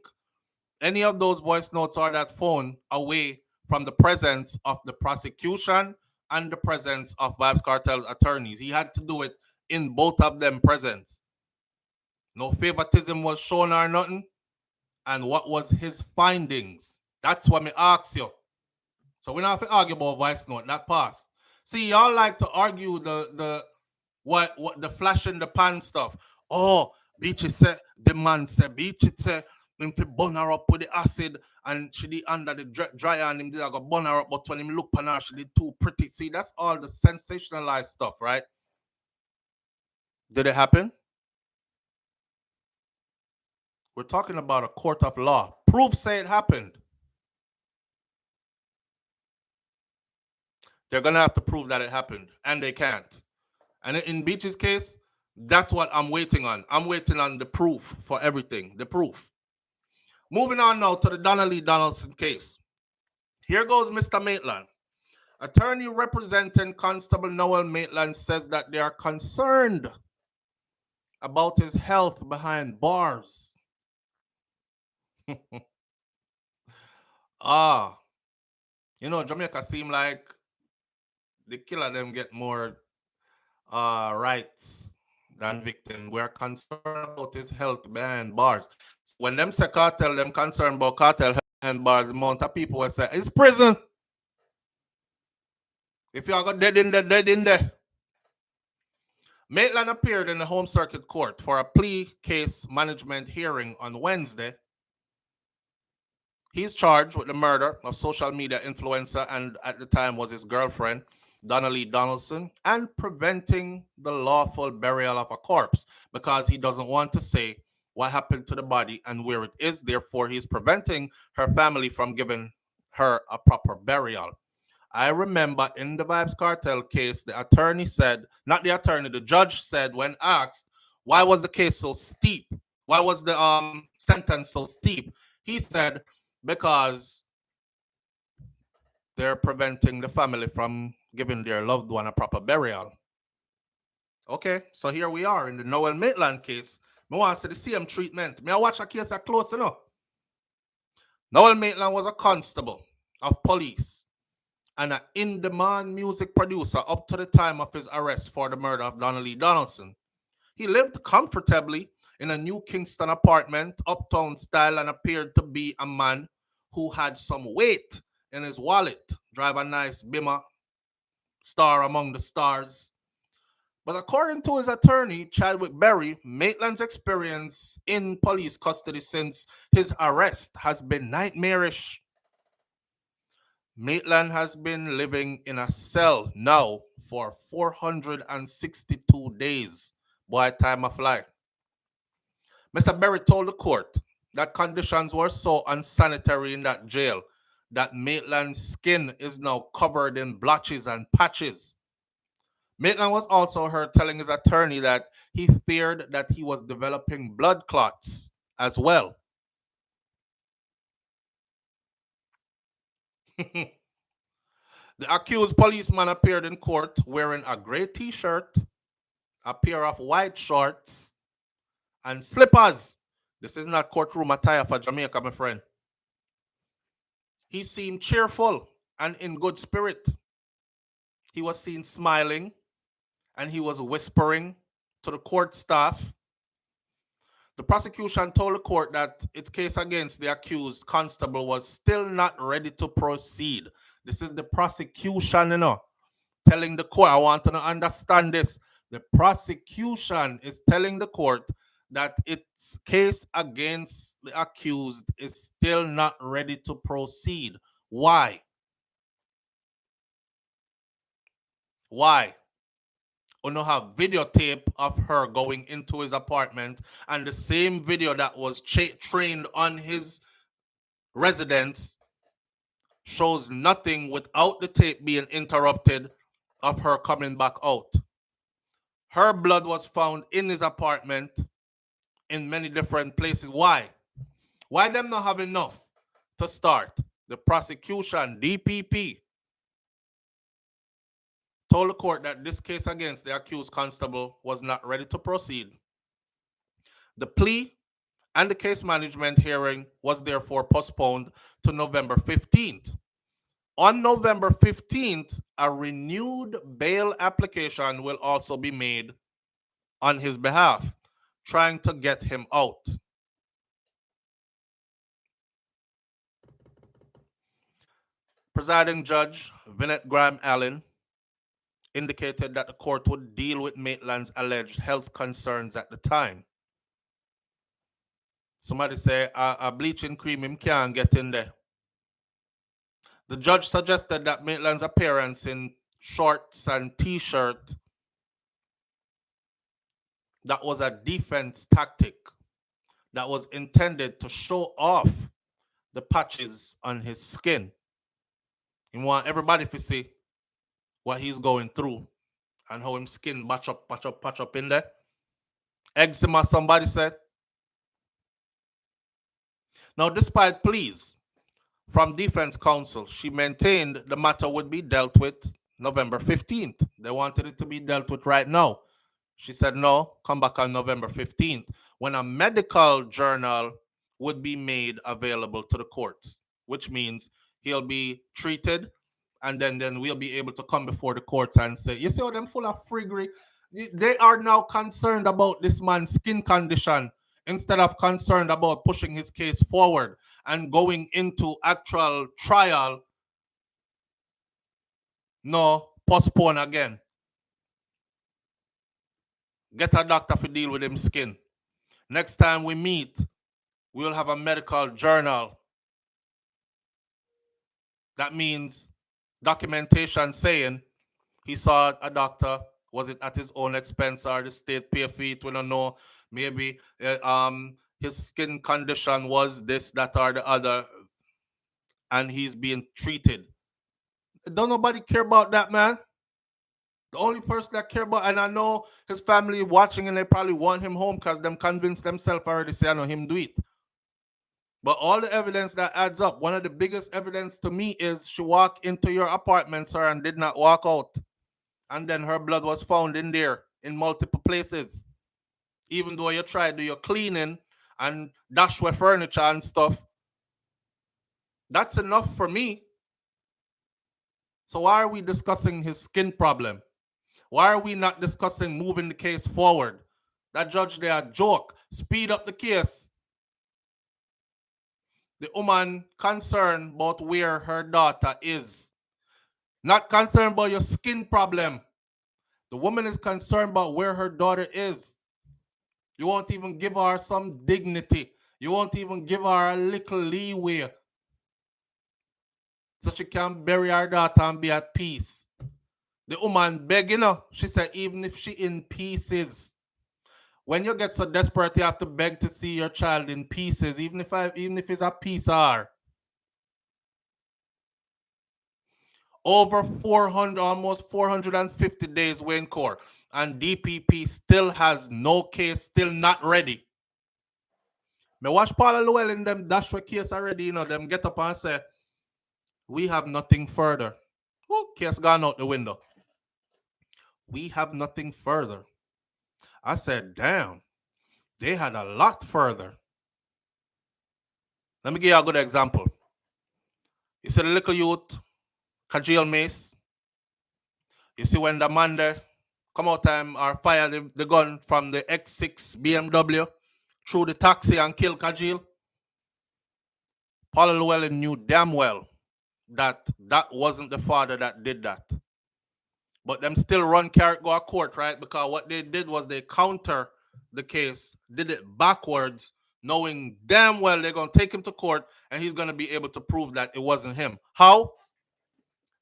any of those voice notes or that phone away from the presence of the prosecution and the presence of Vybz Kartel's attorneys. He had to do it in both of them presence. No favoritism was shown or nothing. And what was his findings? That's what me ask you. So we don't have to argue about voice note, that pass. See, y'all like to argue the flash in the pan stuff. Oh, Beachy said, the man said, Beachy said, him to burn her up with the acid and she did under the dryer and him did go burn her up, but when him look on her, she did too pretty. See, that's all the sensationalized stuff, right? Did it happen? We're talking about a court of law. Proof say it happened. They're going to have to prove that it happened, and they can't. And in Beachy's case, that's what I'm waiting on. I'm waiting on the proof for everything, the proof. Moving on now to the Donna Lee Donaldson case. Here goes Mr. Maitland. Attorney representing Constable Noel Maitland says that they are concerned about his health behind bars. Jamaica seem like the killer them get more rights than victim. We're concerned about his health behind bars. When them say cartel, them concerned about cartel behind bars, the amount of people will say, it's prison. If you are got dead in there, dead in there. Maitland appeared in the Home Circuit Court for a plea case management hearing on Wednesday. He's charged with the murder of social media influencer and at the time was his girlfriend, Donna Lee Donaldson, and preventing the lawful burial of a corpse because he doesn't want to say what happened to the body and where it is. Therefore, he's preventing her family from giving her a proper burial. I remember in the Vybz Kartel case, the attorney said, not the attorney, the judge said when asked, why was the case so steep? Why was the sentence so steep? He said, because they're preventing the family from giving their loved one a proper burial. Okay, so here we are in the Noel Maitland case. I want to see the same treatment. I watch a case that close enough. Noel Maitland was a constable of police and an in-demand music producer up to the time of his arrest for the murder of Donna Lee Donaldson. He lived comfortably in a New Kingston apartment, uptown style, and appeared to be a man who had some weight in his wallet, drive a nice Bimmer, star among the stars. But according to his attorney, Chadwick Berry, Maitland's experience in police custody since his arrest has been nightmarish. Maitland has been living in a cell now for 462 days. Boy, time of life. Mr. Berry told the court that conditions were so unsanitary in that jail that Maitland's skin is now covered in blotches and patches. Maitland was also heard telling his attorney that he feared that he was developing blood clots as well. The accused policeman appeared in court wearing a gray t-shirt, a pair of white shorts, and slippers. This is not courtroom attire for Jamaica, my friend. He seemed cheerful and in good spirit. He was seen smiling and he was whispering to the court staff. The prosecution told the court that its case against the accused constable was still not ready to proceed. This is the prosecution, telling the court. I want to understand this. The prosecution is telling the court that its case against the accused is still not ready to proceed. Why? Why? Uno have videotape of her going into his apartment, and the same video that was trained on his residence shows nothing without the tape being interrupted of her coming back out. Her blood was found in his apartment in many different places. Why? Why them not have enough to start? The prosecution, DPP, told the court that this case against the accused constable was not ready to proceed. The plea and the case management hearing was therefore postponed to November 15th. On November 15th, a renewed bail application will also be made on his behalf, trying to get him out. Presiding Judge Vinette Graham Allen indicated that the court would deal with Maitland's alleged health concerns at the time. Somebody say a bleaching cream him can't get in there. The judge suggested that Maitland's appearance in shorts and t-shirt, that was a defense tactic that was intended to show off the patches on his skin. He want everybody to see what he's going through and how his skin patch up in there. Eczema, somebody said. Now, despite pleas from defense counsel, she maintained the matter would be dealt with November 15th. They wanted it to be dealt with right now. She said, no, come back on November 15th, when a medical journal would be made available to the courts, which means he'll be treated, and then we'll be able to come before the courts and say, you see how them full of friggery? They are now concerned about this man's skin condition instead of concerned about pushing his case forward and going into actual trial. No, postpone again. Get a doctor to deal with him skin. Next time we meet, we'll have a medical journal. That means documentation saying he saw a doctor. Was it at his own expense or the state pay for it? We don't know. Maybe his skin condition was this, that, or the other, and he's being treated. Don't nobody care about that, man. The only person that care about, and I know his family watching, and they probably want him home because them convinced themselves already, say, I know him do it. But all the evidence that adds up, one of the biggest evidence to me is she walked into your apartment, sir, and did not walk out. And then her blood was found in there in multiple places. Even though you tried to do your cleaning and dash away furniture and stuff, that's enough for me. So why are we discussing his skin problem? Why are we not discussing moving the case forward? That judge there, joke. Speed up the case. The woman concerned about where her daughter is. Not concerned about your skin problem. The woman is concerned about where her daughter is. You won't even give her some dignity. You won't even give her a little leeway so she can bury her daughter and be at peace. The woman begging her. She said, even if she in pieces. When you get so desperate, you have to beg to see your child in pieces, even if it's a piece of her. Over 400, almost 450 days we're in court, and DPP still has no case, still not ready. Me watch Paula Llewellyn in them dash for case already, them get up and say, we have nothing further. Oh, case gone out the window. We have nothing further. I said, damn, they had a lot further. Let me give you a good example. You see the little youth, Kajil Mace. You see when the man there come out time or fire the gun from the X6 BMW through the taxi and kill Kajil, Paula Llewellyn knew damn well that that wasn't the father that did that. But them still run carrot go to court, right? Because what they did was they counter the case, did it backwards, knowing damn well they're going to take him to court and he's going to be able to prove that it wasn't him. How?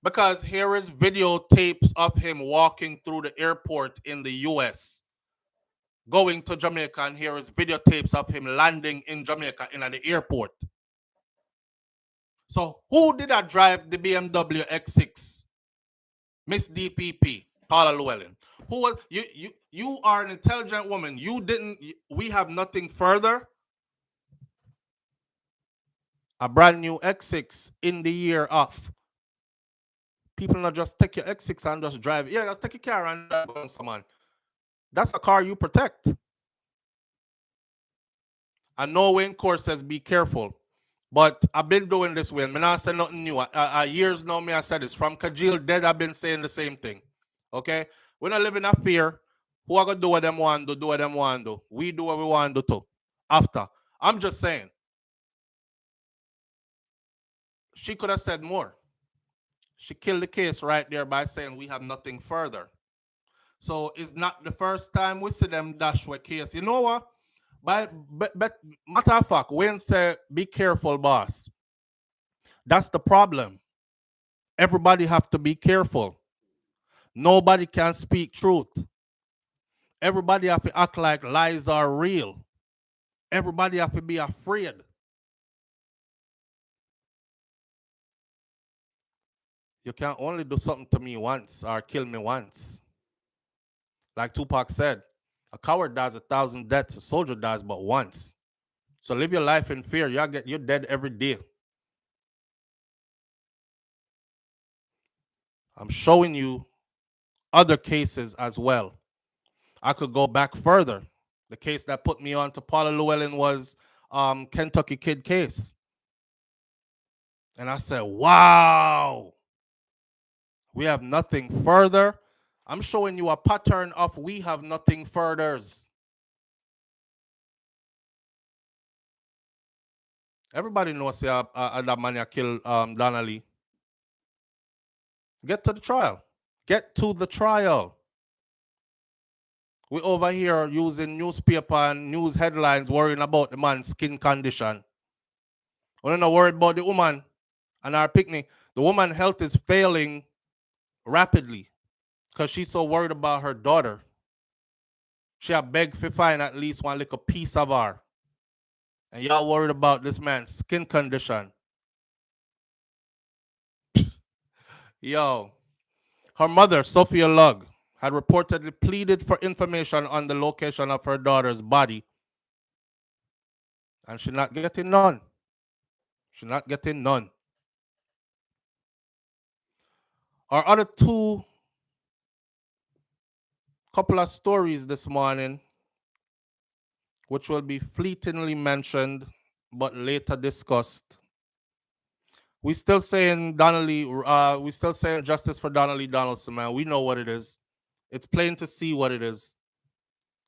Because here is videotapes of him walking through the airport in the US, going to Jamaica, and here is videotapes of him landing in Jamaica in the airport. So who did that drive the BMW X6? Miss DPP, Paula Llewellyn. Who was you are an intelligent woman. You didn't we have nothing further. A brand new X6 in the year of. People not just take your X6 and just drive. Yeah, just take your car and drive on someone. That's a car you protect. I know Wayne Court says be careful. But I've been doing this way. I not say nothing new. Years now, I said this. From Kajil dead, I've been saying the same thing. Okay? We're not living in fear. Who are going to do what them want to do what them want to do. We do what we want to do too. After. I'm just saying. She could have said more. She killed the case right there by saying we have nothing further. So it's not the first time we see them dash with case. You know what? But matter of fact, Wayne said, be careful, boss. That's the problem. Everybody have to be careful. Nobody can speak truth. Everybody have to act like lies are real. Everybody have to be afraid. You can only do something to me once or kill me once. Like Tupac said, a coward dies 1,000 deaths, a soldier dies but once. So live your life in fear. You're dead every day. I'm showing you other cases as well. I could go back further. The case that put me on to Paula Llewellyn was Kentucky Kid case. And I said, wow, we have nothing further. I'm showing you a pattern of we have nothing furthers. Everybody knows that man killed Donna Lee. Get to the trial. Get to the trial. We over here using newspaper and news headlines worrying about the man's skin condition. We're not worried about the woman and our picnic. The woman's health is failing rapidly because she's so worried about her daughter. She have begged to find at least one little piece of her. And y'all worried about this man's skin condition. Yo. Her mother, Sophia Lugg, had reportedly pleaded for information on the location of her daughter's body. And she's not getting none. She's not getting none. Our other two couple of stories this morning, which will be fleetingly mentioned but later discussed. We still saying Donnelly, we still saying justice for Donnelly Donaldson, man. We know what it is. It's plain to see what it is.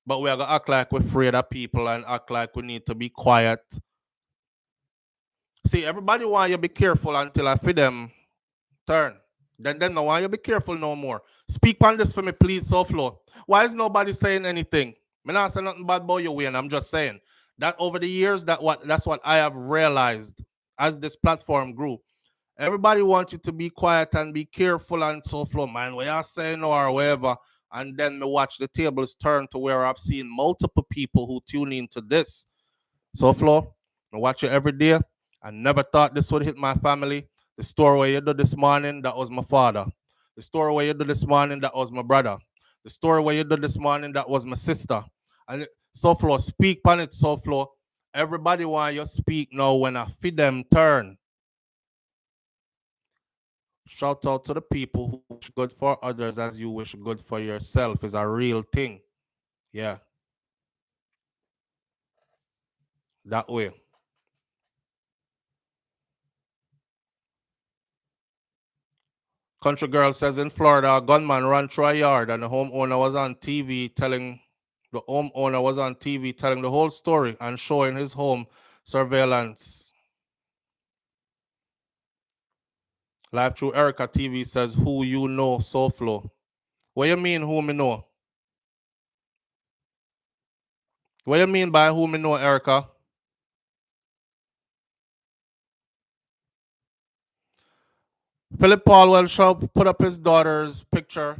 But we are gonna act like we're afraid of people and act like we need to be quiet. See, everybody want you to be careful until I feed them turn. Then them no want you to be careful no more. Speak on this for me, please, Souflo. Why is nobody saying anything? Me not say nothing bad about you, Wayne. I'm just saying that over the years, that's what I have realized as this platform grew. Everybody wants you to be quiet and be careful and Souflo, man. What you're saying or whatever. And then me watch the tables turn to where I've seen multiple people who tune into this. Souflo, I watch you every day. I never thought this would hit my family. The story where you do this morning, that was my father. The story where you do this morning, that was my brother. The story where you do this morning, that was my sister. And Souflo, speak on it, Souflo. Everybody want you speak now when I feed them turn. Shout out to the people who wish good for others as you wish good for yourself is a real thing. Yeah. That way. Country girl says in Florida, a gunman ran through a yard and the homeowner was on TV telling The homeowner was on TV telling the whole story and showing his home surveillance. Live through Erica TV says, who you know, Souflo. What you mean, who me know? What you mean by who me know, Erica? Phillip Paulwell put up his daughter's picture.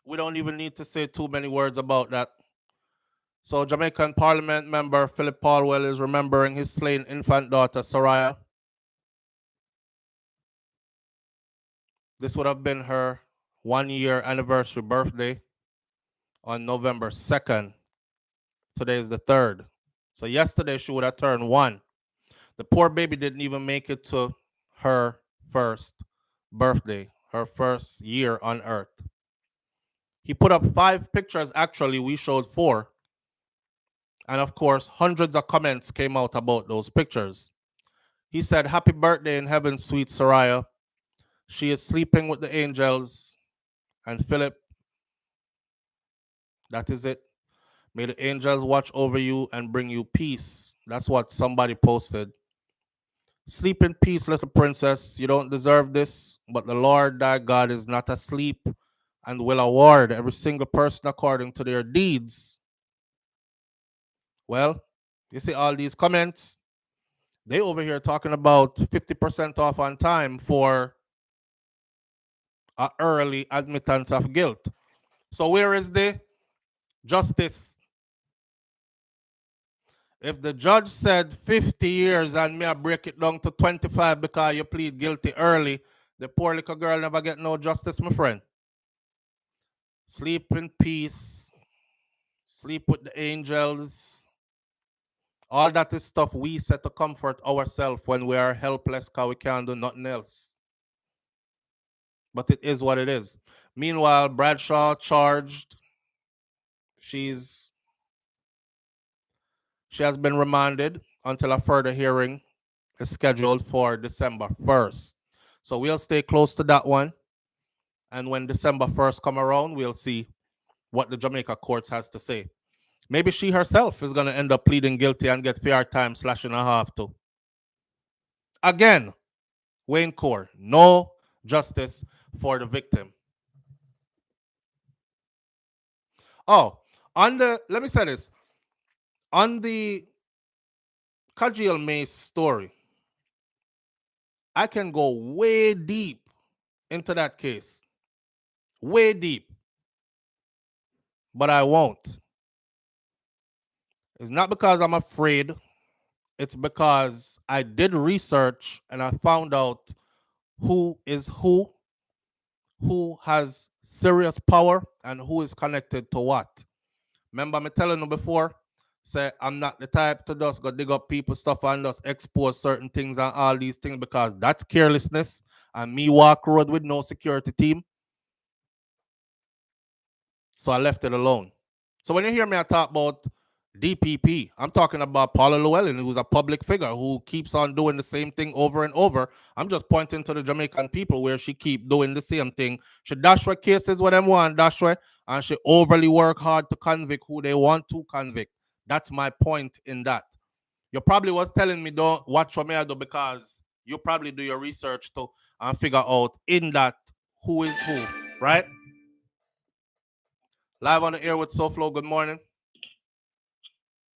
We don't even need to say too many words about that. So Jamaican Parliament member Phillip Paulwell is remembering his slain infant daughter, Sarayah. This would have been her 1-year anniversary birthday on November 2nd. Today is the 3rd. So yesterday she would have turned 1. The poor baby didn't even make it to her first birthday, her first year on earth. He put up 5 pictures. Actually, we showed 4. And of course, hundreds of comments came out about those pictures. He said, happy birthday in heaven, sweet Sarayah. She is sleeping with the angels. And Phillip, that is it. May the angels watch over you and bring you peace. That's what somebody posted. Sleep in peace, little princess. You don't deserve this, but the Lord thy God is not asleep and will award every single person according to their deeds. Well, you see all these comments. They over here talking about 50% off on time for an early admittance of guilt. So where is the justice? If the judge said 50 years and me I break it down to 25 because you plead guilty early, the poor little girl never get no justice, my friend. Sleep in peace. Sleep with the angels. All that is stuff we set to comfort ourselves when we are helpless because we can't do nothing else. But it is what it is. Meanwhile, Bradshaw charged. She has been remanded until a further hearing is scheduled for December 1st. So we'll stay close to that one. And when December 1st come around, we'll see what the Jamaica courts has to say. Maybe she herself is going to end up pleading guilty and get fair time /1/2 too. Again, Wayne Core, no justice for the victim. Oh, let me say this. On the Kajil Mace story, I can go way deep into that case. Way deep. But I won't. It's not because I'm afraid. It's because I did research and I found out who is who has serious power, and who is connected to what. Remember me telling you before, say I'm not the type to just go dig up people's stuff and just expose certain things and all these things, because that's carelessness, and me walk road with no security team. So I left it alone. So when you hear me I talk about DPP, I'm talking about Paula Llewellyn, who's a public figure who keeps on doing the same thing over and over. I'm just pointing to the Jamaican people where she keep doing the same thing. She dash her cases with them one, dash her, and she overly work hard to convict who they want to convict. That's my point in that. You probably was telling me don't watch what me I do, because you probably do your research to and figure out in that who is who, right? Live on the air with Souflo. Good morning.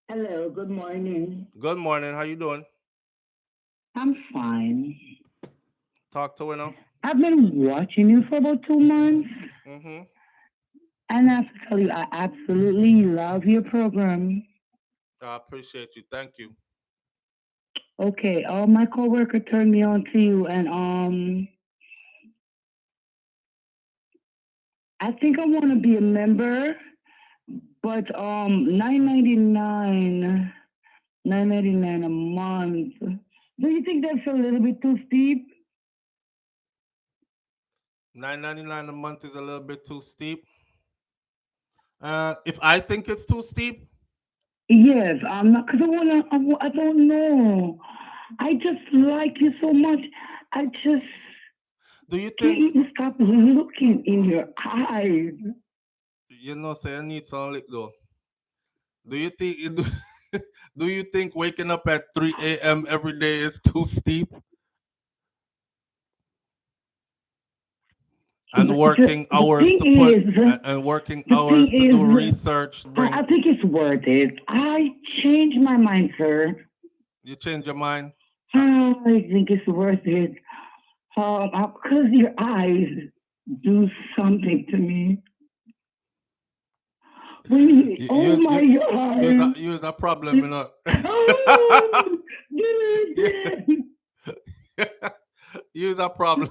Hello, good morning. Good morning. How you doing? I'm fine. Talk to her now. I've been watching you for about 2 months. Mm-hmm. And I have to tell you, I absolutely love your program. I appreciate you. Thank you. Okay, my coworker turned me on to you, and I think I want to be a member, but $9.99 a month. Do you think that's a little bit too steep? $9.99 a month is a little bit too steep. If I think it's too steep, Yes, I'm not, because I don't know. I just like you so much. I just do you can't think even stop looking in your eyes. say I need some lick though? Do you think do you think waking up at 3 a.m. every day is too steep? And working The hours thing to put is, and working the hours thing to do is, research to bring. I think it's worth it. I changed my mind, sir. You change your mind? I think it's worth it. Because your eyes do something to me. When oh my God. You is a problem, you know. Oh, Yeah. dude. You is a problem.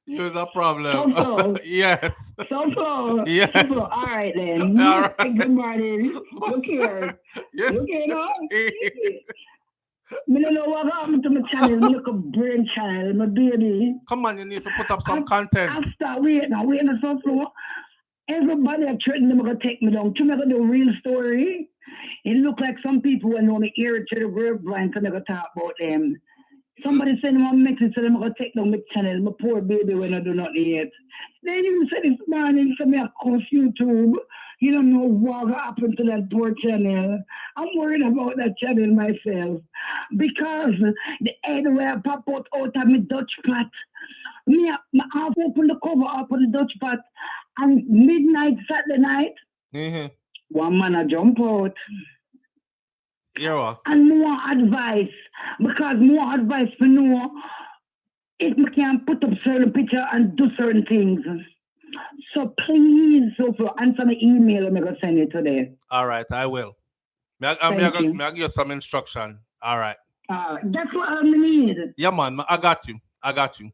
You is a problem. So, Yes. so, Yes. all right All then. right. Good morning. Look here. Yes. Look here now. Me don't know what happened to my channel, my little brain child, my baby. Come on, you need to put up some I, content. I start waiting on Souflo. Everybody I threatened them gonna take me down. To make the real story. It look like some people when know me hear it to the grapevine, so they gonna talk about them. Somebody send them a message, so them gonna take down my channel, my poor baby when I do not yet. Then you say this morning, so me I curse YouTube. You don't know what happened to that poor channel. I'm worried about that channel myself. Because the head where I pop out of my Dutch pot, me half open the cover up of the Dutch pot, and midnight Saturday night, Mm-hmm. one man a jump out. Yeah. And more advice, because more advice for know if we can put up certain picture and do certain things. So please, so for answer my email, I'm gonna send it today. All right, I will. Thank you. May I give you some instruction? All right. That's what I need. Yeah, man. I got you. I got you.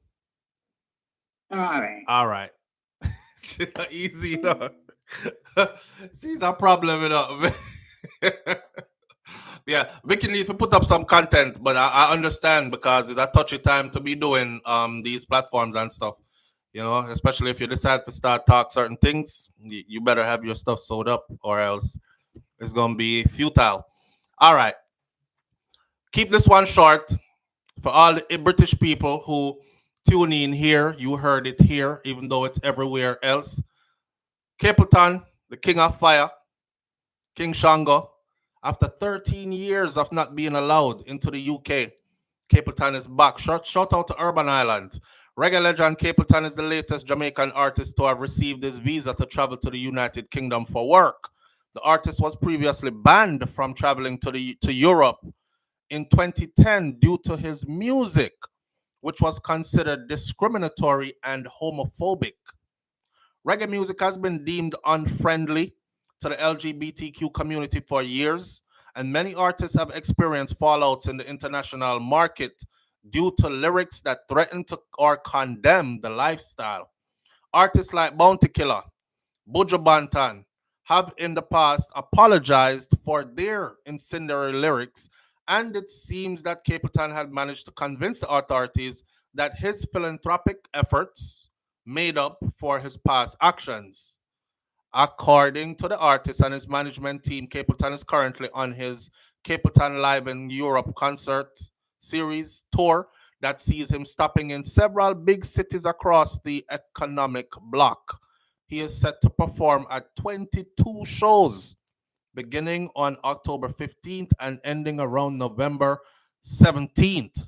All right. All right. Easy, you know. She's a problem, you know. Yeah, Vicky needs to put up some content, but I understand because it's a touchy time to be doing these platforms and stuff. You know, especially if you decide to start talk certain things, you better have your stuff sewed up, or else it's gonna be futile. All right, keep this one short for all the British people who tune in here. You heard it here, even though it's everywhere else. Capleton, the King of Fire, King Shango, after 13 years of not being allowed into the UK, Capleton is back. Shout out to Urban Island. Reggae legend Capleton is the latest Jamaican artist to have received his visa to travel to the United Kingdom for work. The artist was previously banned from traveling to Europe in 2010 due to his music, which was considered discriminatory and homophobic. Reggae music has been deemed unfriendly to the LGBTQ community for years, and many artists have experienced fallouts in the international market due to lyrics that threaten to or condemn the lifestyle. Artists like Bounty Killer, Buju Banton have in the past apologized for their incendiary lyrics, and it seems that Capleton had managed to convince the authorities that his philanthropic efforts made up for his past actions. According to the artist and his management team, Capleton is currently on his Capleton Live in Europe concert series tour that sees him stopping in several big cities across the economic bloc. He is set to perform at 22 shows beginning on October 15th and ending around November 17th.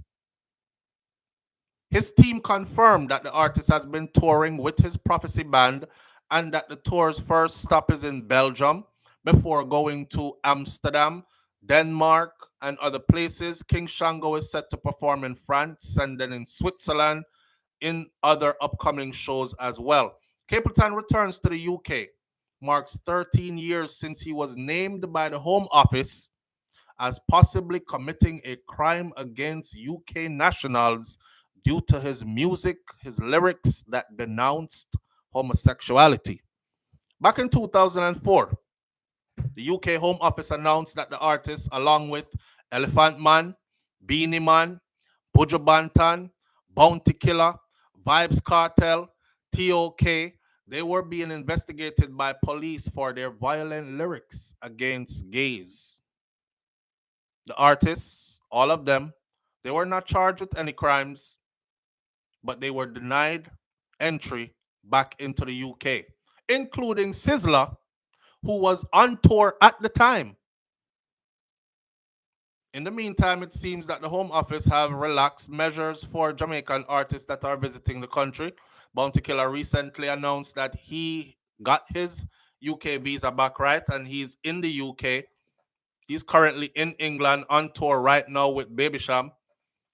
His team confirmed that the artist has been touring with his Prophecy band and that the tour's first stop is in Belgium before going to Amsterdam, Denmark, and other places. King Shango is set to perform in France and then in Switzerland in other upcoming shows as well. Capleton returns to the UK, marks 13 years since he was named by the Home Office as possibly committing a crime against UK nationals due to his music, his lyrics that denounced homosexuality. Back in 2004, the UK Home Office announced that the artist, along with Elephant Man, Beanie Man, Buju Banton, Bounty Killer, Vibes Cartel, TOK, they were being investigated by police for their violent lyrics against gays. The artists, all of them, they were not charged with any crimes, but they were denied entry back into the UK, including Sizzler, who was on tour at the time In the meantime, it seems that the Home Office have relaxed measures for Jamaican artists that are visiting the country. Bounty Killer recently announced that he got his UK visa back, right, and he's in the UK. He's currently in England on tour right now with Baby Sham.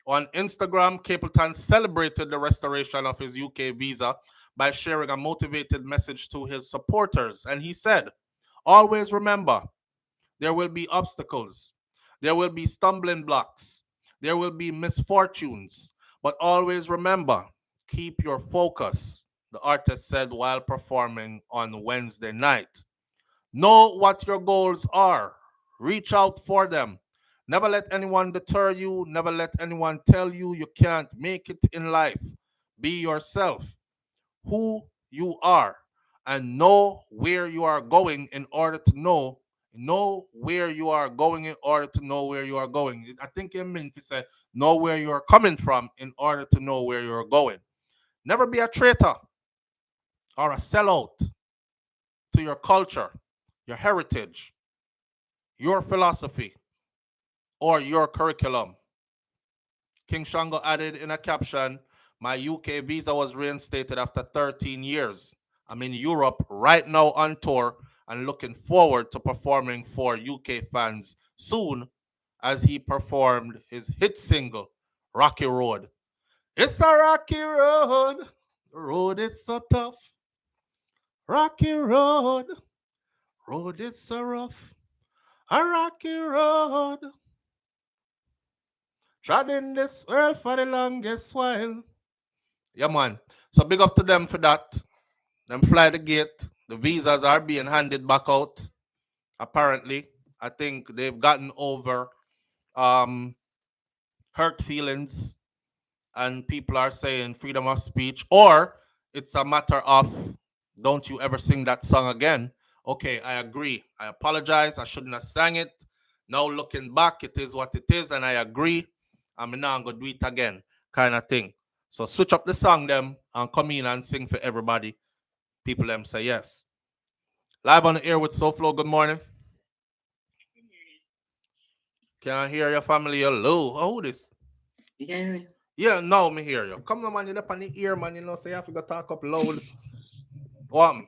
On Instagram, Capleton celebrated the restoration of his UK visa by sharing a motivated message to his supporters. And he said, "Always remember, there will be obstacles, there will be stumbling blocks, there will be misfortunes, but always remember, keep your focus," the artist said while performing on Wednesday night. Know what your goals are, reach out for them. Never let anyone deter you, never let anyone tell you you can't make it in life. Be yourself, who you are, and know where you are going in order to know where you are going in order to know where you are going. I think it meant he said know where you are coming from in order to know where you're going. Never be a traitor or a sellout to your culture, your heritage, your philosophy, or your curriculum. King Shango added in a caption, "My UK visa was reinstated after 13 years. I'm in Europe right now on tour and looking forward to performing for UK fans soon," as he performed his hit single, Rocky Road. It's a rocky road, the road is so tough. Rocky road, road is so rough. A rocky road, trod in this world for the longest while. Yeah, man. So big up to them for that. Them fly the gate. The visas are being handed back out. Apparently, I think they've gotten over um, hurt feelings, and people are saying freedom of speech, or it's a matter of don't you ever sing that song again. Okay, I agree. I apologize. I shouldn't have sang it. Now looking back, it is what it is, and I agree. I'm now gonna do it again, kind of thing. So switch up the song them and come in and sing for everybody. People them say yes. Live on the air with SouFlo. Good morning. Can I hear your family? Hello. Oh, this. Yeah. Yeah, now me hear you. Come on, man. You're up on the ear, man. You know, so you have to go talk up loud. What?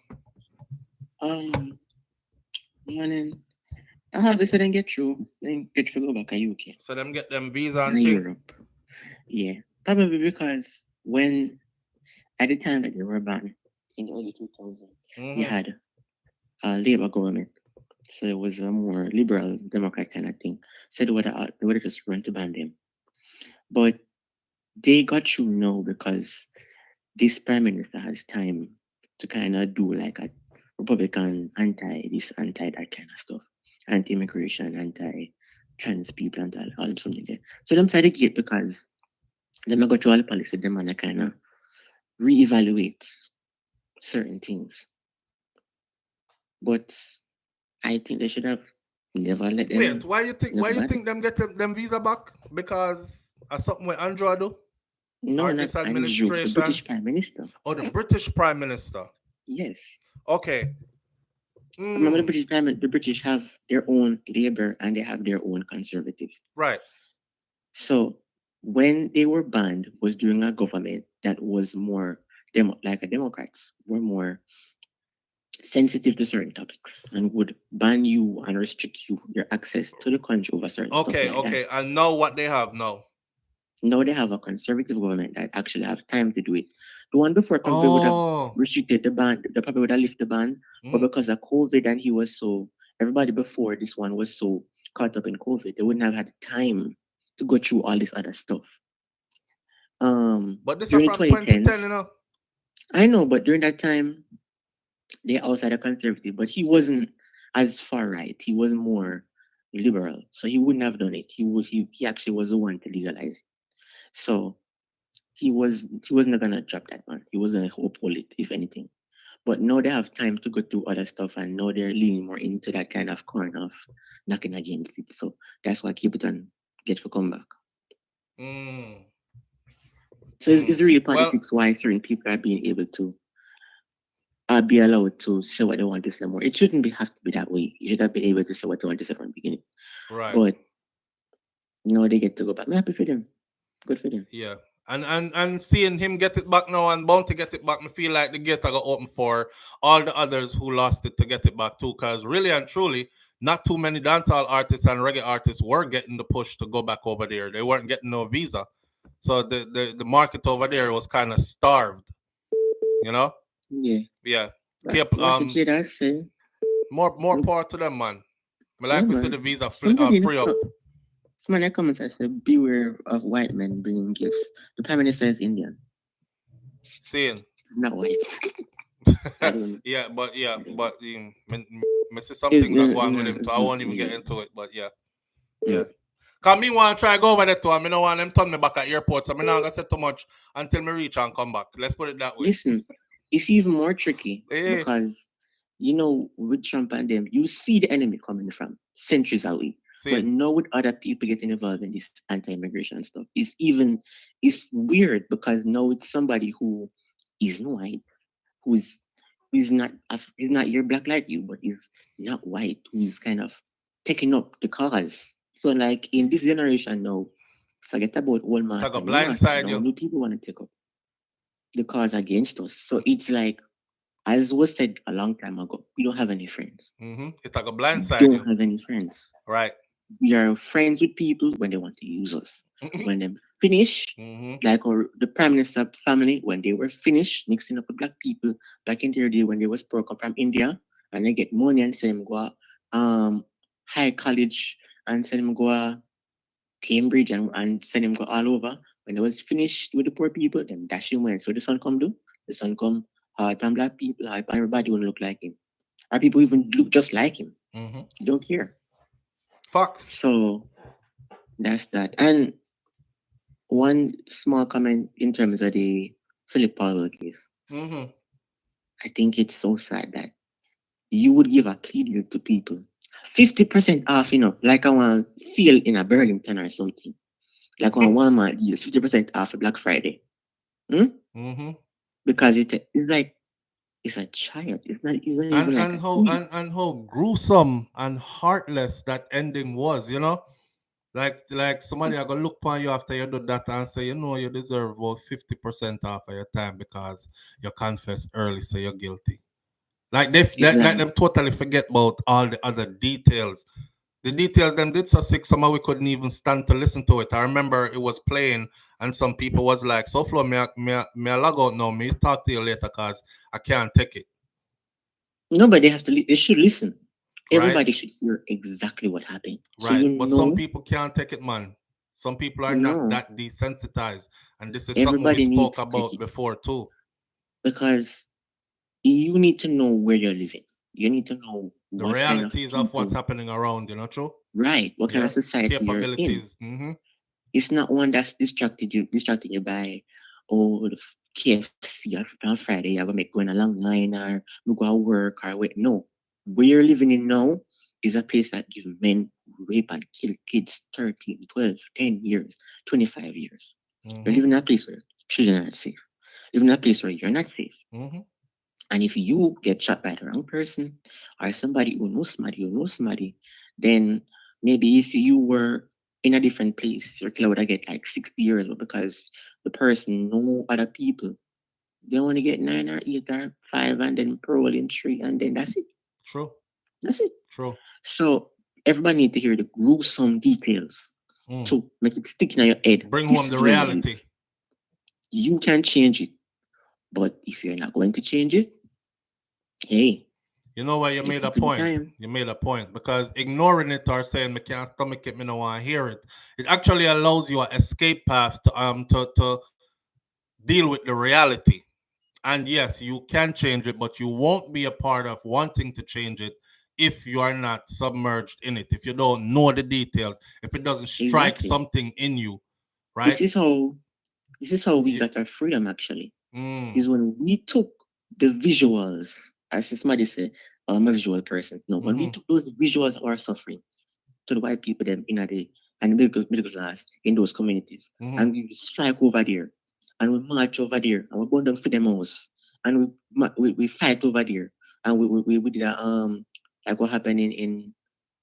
Morning. I have this and get through. Then get to go back to UK So them get them visa and and thing. Europe. Yeah. Probably because when at the time that they were banned in the early 2000s, you had a Labour government. So it was a more liberal Democrat kind of thing. So they would have just run to ban them. But they got through now because this prime minister has time to kind of do like a Republican anti this, anti that kind of stuff, anti immigration, anti trans people, and all something there. So them try to get because them go through all the policy, them and kind of reevaluate certain things. But I think they should have never let them. Wait, why you think them get them visa back? Because of something with Andrew do? No, or not this Andrew, administration? the British Prime Minister. Oh, the British Prime Minister. Yes. Okay. Remember the British have their own Labour and they have their own Conservative. Right. So when they were banned was during a government that was more like a Democrats were more sensitive to certain topics and would ban you and restrict your access to the country over certain stuff like Okay. that. I know what they have now. Now they have a conservative government that actually have time to do it. The one before probably would have restricted the ban, they probably would have lifted the ban, but because of COVID and he was so everybody before this one was so caught up in COVID, they wouldn't have had time to go through all this other stuff. But this is during from 2010s, 2010, you know. I know, but during that time, they outside a conservative, but he wasn't as far right. He was more liberal, so he wouldn't have done it. He actually was the one to legalize it. So he wasn't gonna drop that one. He was gonna uphold it, if anything. But now they have time to go through other stuff, and now they're leaning more into that kind of corner of knocking against it. So that's why Capleton get to come back. So it's really politics why certain people are being able to be allowed to say what they want to say more. It shouldn't have to be that way. You should have been able to say what you want to say from the beginning. Right. But they get to go back. I'm happy for them. Good for them. Yeah. And seeing him get it back now and bound to get it back, I feel like the gate I got open for all the others who lost it to get it back too. Because really and truly, not too many dancehall artists and reggae artists were getting the push to go back over there. They weren't getting no visa. So the market over there was kind of starved. You know? Yeah. Yeah. But Keep what's the kid I say? more power to them, man. I Yeah, like to see man. the visa Somebody free up. Someone in the comments I said, beware of white men bringing gifts. The Prime Minister is Indian. Seeing. He's not white. yeah, but I see some things that go on with him, so I won't even get Yeah. into it. But yeah. Cause me want to try go over there too. I don't want them turn me back at airport, so I'm not gonna say too much until me reach and come back. Let's put it that way. Listen, it's even more tricky Hey. because with Trump and them, you see the enemy coming from centuries away. But now with other people getting involved in this anti-immigration stuff, it's weird because now it's somebody who is white, who's not your black like you, but is not white, who's kind of taking up the cause. So like in this generation now, forget about Walmart. Like a blindside you. New people want to take up the cause against us. So it's like, as was said a long time ago, we don't have any friends. It's like a blindside. We don't have any friends. Right. We are friends with people when they want to use us. When they finish, like the Prime Minister family, when they were finished mixing up with black people back in their day when they was broke up from India, and they get money and send them go high college and send them go Cambridge and send them go all over. When they was finished with the poor people, then dash him went. So the son come do. The son come hard on black people, hard on everybody won't look like him. Our people even look just like him. You don't care. Fox. So that's that. And one small comment in terms of the Phillip Paulwell case. I think it's so sad that you would give a plea deal to people 50% off, like I want to feel in a Burlington or something. Like on Walmart deal, 50% off a Black Friday. Because it's like it's a child. It's not even like how gruesome and heartless that ending was, Like somebody are gonna look upon you after you do that and say, you deserve about 50% off of your time because you confess early, so you're guilty. Like let them totally forget about all the other details. The details them did so sick, somehow we couldn't even stand to listen to it. I remember it was playing and some people was like, SouFlo, me log out now, me talk to you later because I can't take it. Nobody has to they should listen. Everybody should hear exactly what happened. Right. So but some people can't take it, man. Some people are not that desensitized. And this is something we spoke about before too. Because you need to know where you're living. You need to know the realities of what's happening around, true? Right. What kind of society you're in. It's not one that's distracting you by, the KFC on Friday, you're going to make going a long line or you go to work or wait. No. Where you're living in now is a place that gives men rape and kill kids 13, 12, 10 years, 25 years. You're living in a place where children are not safe. You're living in a place where you're not safe. And if you get shot by the wrong person or somebody who knows somebody, then maybe if you were in a different place, your killer would get like 60 years, but because the person know other people, they only get 9 or 8 or 5 and then parole in 3 and then that's it. True. That's it. True. So everybody need to hear the gruesome details to make it stick in your head. Bring home the reality. You can change it. But if you're not going to change it, hey. You know what? You made a point. You made a point. Because ignoring it or saying me can't stomach it, me don't want to hear it. It actually allows you an escape path to deal with the reality. And yes, you can change it, but you won't be a part of wanting to change it if you are not submerged in it, if you don't know the details, if it doesn't strike something in you, right? This is how we got our freedom, actually. Is when we took the visuals, as somebody say, I'm a visual person. No, when we took those visuals of our suffering to the white people them in the middle class in those communities, and we strike over there, and we march over there, and we burn them for them house, and we fight over there, and we did like what happened in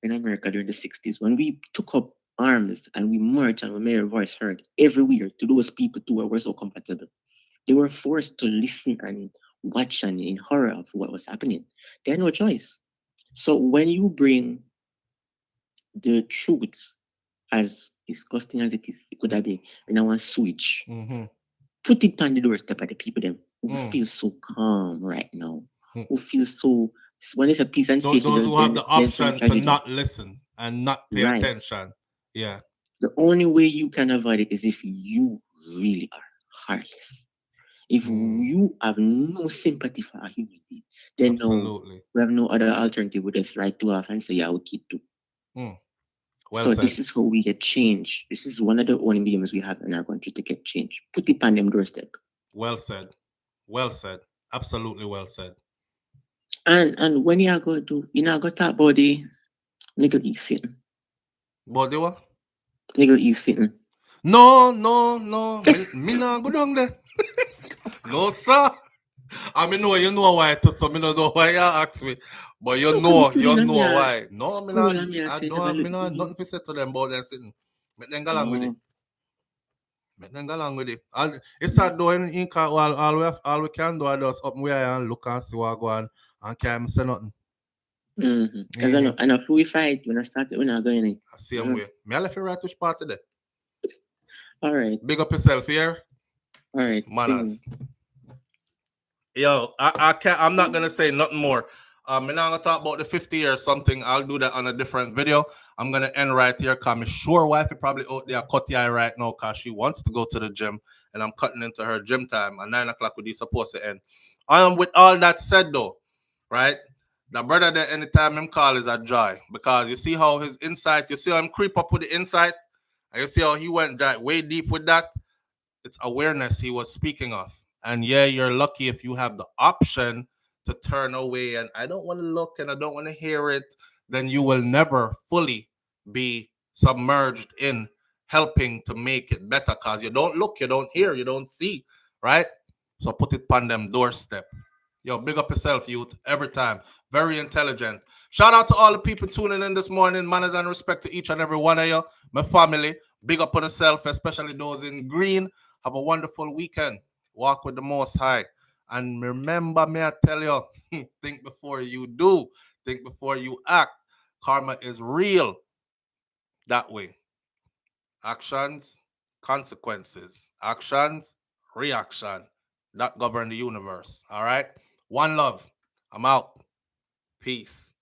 America during the 60s when we took up arms and we march and we made our voice heard everywhere to those people too who were so comfortable. They were forced to listen and watch and in horror of what was happening. They had no choice. So when you bring the truth, as disgusting as it could have been, in our switch, put it on the doorstep of the people them who feel so calm right now, who feel so when it's a peace and safety. Those who have the option to not listen and not pay attention. Yeah. The only way you can avoid it is if you really are heartless. If you have no sympathy for our humanity, then no, we have no other alternative. We just write to off and say, yeah, we'll keep to. So this is how we get change. This is one of the only mediums we have in our country to get change. Put it on them doorstep. Well said. Well said. Absolutely well said. And when you are going to, talk about the nigga eat sitting. But they what? Nigga eat sitting. No. Me not go down there. No, sir. I mean, you know why, so me don't know why you ask me. But you know why. No, me not nothing to say to them about them sitting. Make them go along with it. Make them go along with it. And it's sad though, in all we can do is just up where and look and see what go on and can't say nothing. Because I know we fight when I started, when I go in. Same way. Me I left you right which part today. All right. Big up yourself here. All right. Manners. Yo, I'm not gonna say nothing more. I'm not gonna talk about the 50 or something. I'll do that on a different video. I'm gonna end right here because I'm sure wife is probably out there cut the eye right now because she wants to go to the gym and I'm cutting into her gym time at 9 o'clock with supposed to end. With all that said though, right? The brother that anytime him call is a joy because you see how his insight, you see how him creep up with the insight, and you see how he went way deep with that. It's awareness he was speaking of. And yeah, you're lucky if you have the option to turn away and I don't want to look and I don't want to hear it, then you will never fully be submerged in helping to make it better because you don't look, you don't hear, you don't see, right? So put it on them doorstep. Yo, big up yourself, youth, every time. Very intelligent. Shout out to all the people tuning in this morning. Manners and respect to each and every one of you. My family, big up on yourself, especially those in green. Have a wonderful weekend. Walk with the Most High. And remember me, I tell you, think before you do. Think before you act. Karma is real that way. Actions, consequences. Actions, reaction. That govern the universe. All right? One love. I'm out. Peace.